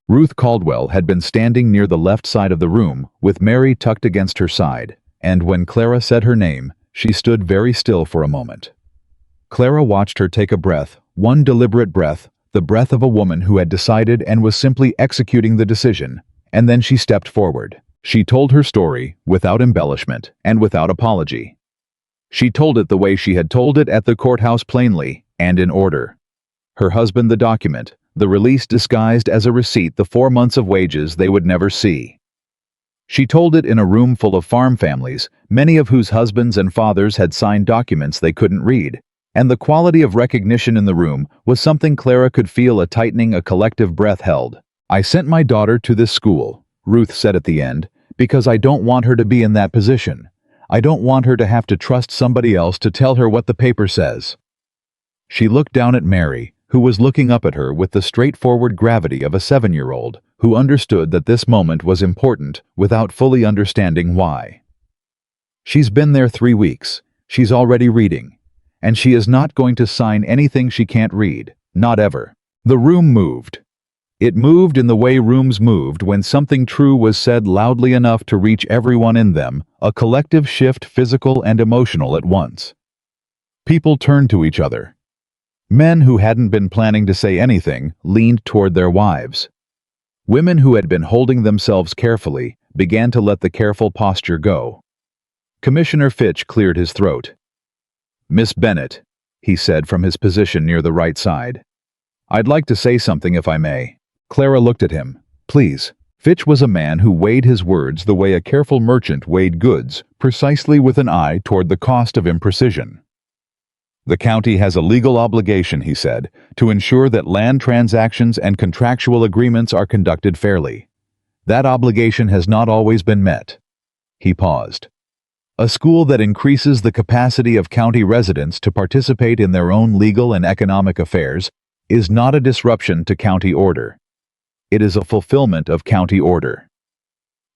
Ruth Caldwell had been standing near the left side of the room, with Mary tucked against her side, and when Clara said her name, she stood very still for a moment. Clara watched her take a breath, one deliberate breath, the breath of a woman who had decided and was simply executing the decision, and then she stepped forward. She told her story, without embellishment and without apology. She told it the way she had told it at the courthouse, plainly and in order. Her husband the document, the release disguised as a receipt, the 4 months of wages they would never see. She told it in a room full of farm families, many of whose husbands and fathers had signed documents they couldn't read, and the quality of recognition in the room was something Clara could feel, a tightening, a collective breath held. "I sent my daughter to this school," Ruth said at the end, "because I don't want her to be in that position. I don't want her to have to trust somebody else to tell her what the paper says." She looked down at Mary, who was looking up at her with the straightforward gravity of a 7-year-old, who understood that this moment was important without fully understanding why. "She's been there 3 weeks. She's already reading. and she is not going to sign anything she can't read, not ever. The room moved. It moved in the way rooms moved when something true was said loudly enough to reach everyone in them, a collective shift, physical and emotional at once. People turned to each other. Men who hadn't been planning to say anything leaned toward their wives. Women who had been holding themselves carefully began to let the careful posture go. Commissioner Fitch cleared his throat. "Miss Bennett," he said from his position near the right side. "I'd like to say something if I may." Clara looked at him. "Please." Fitch was a man who weighed his words the way a careful merchant weighed goods, precisely with an eye toward the cost of imprecision. "The county has a legal obligation," he said, "to ensure that land transactions and contractual agreements are conducted fairly. That obligation has not always been met." He paused. "A school that increases the capacity of county residents to participate in their own legal and economic affairs is not a disruption to county order. It is a fulfillment of county order."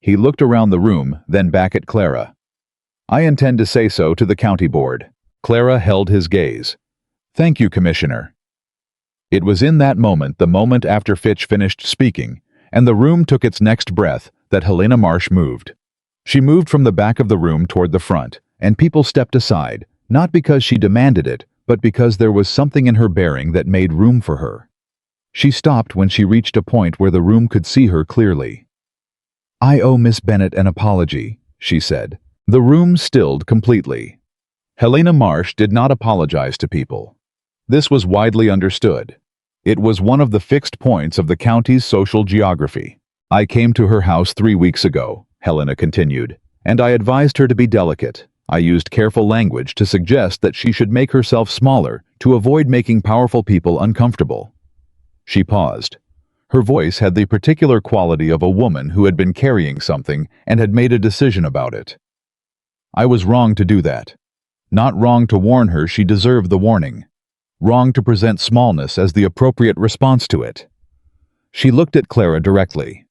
He looked around the room, then back at Clara. "I intend to say so to the county board." Clara held his gaze. "Thank you, Commissioner." It was in that moment, the moment after Fitch finished speaking, and the room took its next breath, that Helena Marsh moved. She moved from the back of the room toward the front, and people stepped aside, not because she demanded it, but because there was something in her bearing that made room for her. She stopped when she reached a point where the room could see her clearly. "I owe Miss Bennett an apology," she said. The room stilled completely. Helena Marsh did not apologize to people. This was widely understood. It was one of the fixed points of the county's social geography. "I came to her house 3 weeks ago," Helena continued, "and I advised her to be delicate. I used careful language to suggest that she should make herself smaller to avoid making powerful people uncomfortable." She paused. Her voice had the particular quality of a woman who had been carrying something and had made a decision about it. "I was wrong to do that. Not wrong to warn her she deserved the warning. Wrong to present smallness as the appropriate response to it." She looked at Clara directly.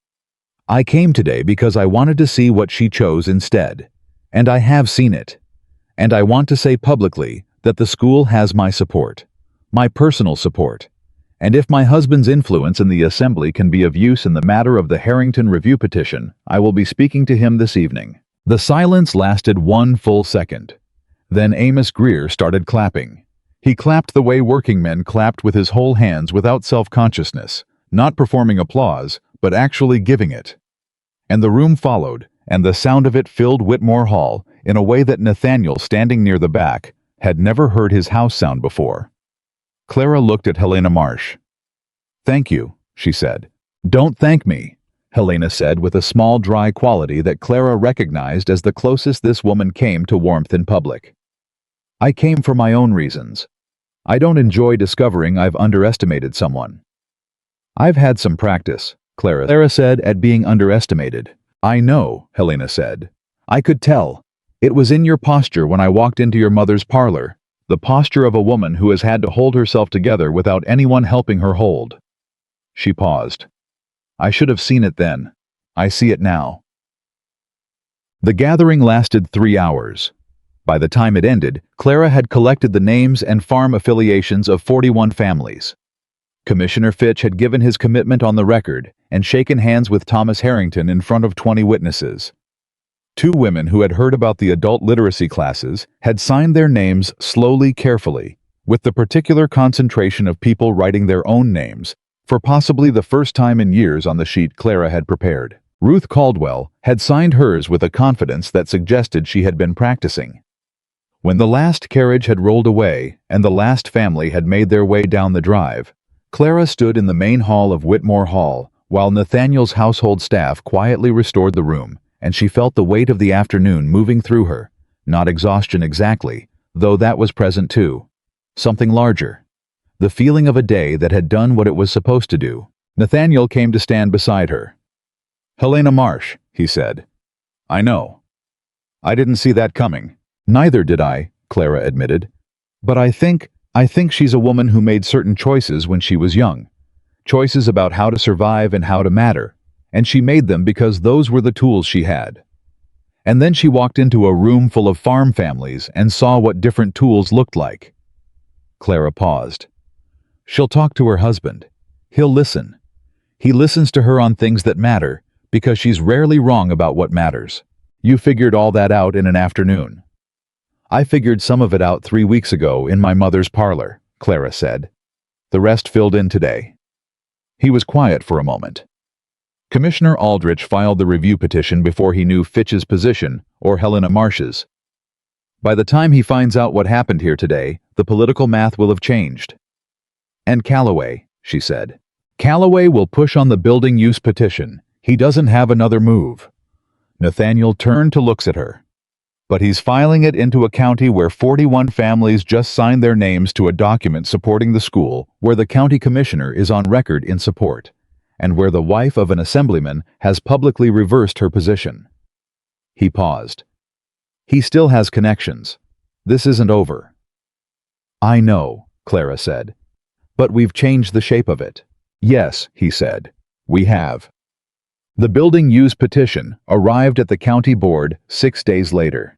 "I came today because I wanted to see what she chose instead. And I have seen it. And I want to say publicly that the school has my support. My personal support. And if my husband's influence in the assembly can be of use in the matter of the Harrington Review petition, I will be speaking to him this evening." The silence lasted 1 full second. Then Amos Greer started clapping. He clapped the way working men clapped, with his whole hands, without self-consciousness, not performing applause, but actually giving it. And the room followed, and the sound of it filled Whitmore Hall in a way that Nathaniel, standing near the back, had never heard his house sound before. Clara looked at Helena Marsh. "Thank you," she said. "Don't thank me," Helena said with a small dry quality that Clara recognized as the closest this woman came to warmth in public. "I came for my own reasons. I don't enjoy discovering I've underestimated someone." "I've had some practice," Clara said, "at being underestimated." "I know," Helena said. "I could tell. It was in your posture when I walked into your mother's parlor. The posture of a woman who has had to hold herself together without anyone helping her hold." She paused. "I should have seen it then. I see it now." The gathering lasted 3 hours. By the time it ended, Clara had collected the names and farm affiliations of 41 families. Commissioner Fitch had given his commitment on the record and shaken hands with Thomas Harrington in front of 20 witnesses. 2 women who had heard about the adult literacy classes had signed their names slowly, carefully, with the particular concentration of people writing their own names, for possibly the first time in years, on the sheet Clara had prepared. Ruth Caldwell had signed hers with a confidence that suggested she had been practicing. When the last carriage had rolled away and the last family had made their way down the drive, Clara stood in the main hall of Whitmore Hall while Nathaniel's household staff quietly restored the room, and she felt the weight of the afternoon moving through her, not exhaustion exactly, though that was present too. Something larger. The feeling of a day that had done what it was supposed to do. Nathaniel came to stand beside her. "Helena Marsh," he said. "I know. I didn't see that coming." "Neither did I," Clara admitted. "But I think she's a woman who made certain choices when she was young. Choices about how to survive and how to matter. And she made them because those were the tools she had. And then she walked into a room full of farm families and saw what different tools looked like. Clara paused. She'll talk to her husband. He'll listen. He listens to her on things that matter, because she's rarely wrong about what matters. You figured all that out in an afternoon. I figured some of it out 3 weeks ago in my mother's parlor, Clara said. The rest filled in today. He was quiet for a moment. Commissioner Aldrich filed the review petition before he knew Fitch's position or Helena Marsh's. By the time he finds out what happened here today, the political math will have changed. And Callaway, she said. Callaway will push on the building use petition. He doesn't have another move. Nathaniel turned to look at her. But he's filing it into a county where 41 families just signed their names to a document supporting the school, where the county commissioner is on record in support, and where the wife of an assemblyman has publicly reversed her position. He paused. He still has connections. This isn't over. I know, Clara said. But we've changed the shape of it. Yes, he said. We have. The building use petition arrived at the county board 6 days later.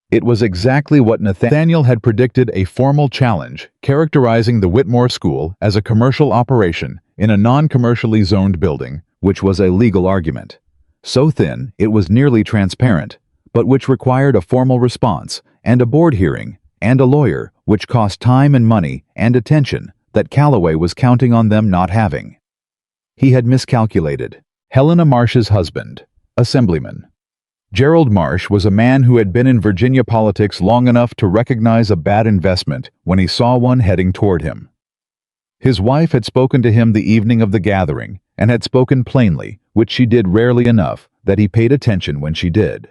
It was exactly what Nathaniel had predicted: a formal challenge characterizing the Whitmore School as a commercial operation in a non-commercially zoned building, which was a legal argument. So thin it was nearly transparent, but which required a formal response and a board hearing and a lawyer, which cost time and money and attention that Callaway was counting on them not having. He had miscalculated. Helena Marsh's husband, assemblyman. Gerald Marsh was a man who had been in Virginia politics long enough to recognize a bad investment when he saw one heading toward him. His wife had spoken to him the evening of the gathering and had spoken plainly, which she did rarely enough that he paid attention when she did.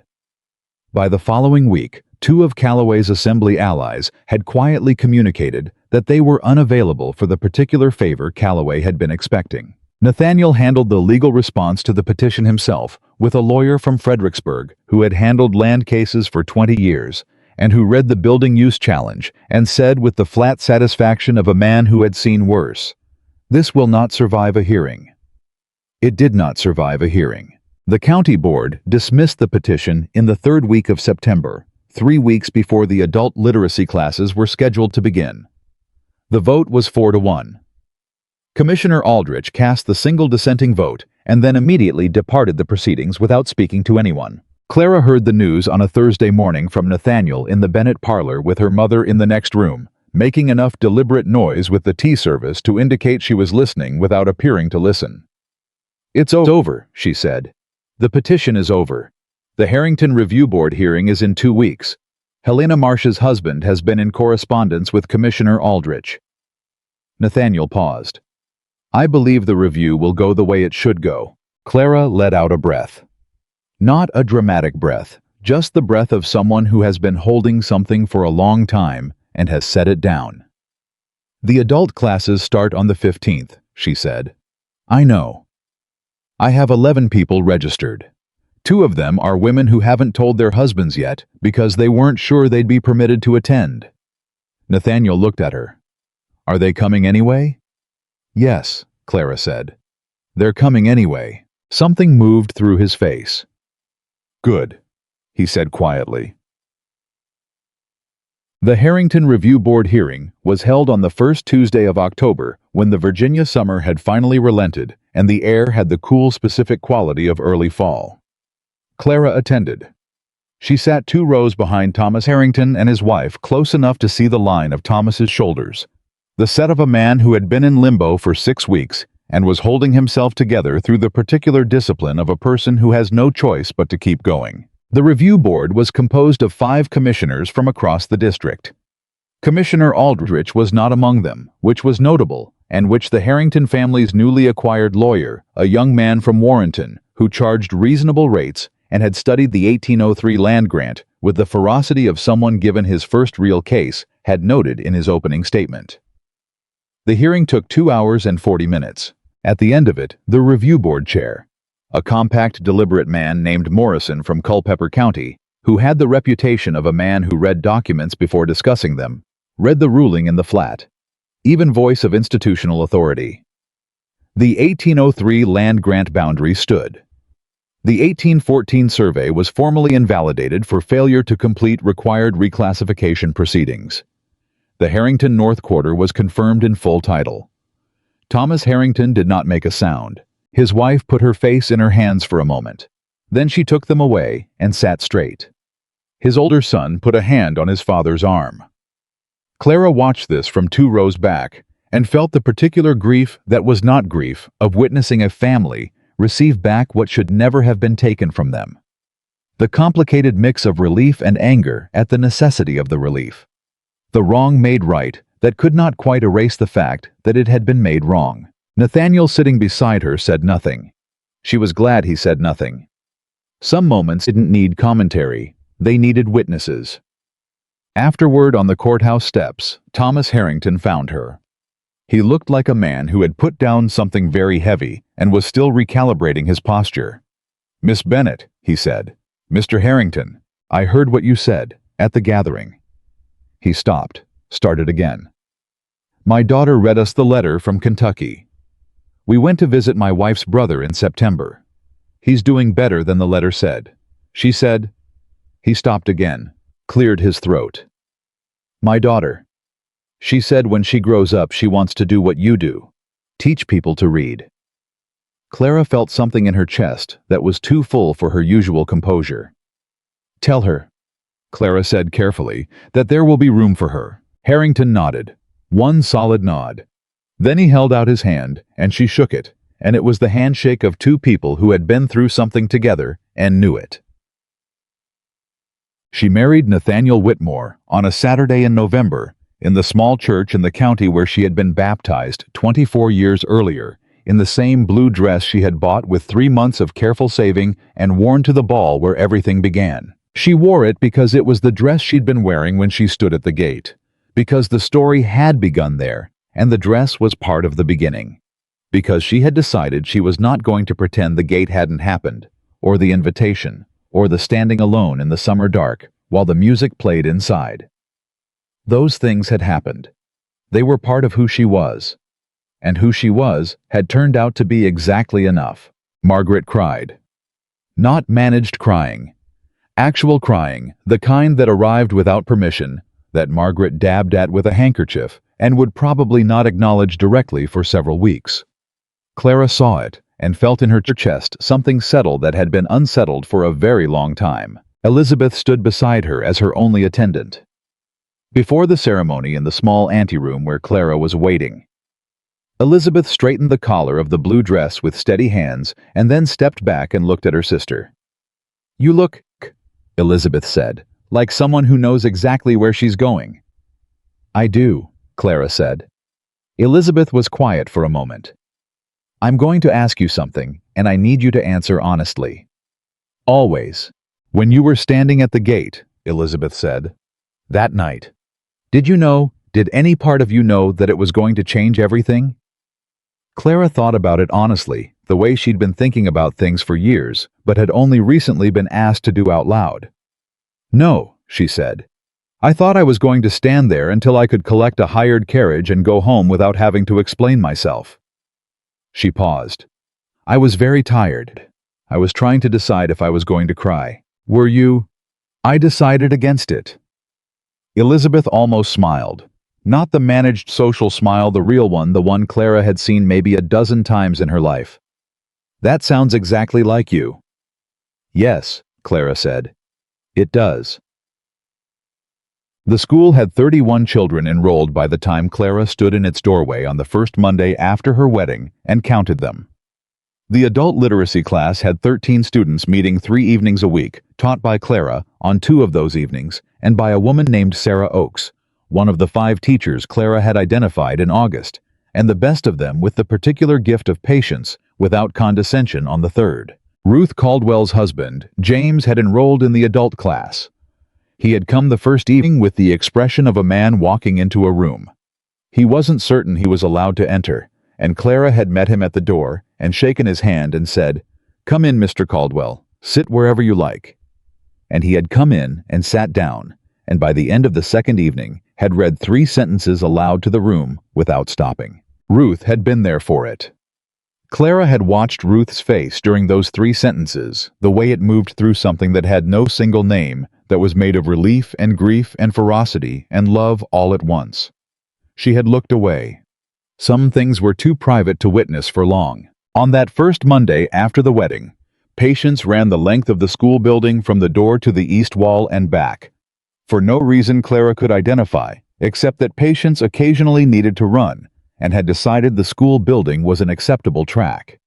By the following week, 2 of Callaway's assembly allies had quietly communicated that they were unavailable for the particular favor Callaway had been expecting. Nathaniel handled the legal response to the petition himself with a lawyer from Fredericksburg who had handled land cases for 20 years and who read the building use challenge and said with the flat satisfaction of a man who had seen worse, "This will not survive a hearing." It did not survive a hearing. The county board dismissed the petition in the 3rd week of September, 3 weeks before the adult literacy classes were scheduled to begin. The vote was 4-1. Commissioner Aldrich cast the single dissenting vote and then immediately departed the proceedings without speaking to anyone. Clara heard the news on a Thursday morning from Nathaniel in the Bennett parlor with her mother in the next room, making enough deliberate noise with the tea service to indicate she was listening without appearing to listen. "It's over," she said. "The petition is over. The Harrington Review Board hearing is in 2 weeks. Helena Marsh's husband has been in correspondence with Commissioner Aldrich." Nathaniel paused. "I believe the review will go the way it should go." Clara let out a breath. Not a dramatic breath, just the breath of someone who has been holding something for a long time and has set it down. "The adult classes start on the 15th, she said. "I know. I have 11 people registered. 2 of them are women who haven't told their husbands yet because they weren't sure they'd be permitted to attend." Nathaniel looked at her. "Are they coming anyway?" "Yes," Clara said. "They're coming anyway." Something moved through his face. "Good," he said quietly. The Harrington Review Board hearing was held on the first Tuesday of October, when the Virginia summer had finally relented and the air had the cool, specific quality of early fall. Clara attended. She sat 2 rows behind Thomas Harrington and his wife, close enough to see the line of Thomas's shoulders. The set of a man who had been in limbo for 6 weeks and was holding himself together through the particular discipline of a person who has no choice but to keep going. The review board was composed of 5 commissioners from across the district. Commissioner Aldrich was not among them, which was notable, and which the Harrington family's newly acquired lawyer, a young man from Warrenton, who charged reasonable rates and had studied the 1803 land grant with the ferocity of someone given his first real case, had noted in his opening statement. The hearing took 2 hours and 40 minutes. At the end of it, the review board chair, a compact, deliberate man named Morrison from Culpeper County, who had the reputation of a man who read documents before discussing them, read the ruling in the flat, even voice of institutional authority. The 1803 land grant boundary stood. The 1814 survey was formally invalidated for failure to complete required reclassification proceedings. The Harrington North Quarter was confirmed in full title. Thomas Harrington did not make a sound. His wife put her face in her hands for a moment. Then she took them away and sat straight. His older son put a hand on his father's arm. Clara watched this from 2 rows back and felt the particular grief that was not grief of witnessing a family receive back what should never have been taken from them. The complicated mix of relief and anger at the necessity of the relief. The wrong made right that could not quite erase the fact that it had been made wrong. Nathaniel, sitting beside her, said nothing. She was glad he said nothing. Some moments didn't need commentary, they needed witnesses. Afterward, on the courthouse steps, Thomas Harrington found her. He looked like a man who had put down something very heavy and was still recalibrating his posture. "Miss Bennett," he said. "Mr. Harrington, I heard what you said at the gathering." He stopped, started again. "My daughter read us the letter from Kentucky. We went to visit my wife's brother in September. He's doing better than the letter said. She said—" He stopped again, cleared his throat. "My daughter. She said when she grows up she wants to do what you do, teach people to read." Clara felt something in her chest that was too full for her usual composure. "Tell her," Clara said carefully, "that there will be room for her." Harrington nodded, one solid nod. Then he held out his hand, and she shook it, and it was the handshake of 2 people who had been through something together and knew it. She married Nathaniel Whitmore on a Saturday in November, in the small church in the county where she had been baptized 24 years earlier, in the same blue dress she had bought with 3 months of careful saving and worn to the ball where everything began. She wore it because it was the dress she'd been wearing when she stood at the gate, because the story had begun there, and the dress was part of the beginning, because she had decided she was not going to pretend the gate hadn't happened, or the invitation, or the standing alone in the summer dark while the music played inside. Those things had happened. They were part of who she was. And who she was had turned out to be exactly enough. Margaret cried. Not managed crying. Actual crying, the kind that arrived without permission, that Margaret dabbed at with a handkerchief and would probably not acknowledge directly for several weeks. Clara saw it and felt in her chest something settle that had been unsettled for a very long time. Elizabeth stood beside her as her only attendant. Before the ceremony in the small anteroom where Clara was waiting, Elizabeth straightened the collar of the blue dress with steady hands and then stepped back and looked at her sister. "You look," Elizabeth said, "like someone who knows exactly where she's going." "I do," Clara said. Elizabeth was quiet for a moment. "I'm going to ask you something, and I need you to answer honestly." "Always. When you were standing at the gate," Elizabeth said, "that night, did any part of you know that it was going to change everything?" Clara thought about it honestly, the way she'd been thinking about things for years, but had only recently been asked to do out loud. "No," she said. "I thought I was going to stand there until I could collect a hired carriage and go home without having to explain myself." She paused. "I was very tired. I was trying to decide if I was going to cry. Were you?" "I decided against it." Elizabeth almost smiled. Not the managed social smile, the real one, the one Clara had seen maybe a dozen times in her life. "That sounds exactly like you." "Yes," Clara said. "It does." The school had 31 children enrolled by the time Clara stood in its doorway on the first Monday after her wedding and counted them. The adult literacy class had 13 students meeting 3 evenings a week, taught by Clara on 2 of those evenings and by a woman named Sarah Oakes, one of the 5 teachers Clara had identified in August, and the best of them with the particular gift of patience without condescension on the 3rd. Ruth Caldwell's husband, James, had enrolled in the adult class. He had come the first evening with the expression of a man walking into a room. He wasn't certain he was allowed to enter, and Clara had met him at the door and shaken his hand and said, "Come in, Mr. Caldwell. Sit wherever you like." And he had come in and sat down, and by the end of the second evening had read 3 sentences aloud to the room without stopping. Ruth had been there for it. Clara had watched Ruth's face during those 3 sentences, the way it moved through something that had no single name, that was made of relief and grief and ferocity and love all at once. She had looked away. Some things were too private to witness for long. On that first Monday after the wedding, Patience ran the length of the school building from the door to the east wall and back. For no reason Clara could identify, except that Patience occasionally needed to run, and had decided the school building was an acceptable track.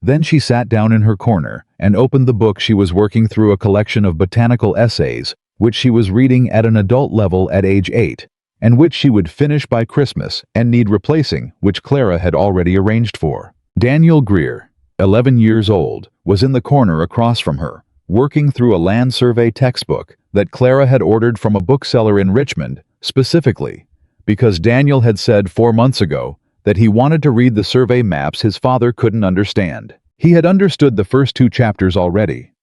Then she sat down in her corner and opened the book she was working through, a collection of botanical essays, which she was reading at an adult level at age 8, and which she would finish by Christmas and need replacing, which Clara had already arranged for. Daniel Greer, 11 years old, was in the corner across from her, working through a land survey textbook that Clara had ordered from a bookseller in Richmond, specifically because Daniel had said 4 months ago that he wanted to read the survey maps his father couldn't understand. He had understood the first 2 chapters already.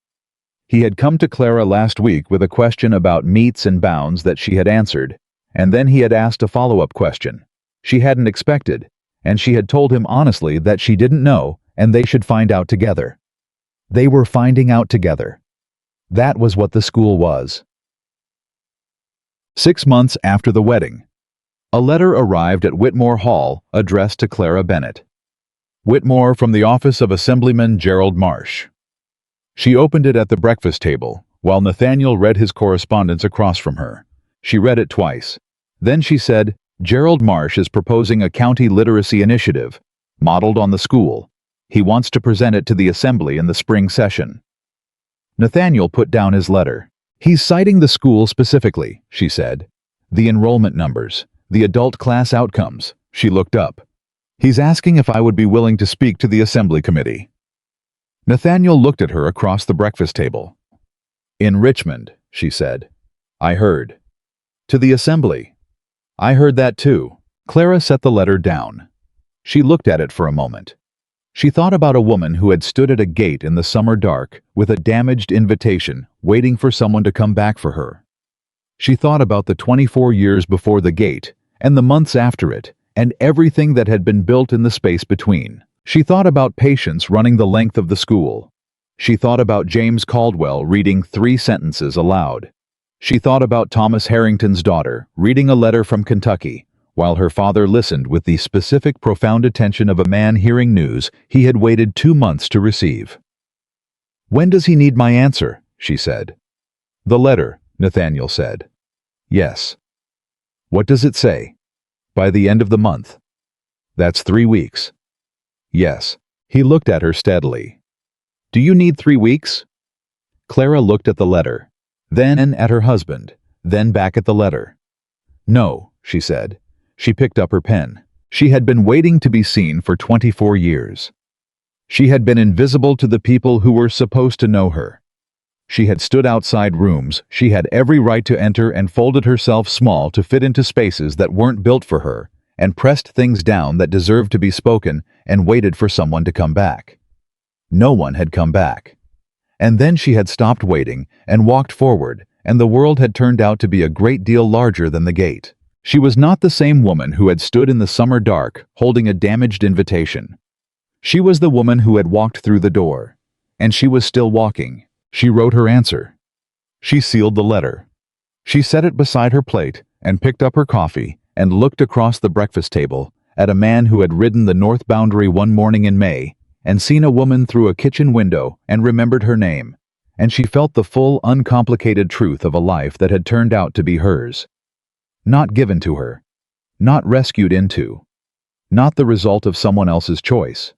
He had come to Clara last week with a question about metes and bounds that she had answered, and then he had asked a follow-up question she hadn't expected, and she had told him honestly that she didn't know and they should find out together. They were finding out together. That was what the school was. 6 months after the wedding, a letter arrived at Whitmore Hall addressed to Clara Bennett. Whitmore, from the office of Assemblyman Gerald Marsh. She opened it at the breakfast table, while Nathaniel read his correspondence across from her. She read it twice. Then she said, "Gerald Marsh is proposing a county literacy initiative, modeled on the school. He wants to present it to the Assembly in the spring session." Nathaniel put down his letter. "He's citing the school specifically," she said. "The enrollment numbers, the adult class outcomes." She looked up. "He's asking if I would be willing to speak to the Assembly Committee." Nathaniel looked at her across the breakfast table. "In Richmond," she said. "I heard." "To the Assembly." "I heard that too." Clara set the letter down. She looked at it for a moment. She thought about a woman who had stood at a gate in the summer dark with a damaged invitation, waiting for someone to come back for her. She thought about the 24 years before the gate, and the months after it, and everything that had been built in the space between. She thought about Patience running the length of the school. She thought about James Caldwell reading 3 sentences aloud. She thought about Thomas Harrington's daughter reading a letter from Kentucky, while her father listened with the specific, profound attention of a man hearing news he had waited 2 months to receive. "When does he need my answer?" she said. "The letter," Nathaniel said. "Yes." "What does it say?" "By the end of the month." "That's 3 weeks." "Yes." He looked at her steadily. "Do you need 3 weeks?" Clara looked at the letter, then at her husband, then back at the letter. "No," she said. She picked up her pen. She had been waiting to be seen for 24 years. She had been invisible to the people who were supposed to know her. She had stood outside rooms she had every right to enter and folded herself small to fit into spaces that weren't built for her, and pressed things down that deserved to be spoken and waited for someone to come back. No one had come back. And then she had stopped waiting and walked forward, and the world had turned out to be a great deal larger than the gate. She was not the same woman who had stood in the summer dark holding a damaged invitation. She was the woman who had walked through the door, and she was still walking. She wrote her answer. She sealed the letter. She set it beside her plate and picked up her coffee and looked across the breakfast table at a man who had ridden the north boundary one morning in May and seen a woman through a kitchen window and remembered her name, and she felt the full, uncomplicated truth of a life that had turned out to be hers. Not given to her. Not rescued into. Not the result of someone else's choice.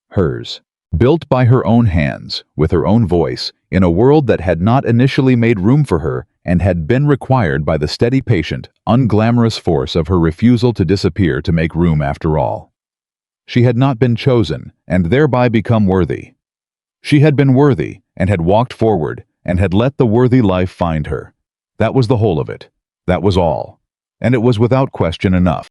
Hers. Built by her own hands, with her own voice, in a world that had not initially made room for her and had been required by the steady, patient, unglamorous force of her refusal to disappear to make room after all. She had not been chosen and thereby become worthy. She had been worthy and had walked forward and had let the worthy life find her. That was the whole of it. That was all. And it was without question enough.